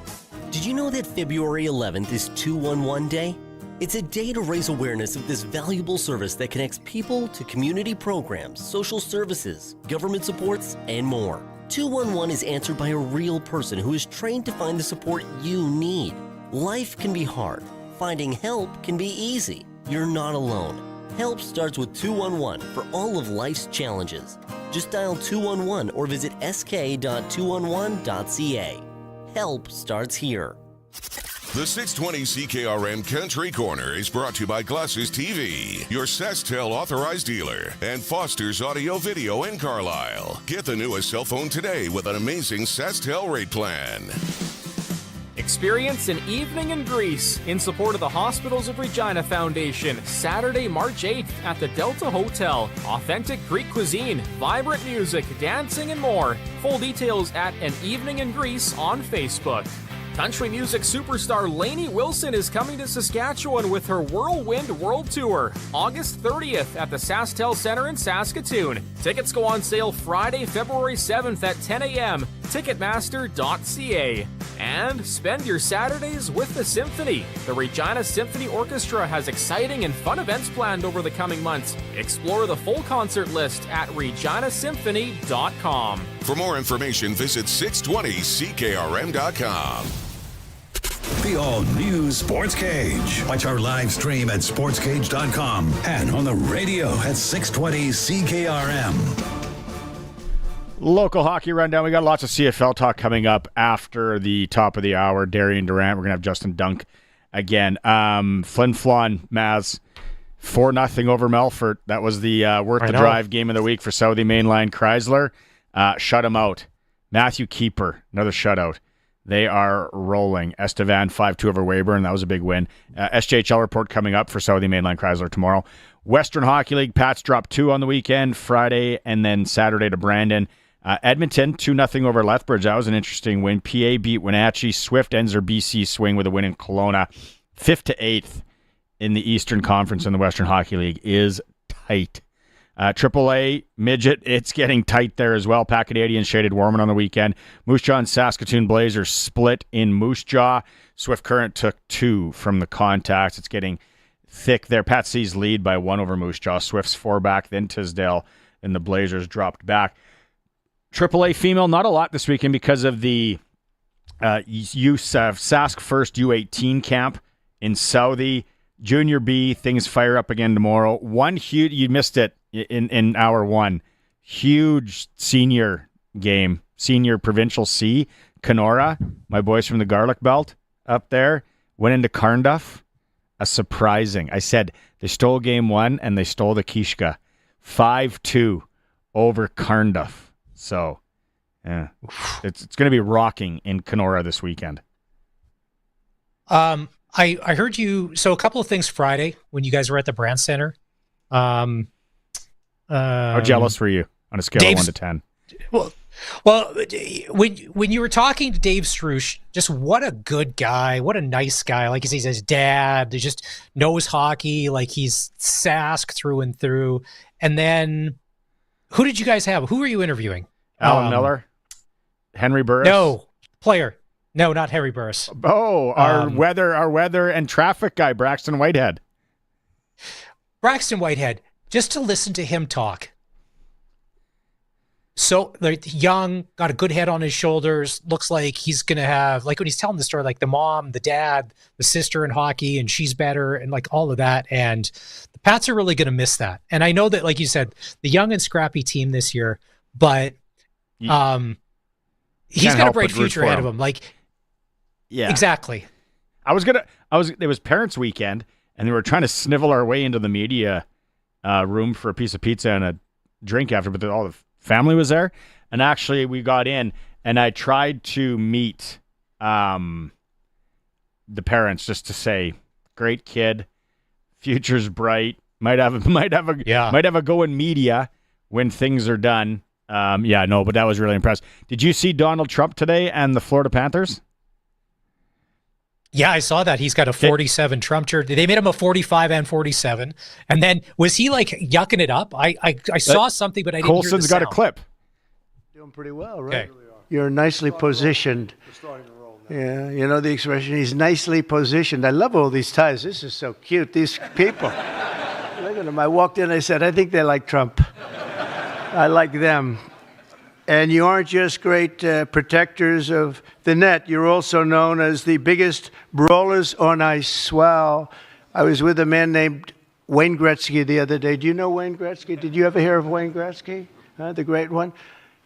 Did you know that February 11th is 211 Day? It's a day to raise awareness of this valuable service that connects people to community programs, social services, government supports, and more. 211 is answered by a real person who is trained to find the support you need. Life can be hard. Finding help can be easy. You're not alone. Help starts with 211 for all of life's challenges. Just dial 211 or visit sk.211.ca. Help starts here. The 620 CKRM Country Corner is brought to you by Glasses TV, your SaskTel authorized dealer, and Foster's Audio Video in Carlisle. Get the newest cell phone today with an amazing SaskTel rate plan. Experience an evening in Greece in support of the Hospitals of Regina Foundation, Saturday, March 8th at the Delta Hotel. Authentic Greek cuisine, vibrant music, dancing, and more. Full details at An Evening in Greece on Facebook. Country music superstar Lainey Wilson is coming to Saskatchewan with her Whirlwind World Tour, August 30th at the SaskTel Center in Saskatoon. Tickets go on sale Friday, February 7th at 10 a.m. Ticketmaster.ca. And spend your Saturdays with the Symphony. The Regina Symphony Orchestra has exciting and fun events planned over the coming months. Explore the full concert list at reginasymphony.com. For more information, visit 620ckrm.com. The all-new Sports Cage. Watch our live stream at sportscage.com and on the radio at 620 CKRM. Local hockey rundown. We got lots of CFL talk coming up after the top of the hour. Darian Durant. We're going to have Justin Dunk again. Flin Flon, Maz, 4-0 over Melfort. That was the worth the drive game of the week for Southie Mainline Chrysler. Shut him out. Matthew Keeper, another shutout. They are rolling. Estevan 5-2 over Weyburn. That was a big win. SJHL report coming up for Southie Mainline Chrysler tomorrow. Western Hockey League, Pats dropped 2 on the weekend, Friday and then Saturday to Brandon. Edmonton 2-0 over Lethbridge. That was an interesting win. PA beat Wenatchee. Swift ends their BC swing with a win in Kelowna. 5th to 8th in the Eastern Conference in the Western Hockey League is tight. AAA midget, it's getting tight there as well. Pac-Canadian shaded Warman on the weekend. Moose Jaw and Saskatoon Blazers split in Moose Jaw. Swift Current took 2 from the contacts. It's getting thick there. Pat C's lead by 1 over Moose Jaw. Swift's 4 back, then Tisdale, and the Blazers dropped back. AAA female, not a lot this weekend because of the use of Sask First U18 camp in Southie. Junior B, things fire up again tomorrow. One huge, you missed it in hour 1. Huge senior game, senior provincial C. Kenora, my boys from the Garlic Belt up there, went into Carnduff. A surprising. I said they stole game 1 and they stole the Kishka. 5-2 over Carnduff. So, yeah, it's going to be rocking in Kenora this weekend. I heard you. So a couple of things Friday when you guys were at the Brand Center. How jealous were you on a scale of 1 to 10? Well, when you were talking to Dave Strush, just what a good guy, what a nice guy. Like he's his dad, he just knows hockey, like he's Sask through and through. And then, who did you guys have? Who were you interviewing? Alan Miller, Henry Burris. No, player. No, not Harry Burris. Oh, our weather and traffic guy, Braxton Whitehead. Braxton Whitehead, just to listen to him talk. So young, got a good head on his shoulders, looks like he's going to have, like when he's telling the story, like the mom, the dad, the sister in hockey, and she's better, and like all of that. And the Pats are really going to miss that. And I know that, like you said, the young and scrappy team this year, but he's got a bright future ahead of him. Like, yeah, exactly. It was Parents' Weekend, and we were trying to snivel our way into the media room for a piece of pizza and a drink after, but all the family was there. And actually, we got in, and I tried to meet the parents just to say, "Great kid, future's bright. Might have a go in media when things are done." But that was really impressive. Did you see Donald Trump today and the Florida Panthers? Yeah, I saw that. He's got a 47 Trump jersey. They made him a 45 and 47. And then, was he like yucking it up? I saw something, but I didn't hear the Colson's got a clip. Doing pretty well, right? Okay. You're nicely positioned. Yeah, you know the expression, he's nicely positioned. I love all these ties. This is so cute. These people. Look at them. I walked in, I said, I think they like Trump. I like them. And you aren't just great protectors of the net. You're also known as the biggest brawlers on ice. Wow. I was with a man named Wayne Gretzky the other day. Do you know Wayne Gretzky? Did you ever hear of Wayne Gretzky? The great one?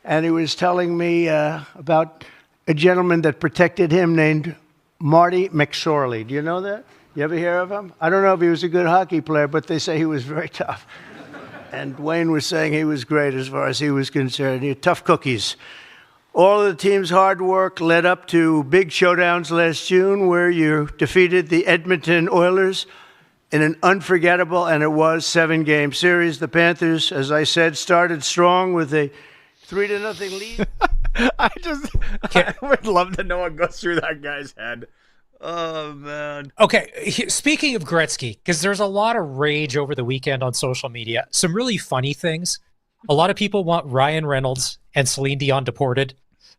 And he was telling me about a gentleman that protected him named Marty McSorley. Do you know that? You ever hear of him? I don't know if he was a good hockey player, but they say he was very tough. And Wayne was saying he was great as far as he was concerned. He had tough cookies. All of the team's hard work led up to big showdowns last June where you defeated the Edmonton Oilers in an unforgettable, and it was, 7-game series. The Panthers, as I said, started strong with a 3-0 lead. I would love to know what goes through that guy's head. Oh, man. Okay, speaking of Gretzky, because there's a lot of rage over the weekend on social media, some really funny things. A lot of people want Ryan Reynolds and Celine Dion deported.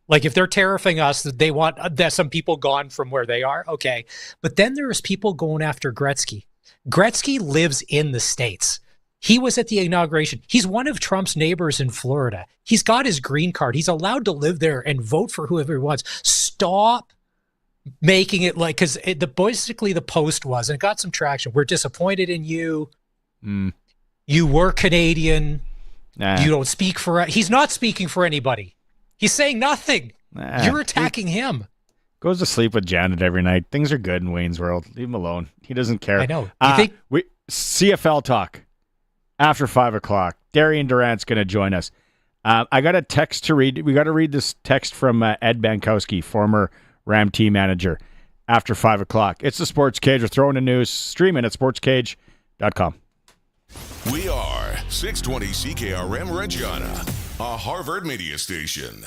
Like, if they're terrifying us, they want some people gone from where they are. Okay. But then there's people going after Gretzky. Gretzky lives in the States. He was at the inauguration. He's one of Trump's neighbors in Florida. He's got his green card. He's allowed to live there and vote for whoever he wants. Stop making it like, because basically the post was, and it got some traction, we're disappointed in you. You were Canadian. You don't speak for, he's not speaking for anybody. He's saying nothing. You're attacking him. Goes to sleep with Janet every night. Things are good in Wayne's world. Leave him alone. He doesn't care. I know. You think CFL talk after 5:00. Darian Durant's going to join us. I got a text to read. We got to read this text from Ed Bankowski, former Ram team manager, after 5:00. It's the Sports Cage. We're throwing the news. Streaming at sportscage.com. We are 620 CKRM Regina. a Harvard media station.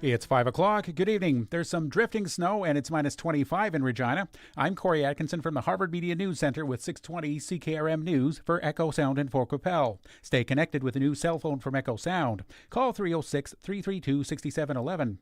It's 5 o'clock. Good evening. There's some drifting snow and it's minus 25 in Regina. I'm Corey Atkinson from the Harvard Media News Center with 620 CKRM News for Echo Sound in Fort Qu'Appelle. Stay connected with a new cell phone from Echo Sound. Call 306-332-6711.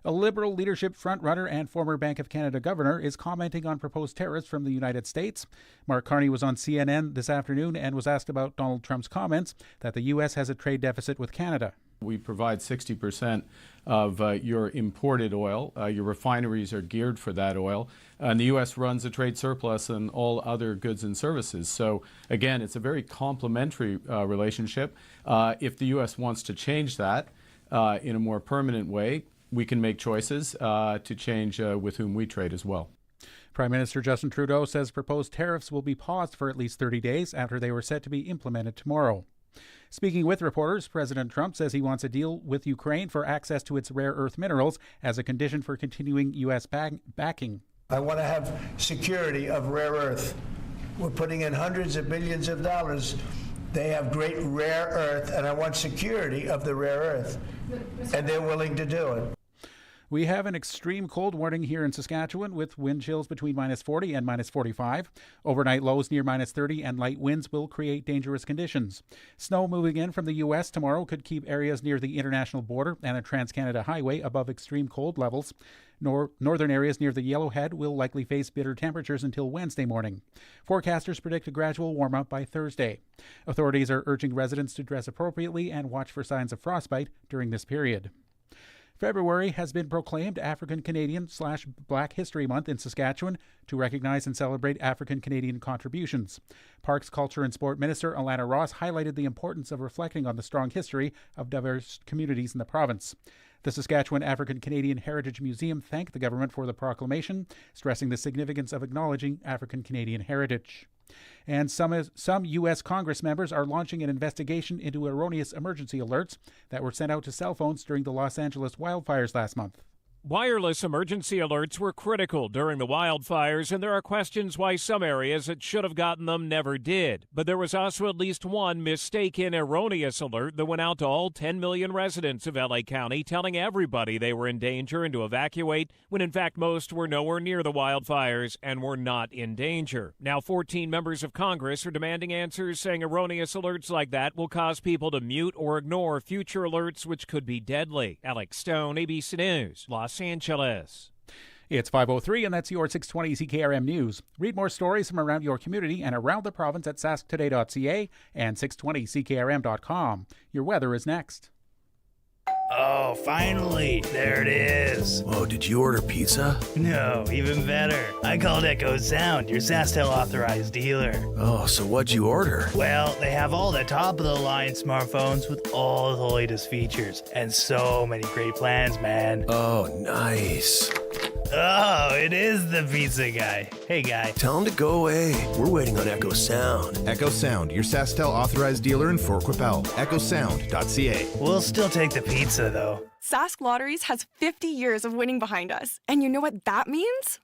A Liberal leadership frontrunner and former Bank of Canada governor is commenting on proposed tariffs from the United States. Mark Carney was on CNN this afternoon and was asked about Donald Trump's comments that the U.S. has a trade deficit with Canada. We provide 60% of your imported oil. Your refineries are geared for that oil. And the U.S. runs a trade surplus on all other goods and services. So, again, it's a very complementary relationship. If the U.S. wants to change that in a more permanent way, we can make choices to change with whom we trade as well. Prime Minister Justin Trudeau says proposed tariffs will be paused for at least 30 days after they were set to be implemented tomorrow. Speaking with reporters, President Trump says he wants a deal with Ukraine for access to its rare earth minerals as a condition for continuing U.S. backing. I want to have security of rare earth. We're putting in hundreds of billions of dollars. They have great rare earth, and I want security of the rare earth. And they're willing to do it. We have an extreme cold warning here in Saskatchewan with wind chills between minus 40 and minus 45. Overnight lows near minus 30 and light winds will create dangerous conditions. Snow moving in from the U.S. tomorrow could keep areas near the international border and a Trans-Canada highway above extreme cold levels. Northern areas near the Yellowhead will likely face bitter temperatures until Wednesday morning. Forecasters predict a gradual warm-up by Thursday. Authorities are urging residents to dress appropriately and watch for signs of frostbite during this period. February has been proclaimed African Canadian / Black History Month in Saskatchewan to recognize and celebrate African Canadian contributions. Parks, Culture and Sport Minister Alana Ross highlighted the importance of reflecting on the strong history of diverse communities in the province. The Saskatchewan African Canadian Heritage Museum thanked the government for the proclamation, stressing the significance of acknowledging African Canadian heritage. And some U.S. Congress members are launching an investigation into erroneous emergency alerts that were sent out to cell phones during the Los Angeles wildfires last month. Wireless emergency alerts were critical during the wildfires, and there are questions why some areas that should have gotten them never did. But there was also at least one mistaken erroneous alert that went out to all 10 million residents of LA County, telling everybody they were in danger and to evacuate, when in fact most were nowhere near the wildfires and were not in danger. Now 14 members of Congress are demanding answers, saying erroneous alerts like that will cause people to mute or ignore future alerts, which could be deadly. Alex Stone, ABC News, Los Angeles. It's 5:03, and that's your 620 CKRM News. Read more stories from around your community and around the province at sasktoday.ca and 620ckrm.com. Your weather is next. Oh, finally, there it is. Whoa, did you order pizza? No, even better. I called Echo Sound, your SaskTel authorized dealer. Oh, so what'd you order? Well, they have all the top-of-the-line smartphones with all the latest features and so many great plans, man. Oh, nice. Oh, it is the pizza guy. Hey, guy. Tell him to go away. We're waiting on Echo Sound. Echo Sound, your SaskTel authorized dealer in Fort Qu'Appelle. EchoSound.ca. We'll still take the pizza, though. Sask Lotteries has 50 years of winning behind us. And you know what that means?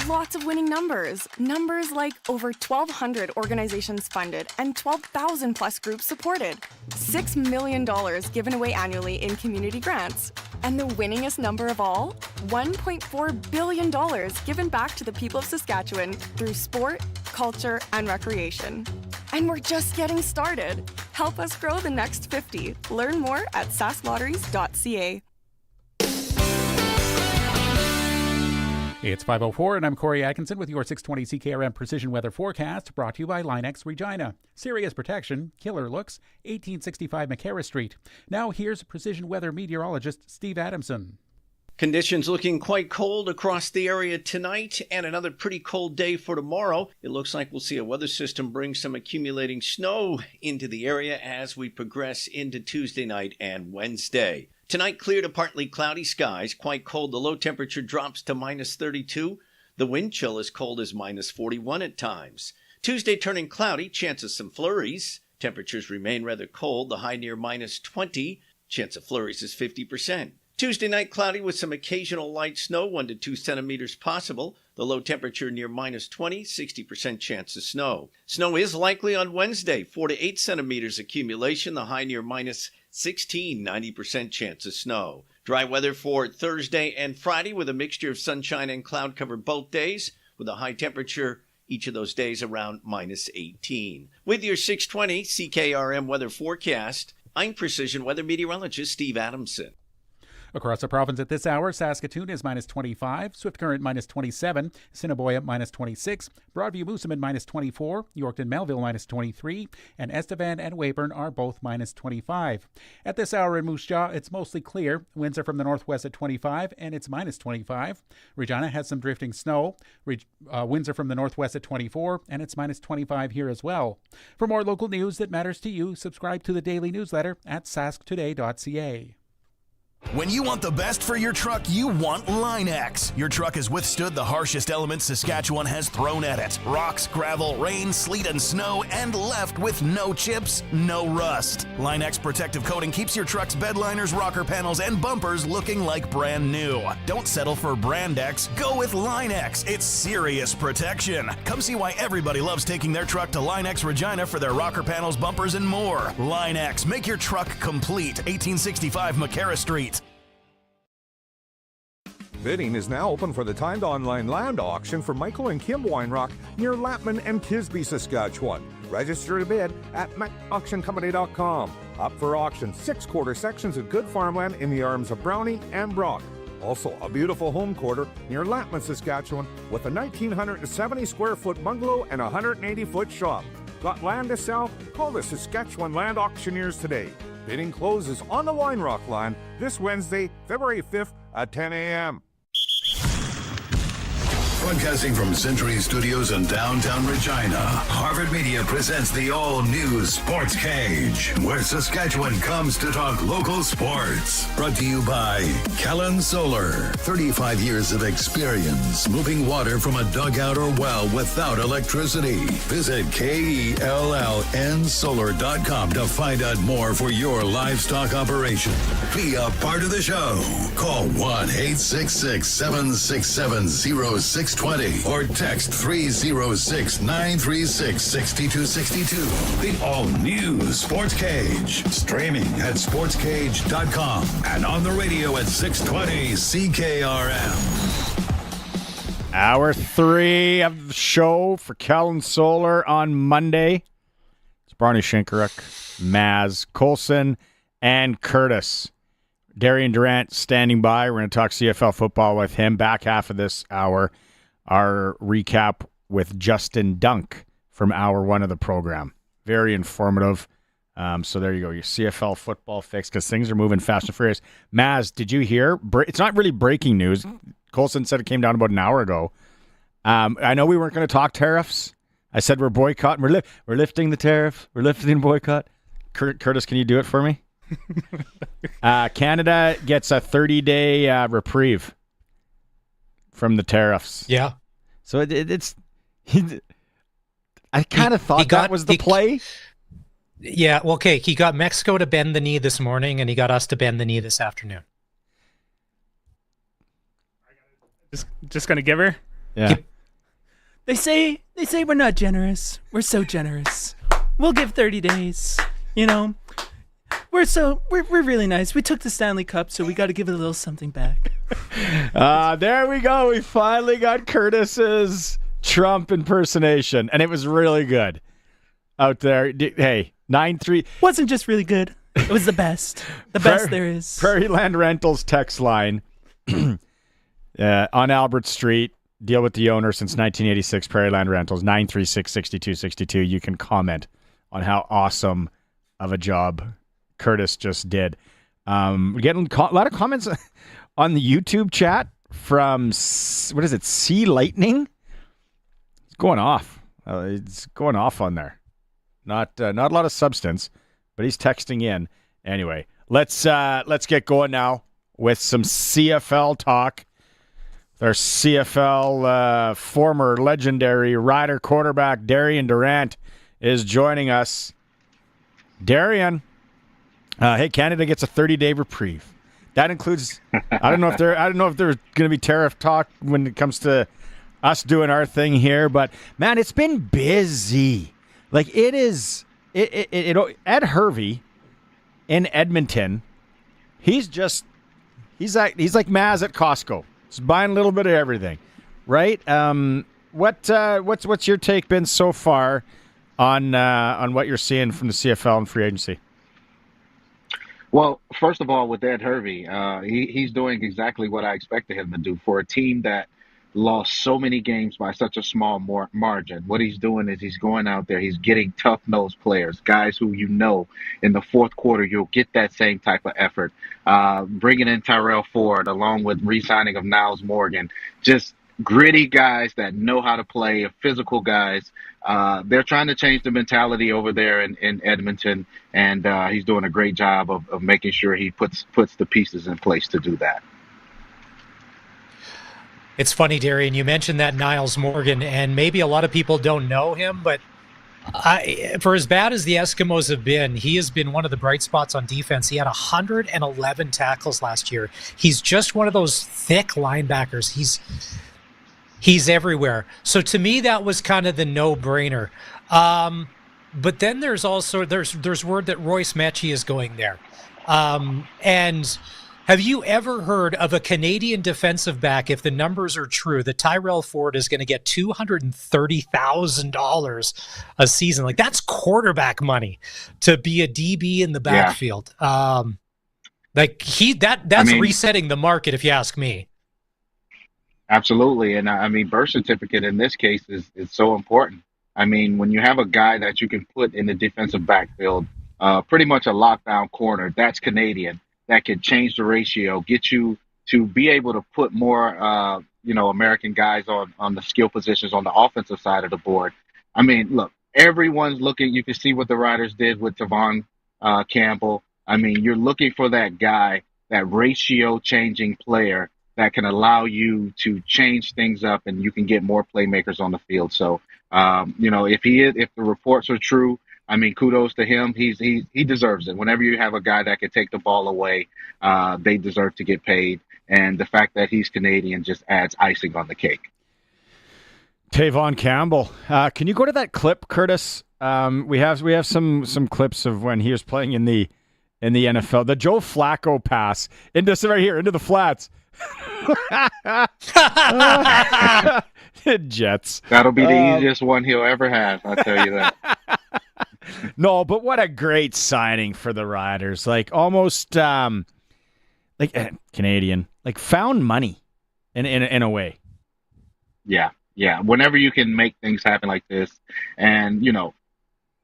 Lots of winning numbers. Numbers like over 1,200 organizations funded and 12,000 plus groups supported. $6 million given away annually in community grants. And the winningest number of all? $1.4 billion given back to the people of Saskatchewan through sport, culture, and recreation. And we're just getting started. Help us grow the next 50. Learn more at sasklotteries.ca. It's 5:04, and I'm Corey Atkinson with your 620 CKRM Precision Weather Forecast, brought to you by Linex Regina. Serious protection, killer looks, 1865 McCarra Street. Now here's Precision Weather meteorologist Steve Adamson. Conditions looking quite cold across the area tonight, and another pretty cold day for tomorrow. It looks like we'll see a weather system bring some accumulating snow into the area as we progress into Tuesday night and Wednesday. Tonight, clear to partly cloudy skies, quite cold. The low temperature drops to minus 32. The wind chill as cold as minus 41 at times. Tuesday turning cloudy, chance of some flurries. Temperatures remain rather cold, the high near minus 20. Chance of flurries is 50%. Tuesday night, cloudy with some occasional light snow, 1 to 2 centimeters possible. The low temperature near minus 20, 60% chance of snow. Snow is likely on Wednesday, 4 to 8 centimeters accumulation, the high near minus 16, 90% chance of snow. Dry weather for Thursday and Friday with a mixture of sunshine and cloud cover both days, with a high temperature each of those days around minus 18. With your 620 CKRM weather forecast, I'm Precision Weather Meteorologist Steve Adamson. Across the province at this hour, Saskatoon is minus 25, Swift Current minus 27, Assiniboia minus 26, Broadview Moosomin minus 24, Yorkton Melville minus 23, and Estevan and Weyburn are both minus 25. At this hour in Moose Jaw, it's mostly clear. Winds are from the northwest at 25, and it's minus 25. Regina has some drifting snow. Winds are from the northwest at 24, and it's minus 25 here as well. For more local news that matters to you, subscribe to the daily newsletter at sasktoday.ca. When you want the best for your truck, you want Line-X. Your truck has withstood the harshest elements Saskatchewan has thrown at it. Rocks, gravel, rain, sleet, and snow, and left with no chips, no rust. Line-X protective coating keeps your truck's bed liners, rocker panels, and bumpers looking like brand new. Don't settle for Brand X. Go with Line-X. It's serious protection. Come see why everybody loves taking their truck to Line-X Regina for their rocker panels, bumpers, and more. Line-X. Make your truck complete. 1865 McCarra Street. Bidding is now open for the timed online land auction for Michael and Kim Weinrock near Lapman and Kisby, Saskatchewan. Register to bid at MacAuctionCompany.com. Up for auction 6 quarter sections of good farmland in the arms of Brownie and Brock. Also, a beautiful home quarter near Lapman, Saskatchewan with a 1,970 square foot bungalow and a 180 foot shop. Got land to sell? Call the Saskatchewan Land Auctioneers today. Bidding closes on the Weinrock line this Wednesday, February 5th at 10 a.m. Broadcasting from Century Studios in downtown Regina, Harvard Media presents the all-new Sports Cage, where Saskatchewan comes to talk local sports. Brought to you by Kellen Solar. 35 years of experience moving water from a dugout or well without electricity. Visit KELLNsolar.com to find out more for your livestock operation. Be a part of the show. Call 1-866-767-0620 or text 306-936-6262. The all-new Sports Cage. Streaming at sportscage.com and on the radio at 620 CKRM. Hour 3 of the show for Kellen Solar on Monday. It's Barney Shinkaruk, Maz, Colson, and Curtis. Darian Durant standing by. We're going to talk CFL football with him. Back half of this hour, our recap with Justin Dunk from hour 1 of the program. Very informative. So there you go, your CFL football fix, because things are moving fast and furious. Maz, did you hear? It's not really breaking news. Colson said it came down about an hour ago. I know we weren't going to talk tariffs. I said we're boycotting. We're lifting the tariff. We're lifting boycott. Curtis, can you do it for me? Canada gets a 30-day reprieve from the tariffs. Yeah. So it's. I kind of thought that was the play. Yeah. Well, okay. He got Mexico to bend the knee this morning, and he got us to bend the knee this afternoon. Just gonna give her. Yeah. They say we're not generous. We're so generous. We'll give 30 days. You know. We're really nice. We took the Stanley Cup, so we got to give it a little something back. There we go. We finally got Curtis's Trump impersonation, and it was really good out there. Hey, 9-3 wasn't just really good. It was the best. The best there is. Prairie Land Rentals text line on Albert Street. Deal with the owner since 1986. Prairie Land Rentals 936-6262. You can comment on how awesome of a job Curtis just did. We're getting a lot of comments on the YouTube chat from, what is it, Sea Lightning? It's going off. It's going off on there. Not a lot of substance, but he's texting in. Anyway, let's get going now with some CFL talk. Our CFL former legendary Rider quarterback Darian Durant is joining us. Darian. Hey, Canada gets a 30-day reprieve. That includes. I don't know if there's going to be tariff talk when it comes to us doing our thing here, but man, it's been busy. Like it is. Ed Hervey in Edmonton. He's like Maz at Costco. He's buying a little bit of everything, right? What's your take been so far on what you're seeing from the CFL and free agency? Well, first of all, with Ed Hervey, he's doing exactly what I expected him to do for a team that lost so many games by such a small margin. What he's doing is he's going out there, he's getting tough-nosed players, guys who in the fourth quarter you'll get that same type of effort. Bringing in Tyrell Ford along with re-signing of Niles Morgan, just gritty guys that know how to play, physical guys. They're trying to change the mentality over there in Edmonton, and he's doing a great job of making sure he puts the pieces in place to do that. It's funny, Darian, you mentioned that Niles Morgan, and maybe a lot of people don't know him, but for as bad as the Eskimos have been, he has been one of the bright spots on defense. He had 111 tackles last year. He's just one of those thick linebackers. He's everywhere. So to me, that was kind of the no-brainer. But then there's also there's word that Royce Mechie is going there. And have you ever heard of a Canadian defensive back, if the numbers are true, that Tyrell Ford is going to get $230,000 a season? Like, that's quarterback money to be a DB in the backfield. Yeah. That's resetting the market, if you ask me. Absolutely. And I mean, birth certificate in this case is so important. I mean, when you have a guy that you can put in the defensive backfield, pretty much a lockdown corner, that's Canadian, that can change the ratio, get you to be able to put more, American guys on the skill positions on the offensive side of the board. I mean, look, everyone's looking. You can see what the Riders did with Tavon Campbell. I mean, you're looking for that guy, that ratio changing player that can allow you to change things up and you can get more playmakers on the field. So, if the reports are true, I mean, kudos to him. He deserves it. Whenever you have a guy that can take the ball away, they deserve to get paid. And the fact that he's Canadian just adds icing on the cake. Tavon Campbell. Can you go to that clip, Curtis? We have some clips of when he was playing in the NFL. The Joe Flacco pass into right here into the flats. Jets. That'll be the easiest one he'll ever have. I'll tell you that. No, but what a great signing for the Riders. Like almost Canadian, like found money in a way. Yeah. Whenever you can make things happen like this, and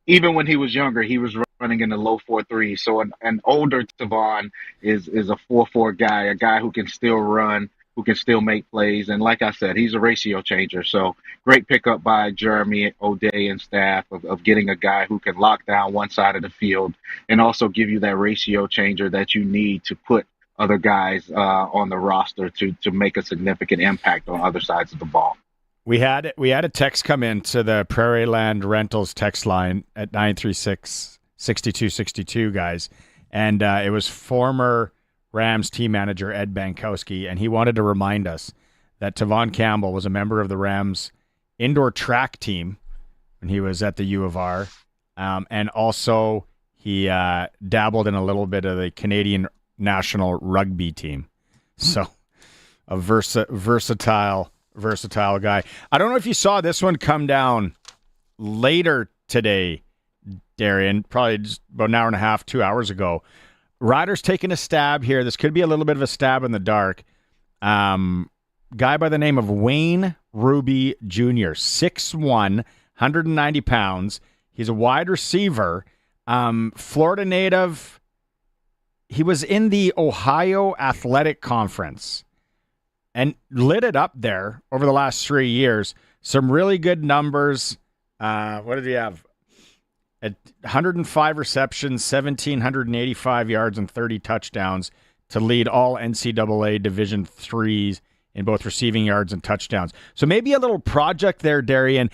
even when he was younger, he was running in the low 4.3. So an older Tavon is a 4.4 guy, a guy who can still run, who can still make plays. And like I said, he's a ratio changer. So great pickup by Jeremy O'Day and staff of getting a guy who can lock down one side of the field and also give you that ratio changer that you need to put other guys on the roster to make a significant impact on other sides of the ball. We had a text come in to the Prairie Land Rentals text line at 936-6262, guys. And it was former Rams team manager Ed Bankowski, and he wanted to remind us that Tavon Campbell was a member of the Rams indoor track team when he was at the U of R. And also he dabbled in a little bit of the Canadian national rugby team. So a versatile guy. I don't know if you saw this one come down later today, Darian, probably just about an hour and a half, 2 hours ago. Riders taking a stab here. This could be a little bit of a stab in the dark. Guy by the name of Wayne Ruby Jr., 6'1", 190 pounds. He's a wide receiver. Florida native. He was in the Ohio Athletic Conference and lit it up there over the last 3 years. Some really good numbers. What did he have? At 105 receptions, 1,785 yards, and 30 touchdowns to lead all NCAA Division IIIs in both receiving yards and touchdowns. So maybe a little project there, Darian.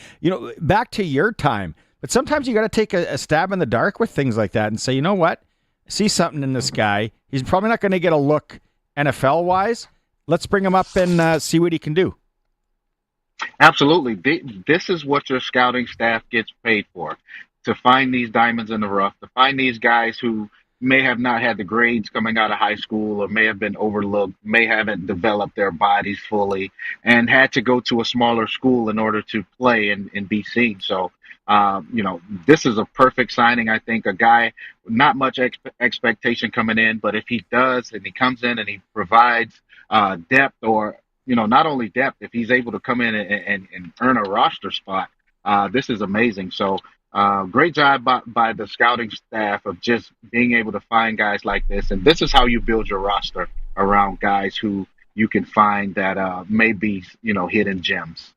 Back to your time. But sometimes you got to take a stab in the dark with things like that and say, you know what? I see something in this guy. He's probably not going to get a look NFL-wise, let's bring him up and see what he can do. Absolutely. This is what your scouting staff gets paid for, to find these diamonds in the rough, to find these guys who may have not had the grades coming out of high school or may have been overlooked, may haven't developed their bodies fully, and had to go to a smaller school in order to play and be seen. So, this is a perfect signing, I think. A guy, not much expectation coming in, but if he does and he comes in and he provides depth, or not only depth, if he's able to come in and earn a roster spot, this is amazing. So great job by the scouting staff of just being able to find guys like this. And this is how you build your roster around guys who you can find that may be, hidden gems.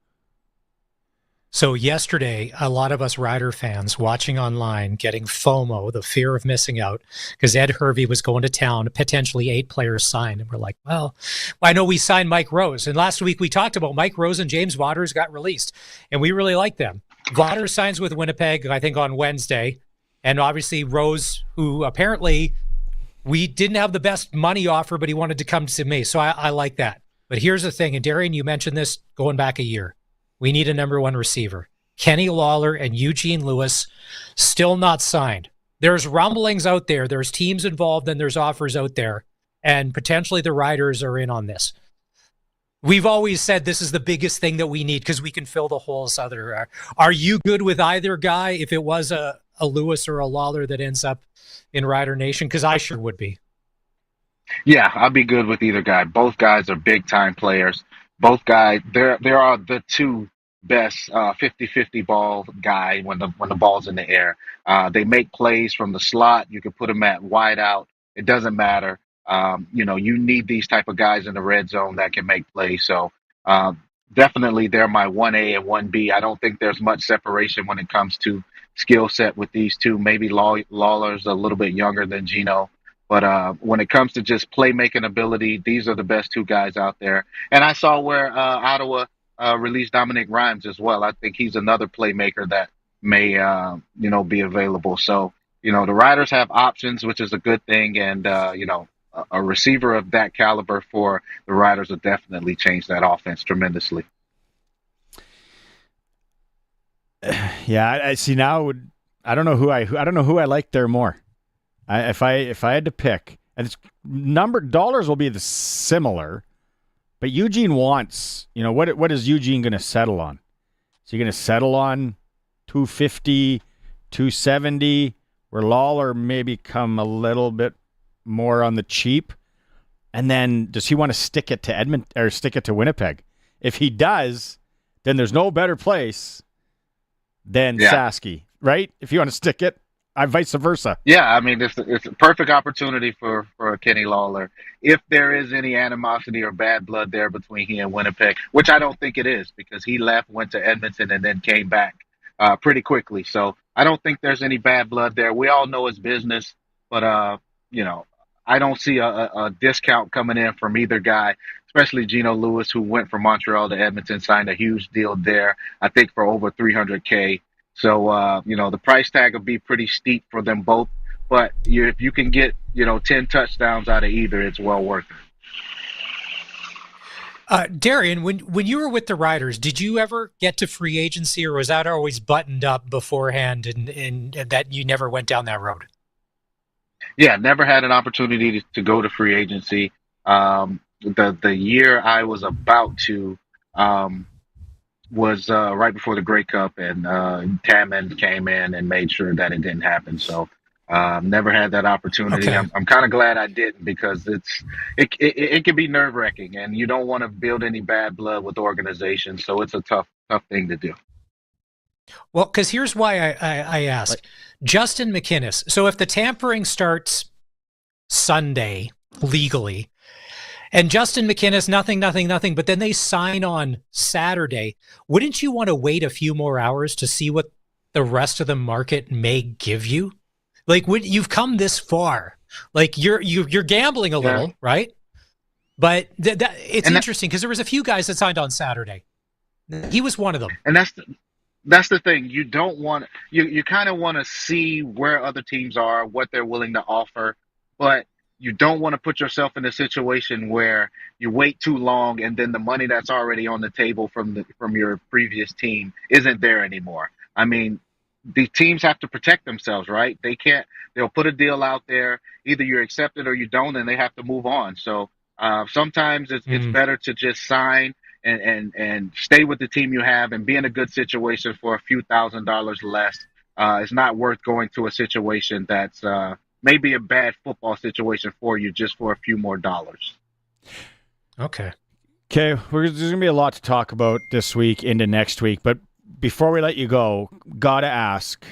So yesterday, a lot of us Rider fans watching online getting FOMO, the fear of missing out, because Ed Hervey was going to town, potentially 8 players signed. And we're like, well, I know we signed Mike Rose. And last week we talked about Mike Rose and James Waters got released, and we really like them. Waters signs with Winnipeg, I think, on Wednesday. And obviously Rose, who apparently we didn't have the best money offer, but he wanted to come to me. So I like that. But here's the thing, and Darian, you mentioned this going back a year. We need a number 1 receiver. Kenny Lawler and Eugene Lewis still not signed. There's rumblings out there. There's teams involved and there's offers out there. And potentially the Riders are in on this. We've always said this is the biggest thing that we need because we can fill the holes. Are you good with either guy if it was a Lewis or a Lawler that ends up in Rider Nation? Because I sure would be. Yeah, I'll be good with either guy. Both guys are big-time players. Both guys, there are the two best 50-50 ball guy when the ball's in the air. They make plays from the slot. You can put them at wide out. It doesn't matter. You need these type of guys in the red zone that can make plays. So definitely they're my 1A and 1B. I don't think there's much separation when it comes to skill set with these two. Maybe Lawler's a little bit younger than Gino. But when it comes to just playmaking ability, these are the best two guys out there. And I saw where Ottawa released Dominic Rhymes as well. I think he's another playmaker that may, be available. So, the Riders have options, which is a good thing. And, a receiver of that caliber for the Riders will definitely change that offense tremendously. Yeah, I see now. I don't know who I like there more. If I had to pick, and it's dollars will be the similar, but Eugene wants, what is Eugene going to settle on? Is he going to settle on 250, 270, where Lawler maybe come a little bit more on the cheap? And then does he want to stick it to Edmonton or stick it to Winnipeg? If he does, then there's no better place than Saskatchewan, right? If you want to stick it. Vice versa. Yeah, I mean, it's a perfect opportunity for Kenny Lawler. If there is any animosity or bad blood there between he and Winnipeg, which I don't think it is, because he left, went to Edmonton, and then came back pretty quickly. So I don't think there's any bad blood there. We all know it's business, but, I don't see a discount coming in from either guy, especially Gino Lewis, who went from Montreal to Edmonton, signed a huge deal there, I think for over $300K. So, the price tag will be pretty steep for them both. But if you can get, 10 touchdowns out of either, it's well worth it. Darian, when you were with the Riders, did you ever get to free agency, or was that always buttoned up beforehand and that you never went down that road? Yeah, never had an opportunity to go to free agency. The year I was about to was right before the Grey Cup, and Taman came in and made sure that it didn't happen. So never had that opportunity. Okay. I'm kind of glad I didn't, because it can be nerve-wracking, and you don't want to build any bad blood with organizations. So it's a tough thing to do. Well, because here's why I ask. Justin McInnis. So if the tampering starts Sunday legally, and Justin McInnis, nothing, but then they sign on Saturday, wouldn't you want to wait a few more hours to see what the rest of the market may give you? Like, you've come this far. Like, you're gambling a little, right? But it's interesting because there was a few guys that signed on Saturday. He was one of them. And that's the thing. You don't want you kind of want to see where other teams are, what they're willing to offer, but you don't want to put yourself in a situation where you wait too long and then the money that's already on the table from your previous team isn't there anymore. I mean, the teams have to protect themselves, right? They'll put a deal out there. Either you accept it or you don't, and they have to move on. So sometimes it's better to just sign and stay with the team you have and be in a good situation for a few $1,000s less. It's not worth going to a situation that's maybe a bad football situation for you just for a few more dollars. Okay. Okay, there's going to be a lot to talk about this week into next week, but before we let you go, gotta ask,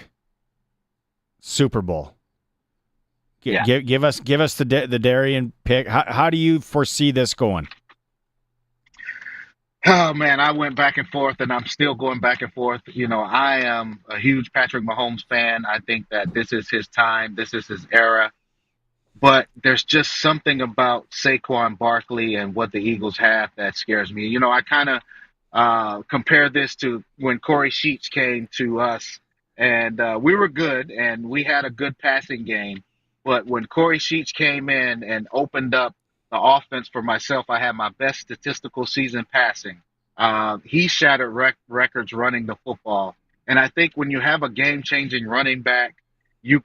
Super Bowl. Give us the Darian pick. How do you foresee this going? Oh, man, I went back and forth, and I'm still going back and forth. You know, I am a huge Patrick Mahomes fan. I think that this is his time. This is his era. But there's just something about Saquon Barkley and what the Eagles have that scares me. You know, I kind of compare this to when Corey Sheets came to us, and we were good, and we had a good passing game. But when Corey Sheets came in and opened up the offense for myself, I had my best statistical season passing. He shattered records running the football. And I think when you have a game-changing running back, you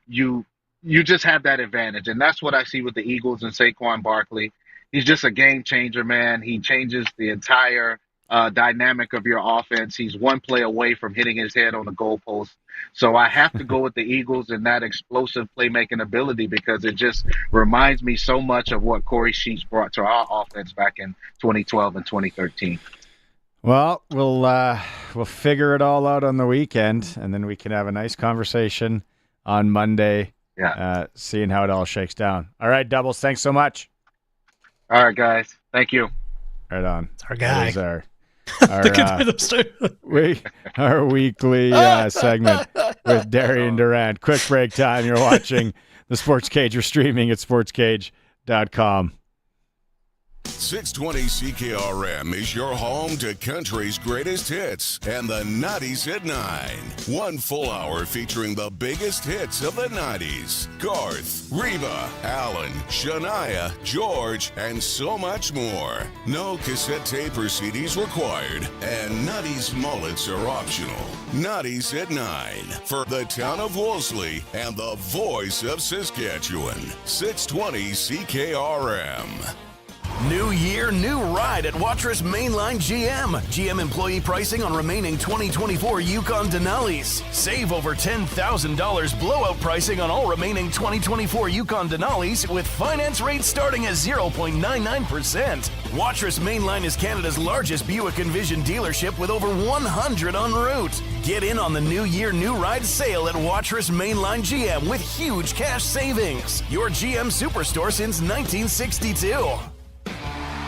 just have that advantage. And that's what I see with the Eagles and Saquon Barkley. He's just a game-changer, man. He changes the entire dynamic of your offense. He's one play away from hitting his head on the goalpost. So I have to go with the Eagles and that explosive playmaking ability because it just reminds me so much of what Corey Sheets brought to our offense back in 2012 and 2013. Well, we'll figure it all out on the weekend, and then we can have a nice conversation on Monday, seeing how it all shakes down. All right, Doubles, thanks so much. All right, guys. Thank you. Right on. It's our guy. Our weekly segment with Darian Durant. Quick break time. You're watching the Sports Cage. You're streaming at sportscage.com. 620 CKRM is your home to country's greatest hits and the 90s at 9. 1 full hour featuring the biggest hits of the 90s. Garth, Reba, Alan, Shania, George, and so much more. No cassette tape or CDs required, and 90s mullets are optional. 90s at 9 for the town of Wolseley and the voice of Saskatchewan. 620 CKRM. New year, new ride at Watrous Mainline GM. GM employee pricing on remaining 2024 Yukon Denali's. Save over $10,000 blowout pricing on all remaining 2024 Yukon Denali's with finance rates starting at 0.99%. Watrous Mainline is Canada's largest Buick Envision dealership with over 100 en route. Get in on the new year, new ride sale at Watrous Mainline GM with huge cash savings. Your GM Superstore since 1962.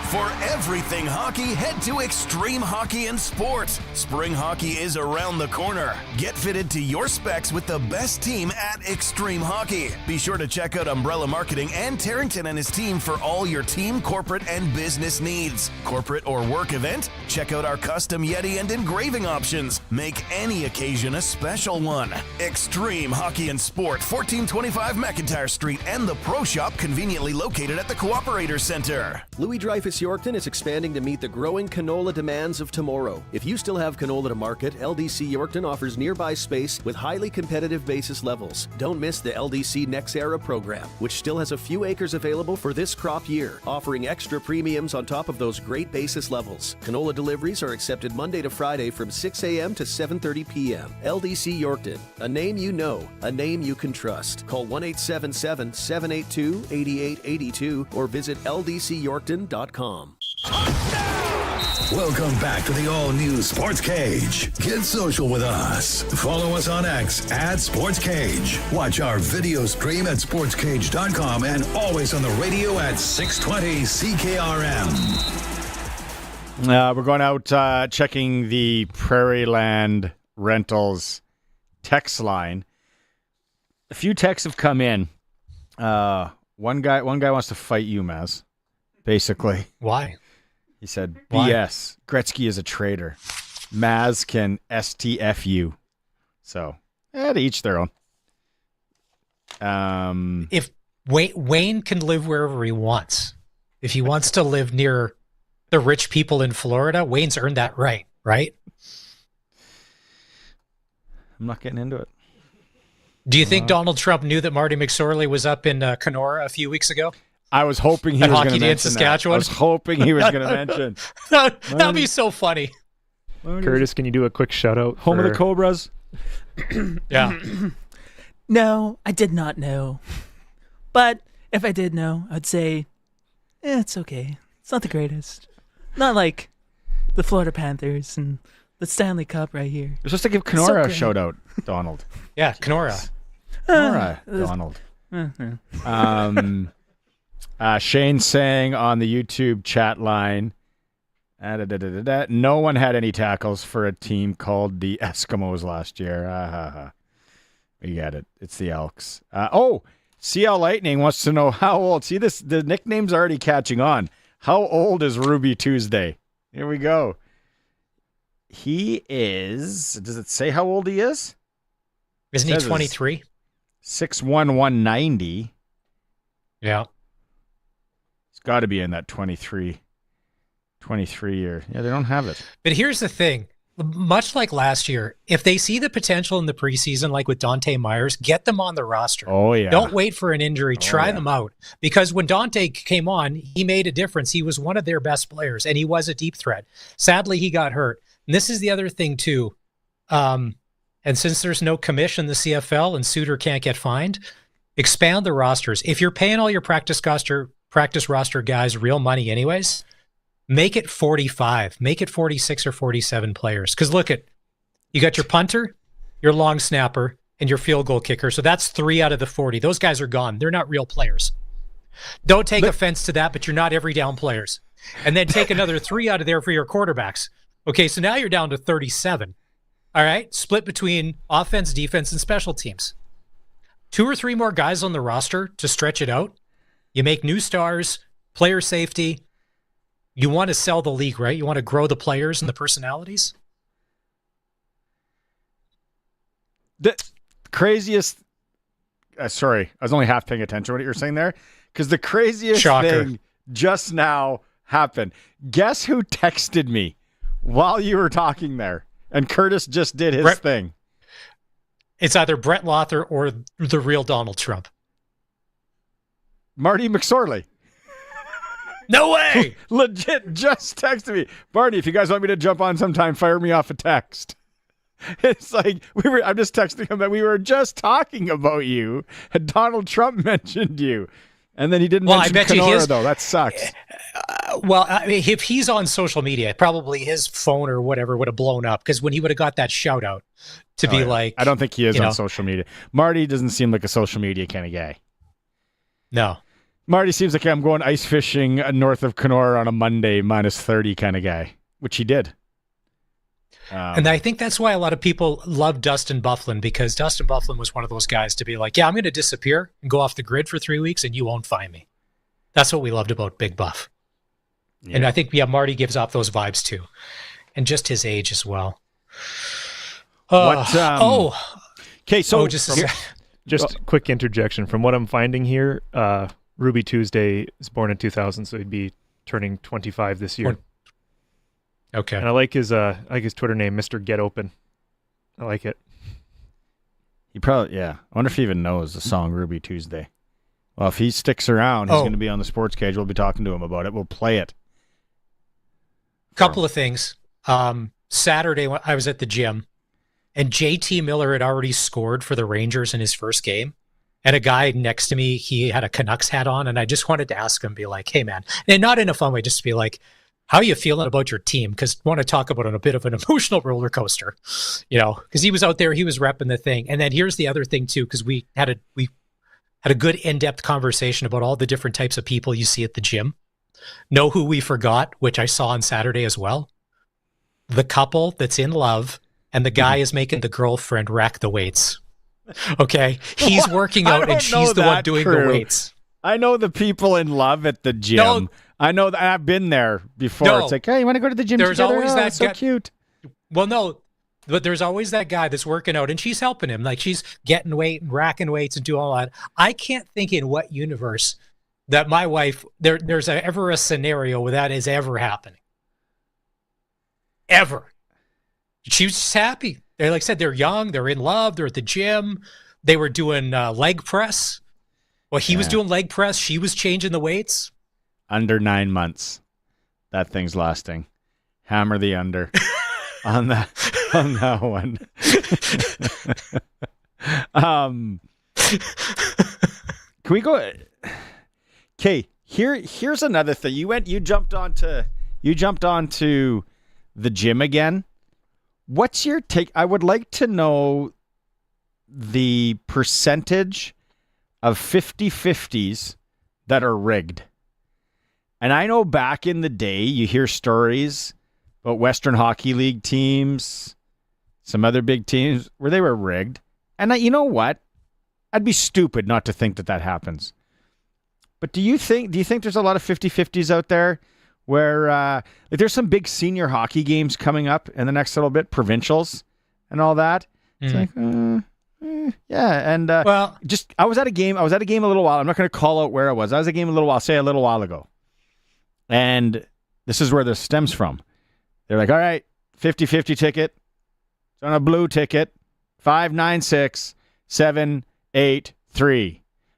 For everything hockey, head to Extreme Hockey and Sport. Spring hockey is around the corner. Get fitted to your specs with the best team at Extreme Hockey. Be sure to check out Umbrella Marketing and Tarrington and his team for all your team, corporate, and business needs. Corporate or work event? Check out our custom Yeti and engraving options. Make any occasion a special one. Extreme Hockey and Sport, 1425 McIntyre Street, and the Pro Shop conveniently located at the Cooperator Center. Louis Dreyfus Yorkton is expanding to meet the growing canola demands of tomorrow. If you still have canola to market, LDC Yorkton offers nearby space with highly competitive basis levels. Don't miss the LDC Next Era program, which still has a few acres available for this crop year, offering extra premiums on top of those great basis levels. Canola deliveries are accepted Monday to Friday from 6 a.m. to 7:30 p.m. LDC Yorkton, a name you know, a name you can trust. Call 1-877-782-8882 or visit ldcyorkton.com. Welcome back to the all-new Sports Cage. Get social with us. Follow us on X at Sports Cage. Watch our video stream at sportscage.com and always on the radio at 620 CKRM. We're going out checking the Prairie Land Rentals text line. A few texts have come in. One guy wants to fight you, Maz. Basically. Why? He said, BS. Gretzky is a traitor. Maz can STF you. So, to each their own. If Wayne can live wherever he wants. If he wants to live near the rich people in Florida, Wayne's earned that right? I'm not getting into it. Do you think Donald Trump knew that Marty McSorley was up in Kenora a few weeks ago? I was hoping he was going to mention Saskatchewan. I was hoping he was going to mention. That'd be so funny. Curtis, can you do a quick shout out? Home of the Cobras. Yeah. No, I did not know. But if I did know, I'd say, it's okay. It's not the greatest. Not like the Florida Panthers and the Stanley Cup right here. You're supposed to give Kenora a shout out, Donald. Yeah, Kenora. Donald. Shane saying on the YouTube chat line, no one had any tackles for a team called the Eskimos last year. We get it. It's the Elks. CL Lightning wants to know how old. See this? The nickname's already catching on. How old is Ruby Tuesday? Here we go. He is. Does it say how old he is? Isn't he 23? 6'1", 190. Yeah. It's got to be in that 23 year. Yeah, they don't have it. But here's the thing. Much like last year, if they see the potential in the preseason, like with Dante Myers, get them on the roster. Oh, yeah. Don't wait for an injury. Try them out. Because when Dante came on, he made a difference. He was one of their best players, and he was a deep threat. Sadly, he got hurt. And this is the other thing, too. And since there's no commission in the CFL and Suter can't get fined, expand the rosters. If you're paying all your practice roster guys real money anyways, make it 45. Make it 46 or 47 players. Because look you got your punter, your long snapper, and your field goal kicker. So that's 3 out of the 40. Those guys are gone. They're not real players. Don't take offense to that, but you're not every down players. And then take another 3 out of there for your quarterbacks. Okay, so now you're down to 37. All right, split between offense, defense, and special teams. 2 or 3 more guys on the roster to stretch it out. You make new stars, player safety. You want to sell the league, right? You want to grow the players and the personalities. The craziest... sorry, I was only half paying attention to what you were saying there. Because the craziest thing just now happened. Guess who texted me while you were talking there? And Curtis just did his thing. It's either Brett Lothar or the real Donald Trump. Marty McSorley. No way! Legit just texted me. Barney, if you guys want me to jump on sometime, fire me off a text. It's like I'm just texting him that we were just talking about you, and Donald Trump mentioned you. And then he didn't mention Kenora, though. That sucks. If he's on social media, probably his phone or whatever would have blown up, because when he would have got that shout out to be like... I don't think he is on social media. Marty doesn't seem like a social media kind of guy. No. Marty seems like I'm going ice fishing north of Kenora on a Monday, -30 kind of guy, which he did. And I think that's why a lot of people love Dustin Byfuglien, because Dustin Byfuglien was one of those guys to be like, yeah, I'm going to disappear and go off the grid for 3 weeks and you won't find me. That's what we loved about Big Buff. Yeah. And I think, Marty gives off those vibes too. And just his age as well. Okay, so just a quick interjection. From what I'm finding here, Ruby Tuesday is born in 2000, so he'd be turning 25 this year. Okay. And I like his Twitter name, Mr. Get Open. I like it. He probably, I wonder if he even knows the song Ruby Tuesday. Well, if he sticks around, he's going to be on the Sportscage. We'll be talking to him about it. We'll play it. Couple of things. Saturday, I was at the gym, and JT Miller had already scored for the Rangers in his first game. And a guy next to me, he had a Canucks hat on, and I just wanted to ask him, be like, hey, man, and not in a fun way, just to be like, how are you feeling about your team? Because I want to talk about a bit of an emotional roller coaster, because he was out there, he was repping the thing. And then here's the other thing, too, because we had a good in-depth conversation about all the different types of people you see at the gym. Know who we forgot, which I saw on Saturday as well? The couple that's in love, and the guy is making the girlfriend rack the weights. Okay? He's working out, and she's the one doing the weights. I know the people in love at the gym. No, I know that I've been there before. No, it's like, hey, you want to go to the gym together? Always that so cute. Well, no, but there's always that guy that's working out and she's helping him. Like she's getting weight and racking weights and doing all that. I can't think in what universe that my wife, there's ever a scenario where that is ever happening. Ever. She was just happy. Like I said, they're young, they're in love, they're at the gym. They were doing leg press. Well, he was doing leg press. She was changing the weights. Under 9 months. That thing's lasting. Hammer the under on that one. Can we go? Okay, here's another thing. You jumped onto the gym again. What's your take? I would like to know the percentage of 50-50s that are rigged. And I know back in the day, you hear stories about Western Hockey League teams, some other big teams where they were rigged. And you know what? I'd be stupid not to think that happens. But do you think there's a lot of 50-50s out there where like there's some big senior hockey games coming up in the next little bit, provincials and all that? It's like, yeah. And well, I was at a game a little while. I'm not going to call out where I was. I was at a game a little while ago. And this is where this stems from. They're like, all right, 50-50 ticket. It's on a blue ticket. 596-783.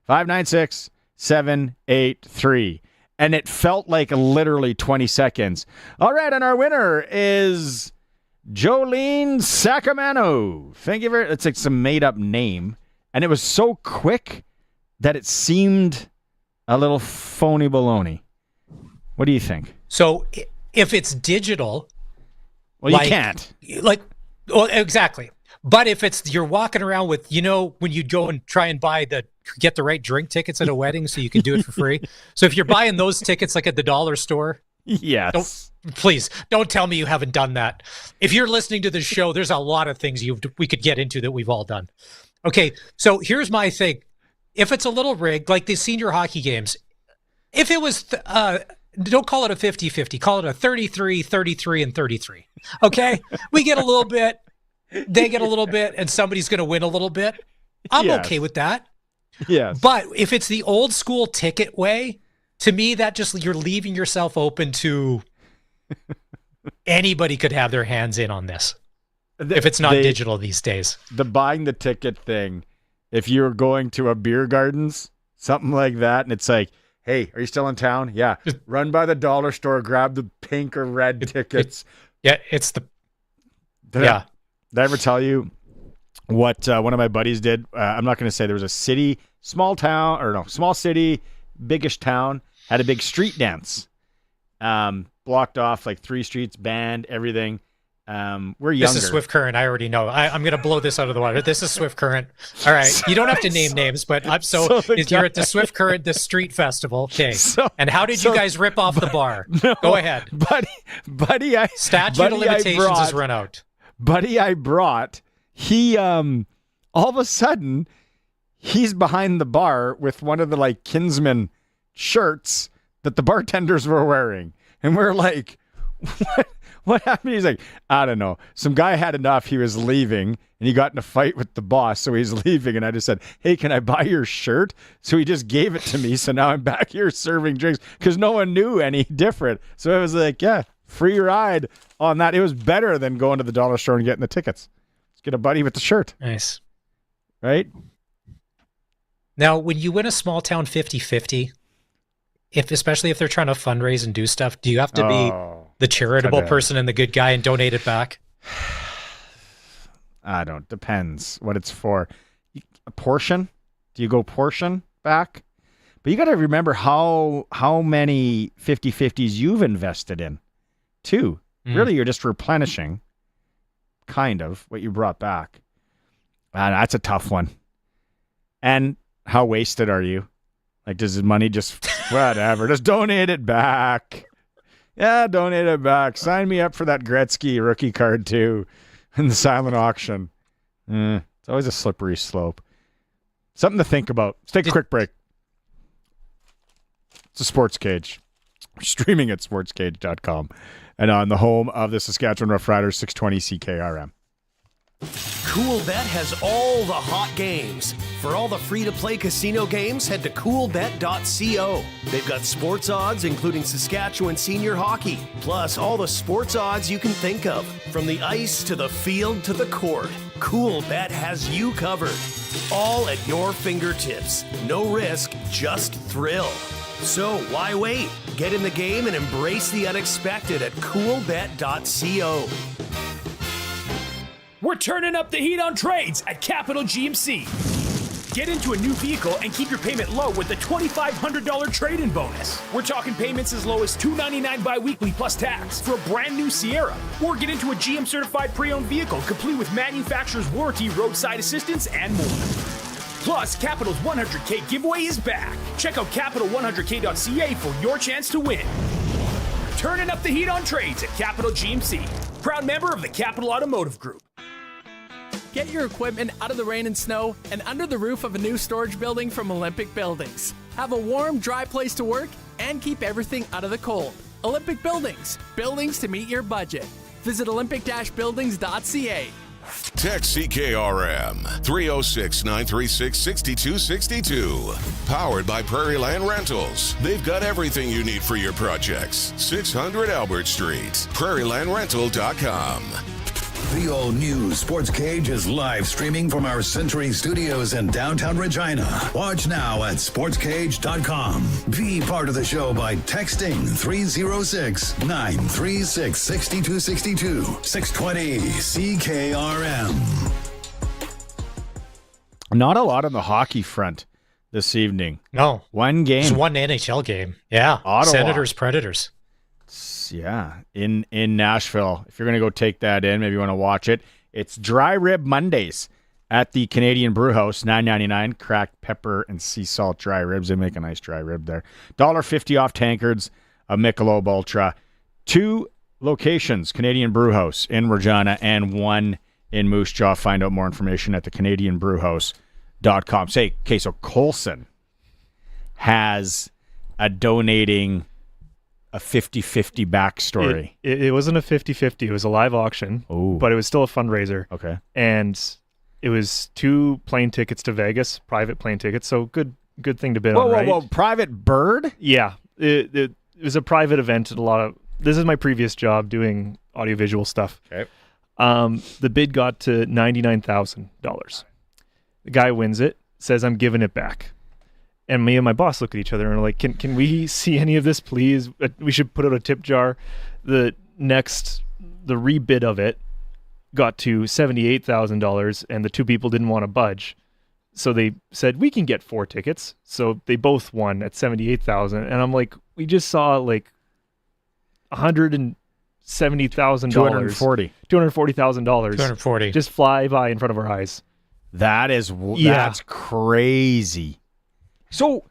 596-783. And it felt like literally 20 seconds. All right, and our winner is Jolene Sacramento. Thank you very much. It's like some made-up name. And it was so quick that it seemed a little phony baloney. What do you think? So if it's digital... Well, you can't. Well, exactly. But if you're walking around with, when you go and try and get the right drink tickets at a wedding so you can do it for free. So if you're buying those tickets like at the dollar store... Yes. Please, don't tell me you haven't done that. If you're listening to this show, there's a lot of things we could get into that we've all done. Okay, so here's my thing. If it's a little rigged, like the senior hockey games, if it was... don't call it a 50-50. Call it a 33, 33, and 33. Okay? We get a little bit, they get a little bit, and somebody's going to win a little bit. I'm okay with that. Yes. But if it's the old school ticket way, to me, that just, you're leaving yourself open to anybody could have their hands in on this. If it's not digital these days. The buying the ticket thing, if you're going to a beer gardens, something like that, and it's like, hey, are you still in town? Yeah. Run by the dollar store, grab the pink or red tickets. Did I ever tell you what one of my buddies did? I'm not going to say. There was a city, small city, biggish town, had a big street dance. Blocked off like 3 streets, band, everything. We're younger. This is Swift Current. I already know. I'm going to blow this out of the water. This is Swift Current. All right. You don't have to name names, but you're at the Swift Current, the street festival. Okay. And how did you guys rip off the bar? No, go ahead. Buddy, statute of limitations has run out. Buddy I brought, he, all of a sudden, he's behind the bar with one of the Kinsman shirts that the bartenders were wearing. And we're like, what happened? He's like, I don't know. Some guy had enough. He was leaving, and he got in a fight with the boss, so he's leaving. And I just said, hey, can I buy your shirt? So he just gave it to me. So now I'm back here serving drinks because no one knew any different. So it was like, yeah, free ride on that. It was better than going to the dollar store and getting the tickets. Let's get a buddy with the shirt. Nice. Right? Now, when you win a small town 50-50, especially if they're trying to fundraise and do stuff, do you have to be the charitable person and the good guy and donate it back? I don't. Depends what it's for. A portion? Do you go portion back? But you got to remember how many 50-50s you've invested in, too. Really, you're just replenishing, kind of, what you brought back. That's a tough one. And how wasted are you? Does his money just, whatever, just donate it back. Yeah, donate it back. Sign me up for that Gretzky rookie card, too, in the silent auction. It's always a slippery slope. Something to think about. Let's take a quick break. It's a Sportscage. We're streaming at sportscage.com and on the home of the Saskatchewan Roughriders, 620 CKRM. CoolBet has all the hot games. For all the free-to-play casino games, head to coolbet.co. They've got sports odds, including Saskatchewan senior hockey, plus all the sports odds you can think of. From the ice to the field to the court, CoolBet has you covered. All at your fingertips. No risk, just thrill. So why wait? Get in the game and embrace the unexpected at coolbet.co. We're turning up the heat on trades at Capital GMC. Get into a new vehicle and keep your payment low with the $2,500 trade-in bonus. We're talking payments as low as $299 bi-weekly plus tax for a brand new Sierra. Or get into a GM certified pre-owned vehicle complete with manufacturer's warranty, roadside assistance, and more. Plus, Capital's 100K giveaway is back. Check out capital100k.ca for your chance to win. Turning up the heat on trades at Capital GMC. Proud member of the Capital Automotive Group. Get your equipment out of the rain and snow and under the roof of a new storage building from Olympic Buildings. Have a warm, dry place to work and keep everything out of the cold. Olympic Buildings. Buildings to meet your budget. Visit olympic-buildings.ca. Text CKRM 306-936-6262. Powered by Prairie Land Rentals. They've got everything you need for your projects. 600 Albert Street. PrairieLandRental.com. The all-new Sportscage is live streaming from our Century Studios in downtown Regina. Watch now at sportscage.com. Be part of the show by texting 306-936-6262. 620 CKRM. Not a lot on the hockey front this evening. No. One game. Just one NHL game. Yeah. Ottawa. Senators, Predators. Yeah, in Nashville. If you're going to go take that in, maybe you want to watch it. It's Dry Rib Mondays at the Canadian Brew House, $9.99. Cracked pepper and sea salt dry ribs. They make a nice dry rib there. $1.50 off tankards of Michelob Ultra. 2 locations, Canadian Brew House in Regina and 1 in Moose Jaw. Find out more information at the CanadianBrewHouse.com. Okay, so Colson has a donating a 50-50 backstory. It wasn't a 50-50. It was a live auction, but it was still a fundraiser. Okay. And it was 2 plane tickets to Vegas, private plane tickets. So good thing to bid on, right? Whoa. Private bird? Yeah. It was a private event. This is my previous job doing audiovisual stuff. Okay. The bid got to $99,000. The guy wins it, says, I'm giving it back. And me and my boss look at each other and are like, can we see any of this, please? We should put out a tip jar. The rebid of it got to $78,000, and the 2 people didn't want to budge. So they said, we can get 4 tickets. So they both won at $78,000. And I'm like, we just saw like $170,000. $240,000. $240,000. Just fly by in front of our eyes. That's crazy. So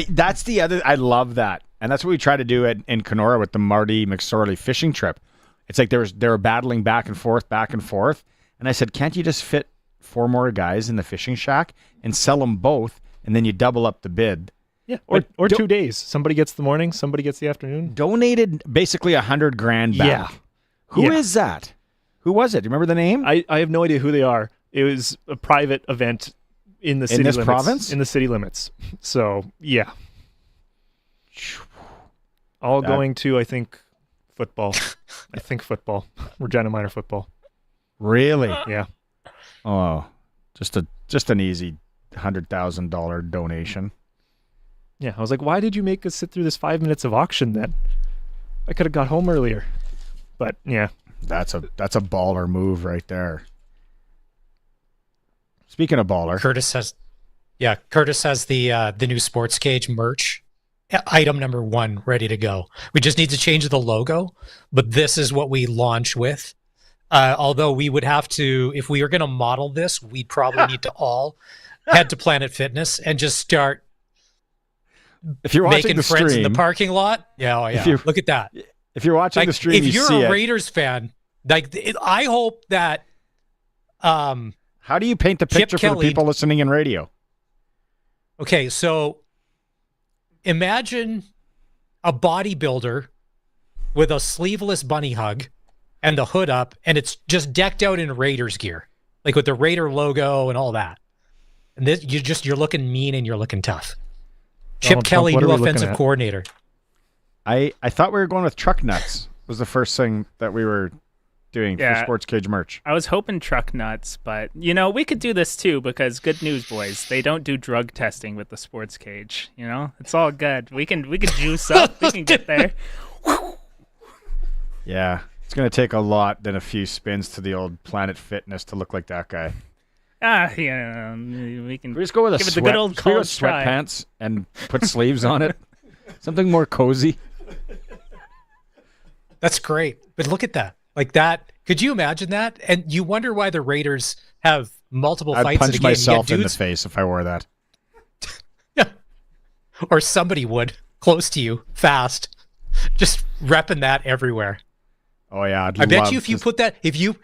that's the other. I love that, and that's what we try to do in Kenora with the Marty McSorley fishing trip. It's like they were battling back and forth, and I said, "Can't you just fit 4 more guys in the fishing shack and sell them both, and then you double up the bid?" Yeah, or 2 days. Somebody gets the morning, somebody gets the afternoon. Donated basically $100,000 back. Yeah. Who is that? Who was it? Do you remember the name? I have no idea who they are. It was a private event. In the city this limits. Province? In the city limits. So, yeah. All going to, I think, football. Regina Minor football. Really? Yeah. Oh, just an easy $100,000 donation. Yeah, I was like, why did you make us sit through this 5 minutes of auction then? I could have got home earlier. But, yeah. That's a baller move right there. Speaking of baller, Curtis has the new Sportscage merch, item number 1 ready to go. We just need to change the logo, but this is what we launch with. Although we would have to, if we were going to model this, we'd probably need to all head to Planet Fitness and just start. If you're watching making the friends stream, in the parking lot, look at that. If you're watching the stream, if you're a Raiders fan, I hope that. How do you paint the picture for the people listening in radio? Okay, so imagine a bodybuilder with a sleeveless bunny hug and the hood up, and it's just decked out in Raiders gear, like with the Raider logo and all that. And this, you're looking mean and you're looking tough. Chip Kelly, new offensive coordinator. I thought we were going with truck nuts. Was the first thing that we were doing for Sportscage merch. I was hoping truck nuts, but we could do this too because good news, boys. They don't do drug testing with the Sportscage. It's all good. We can juice up. We can get there. Yeah, it's gonna take a lot than a few spins to the old Planet Fitness to look like that guy. We can. We just go with give it the good old college try. Sweatpants and put sleeves on it. Something more cozy. That's great. But look at that. Like that. Could you imagine that? And you wonder why the Raiders have multiple fights. I'd punch in a game. myself in the face if I wore that. Or somebody would close to you fast. Just repping that everywhere. Oh yeah, I bet you if you put that, if you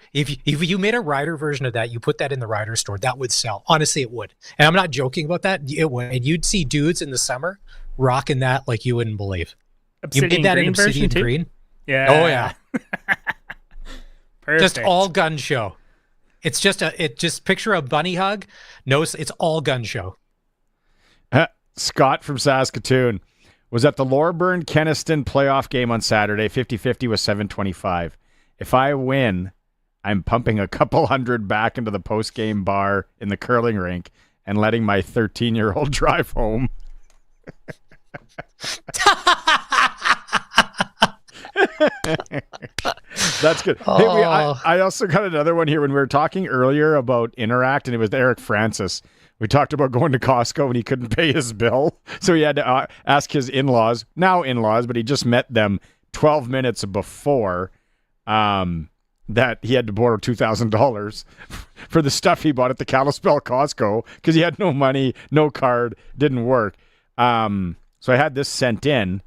made a Rider version of that, you put that in the Rider store, that would sell. Honestly, it would. And I'm not joking about that. It would. And you'd see dudes in the summer rocking that like you wouldn't believe. Obsidian you made that green in Obsidian version green? Too? Yeah. Oh yeah. Perfect. Just all gun show. It's just picture a bunny hug. No, it's all gun show. Scott from Saskatoon was at the Loreburn Kenniston playoff game on Saturday. 50-50 with 725. If I win, I'm pumping a couple hundred back into the post-game bar in the curling rink and letting my 13-year-old drive home. That's good. Oh. Hey, I also got another one here when we were talking earlier about Interact, and it was Eric Francis. We talked about going to Costco and he couldn't pay his bill, so he had to ask his in-laws, now in-laws, but he just met them 12 minutes before that he had to borrow $2,000 for the stuff he bought at the Kalispell Costco because he had no money, no card, didn't work. So I had this sent in,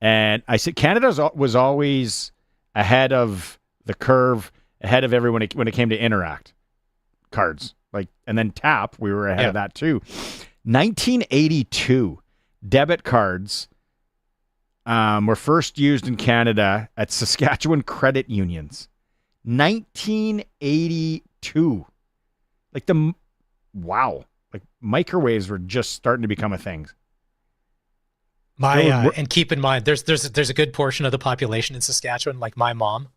and I said Canada was always ahead of the curve, ahead of everyone when it came to Interact cards. And then Tap, we were ahead of that too. 1982, debit cards were first used in Canada at Saskatchewan credit unions. 1982. Wow. Like microwaves were just starting to become a thing. And keep in mind, there's a good portion of the population in Saskatchewan, like my mom,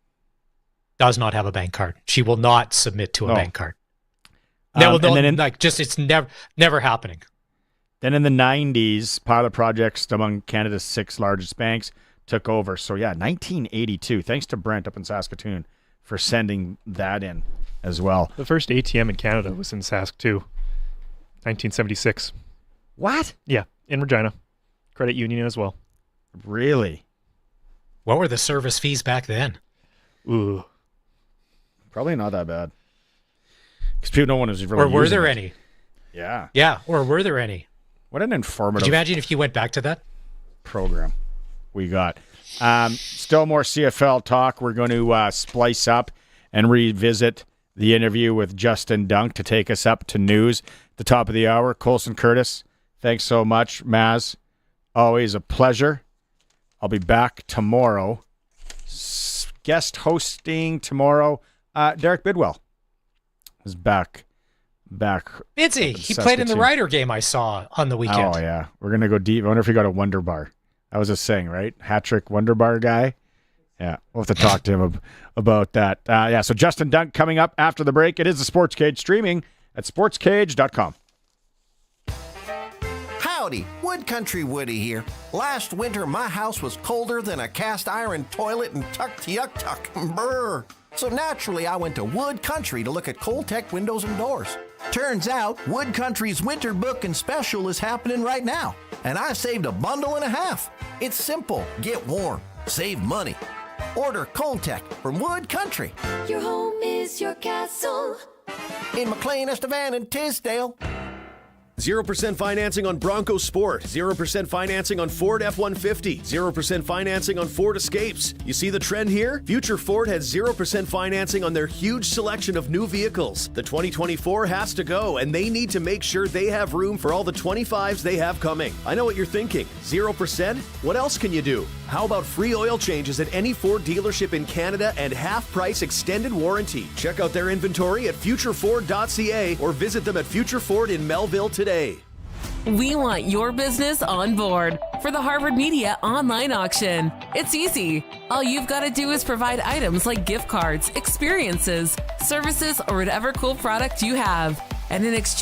does not have a bank card. She will not submit to a bank card. It's never happening. Then in the 90s, pilot projects among Canada's 6 largest banks took over. So 1982. Thanks to Brent up in Saskatoon for sending that in as well. The first ATM in Canada was in Sask too, 1976. What? Yeah, in Regina. Credit union as well. Really? What were the service fees back then? Ooh. Probably not that bad. Because no one was really. Or were there any? Yeah. Yeah. Or were there any? What an informative. Could you imagine if you went back to that program we got? Still more CFL talk. We're going to splice up and revisit the interview with Justin Dunk to take us up to news at the top of the hour. Colson Curtis, thanks so much. Maz, always a pleasure. I'll be back tomorrow. Guest hosting tomorrow, Derek Bidwell. Is back. Is he? He played in the Rider game I saw on the weekend. Oh, yeah. We're going to go deep. I wonder if he got a Wonder Bar. That was a saying, right? Hat-trick Wonder Bar guy. Yeah, we'll have to talk to him about that. So Justin Dunk coming up after the break. It is the Sports Cage, streaming at sportscage.com. Howdy, Wood Country Woody here. Last winter, my house was colder than a cast iron toilet and tuck. Brr. So naturally, I went to Wood Country to look at Coltech windows and doors. Turns out, Wood Country's winter book and special is happening right now, and I saved a bundle and a half. It's simple. Get warm. Save money. Order Coltech from Wood Country. Your home is your castle. In McLean, Estevan, and Tisdale. 0% financing on Bronco Sport, 0% financing on Ford F-150, 0% financing on Ford Escapes. You see the trend here? Future Ford has 0% financing on their huge selection of new vehicles. The 2024 has to go, and they need to make sure they have room for all the 25s they have coming. I know what you're thinking. 0%? What else can you do? How about free oil changes at any Ford dealership in Canada and half-price extended warranty? Check out their inventory at futureford.ca or visit them at Future Ford in Melville today. We want your business on board for the Harvard Media online auction. It's easy. All you've got to do is provide items like gift cards, experiences, services, or whatever cool product you have. And in exchange,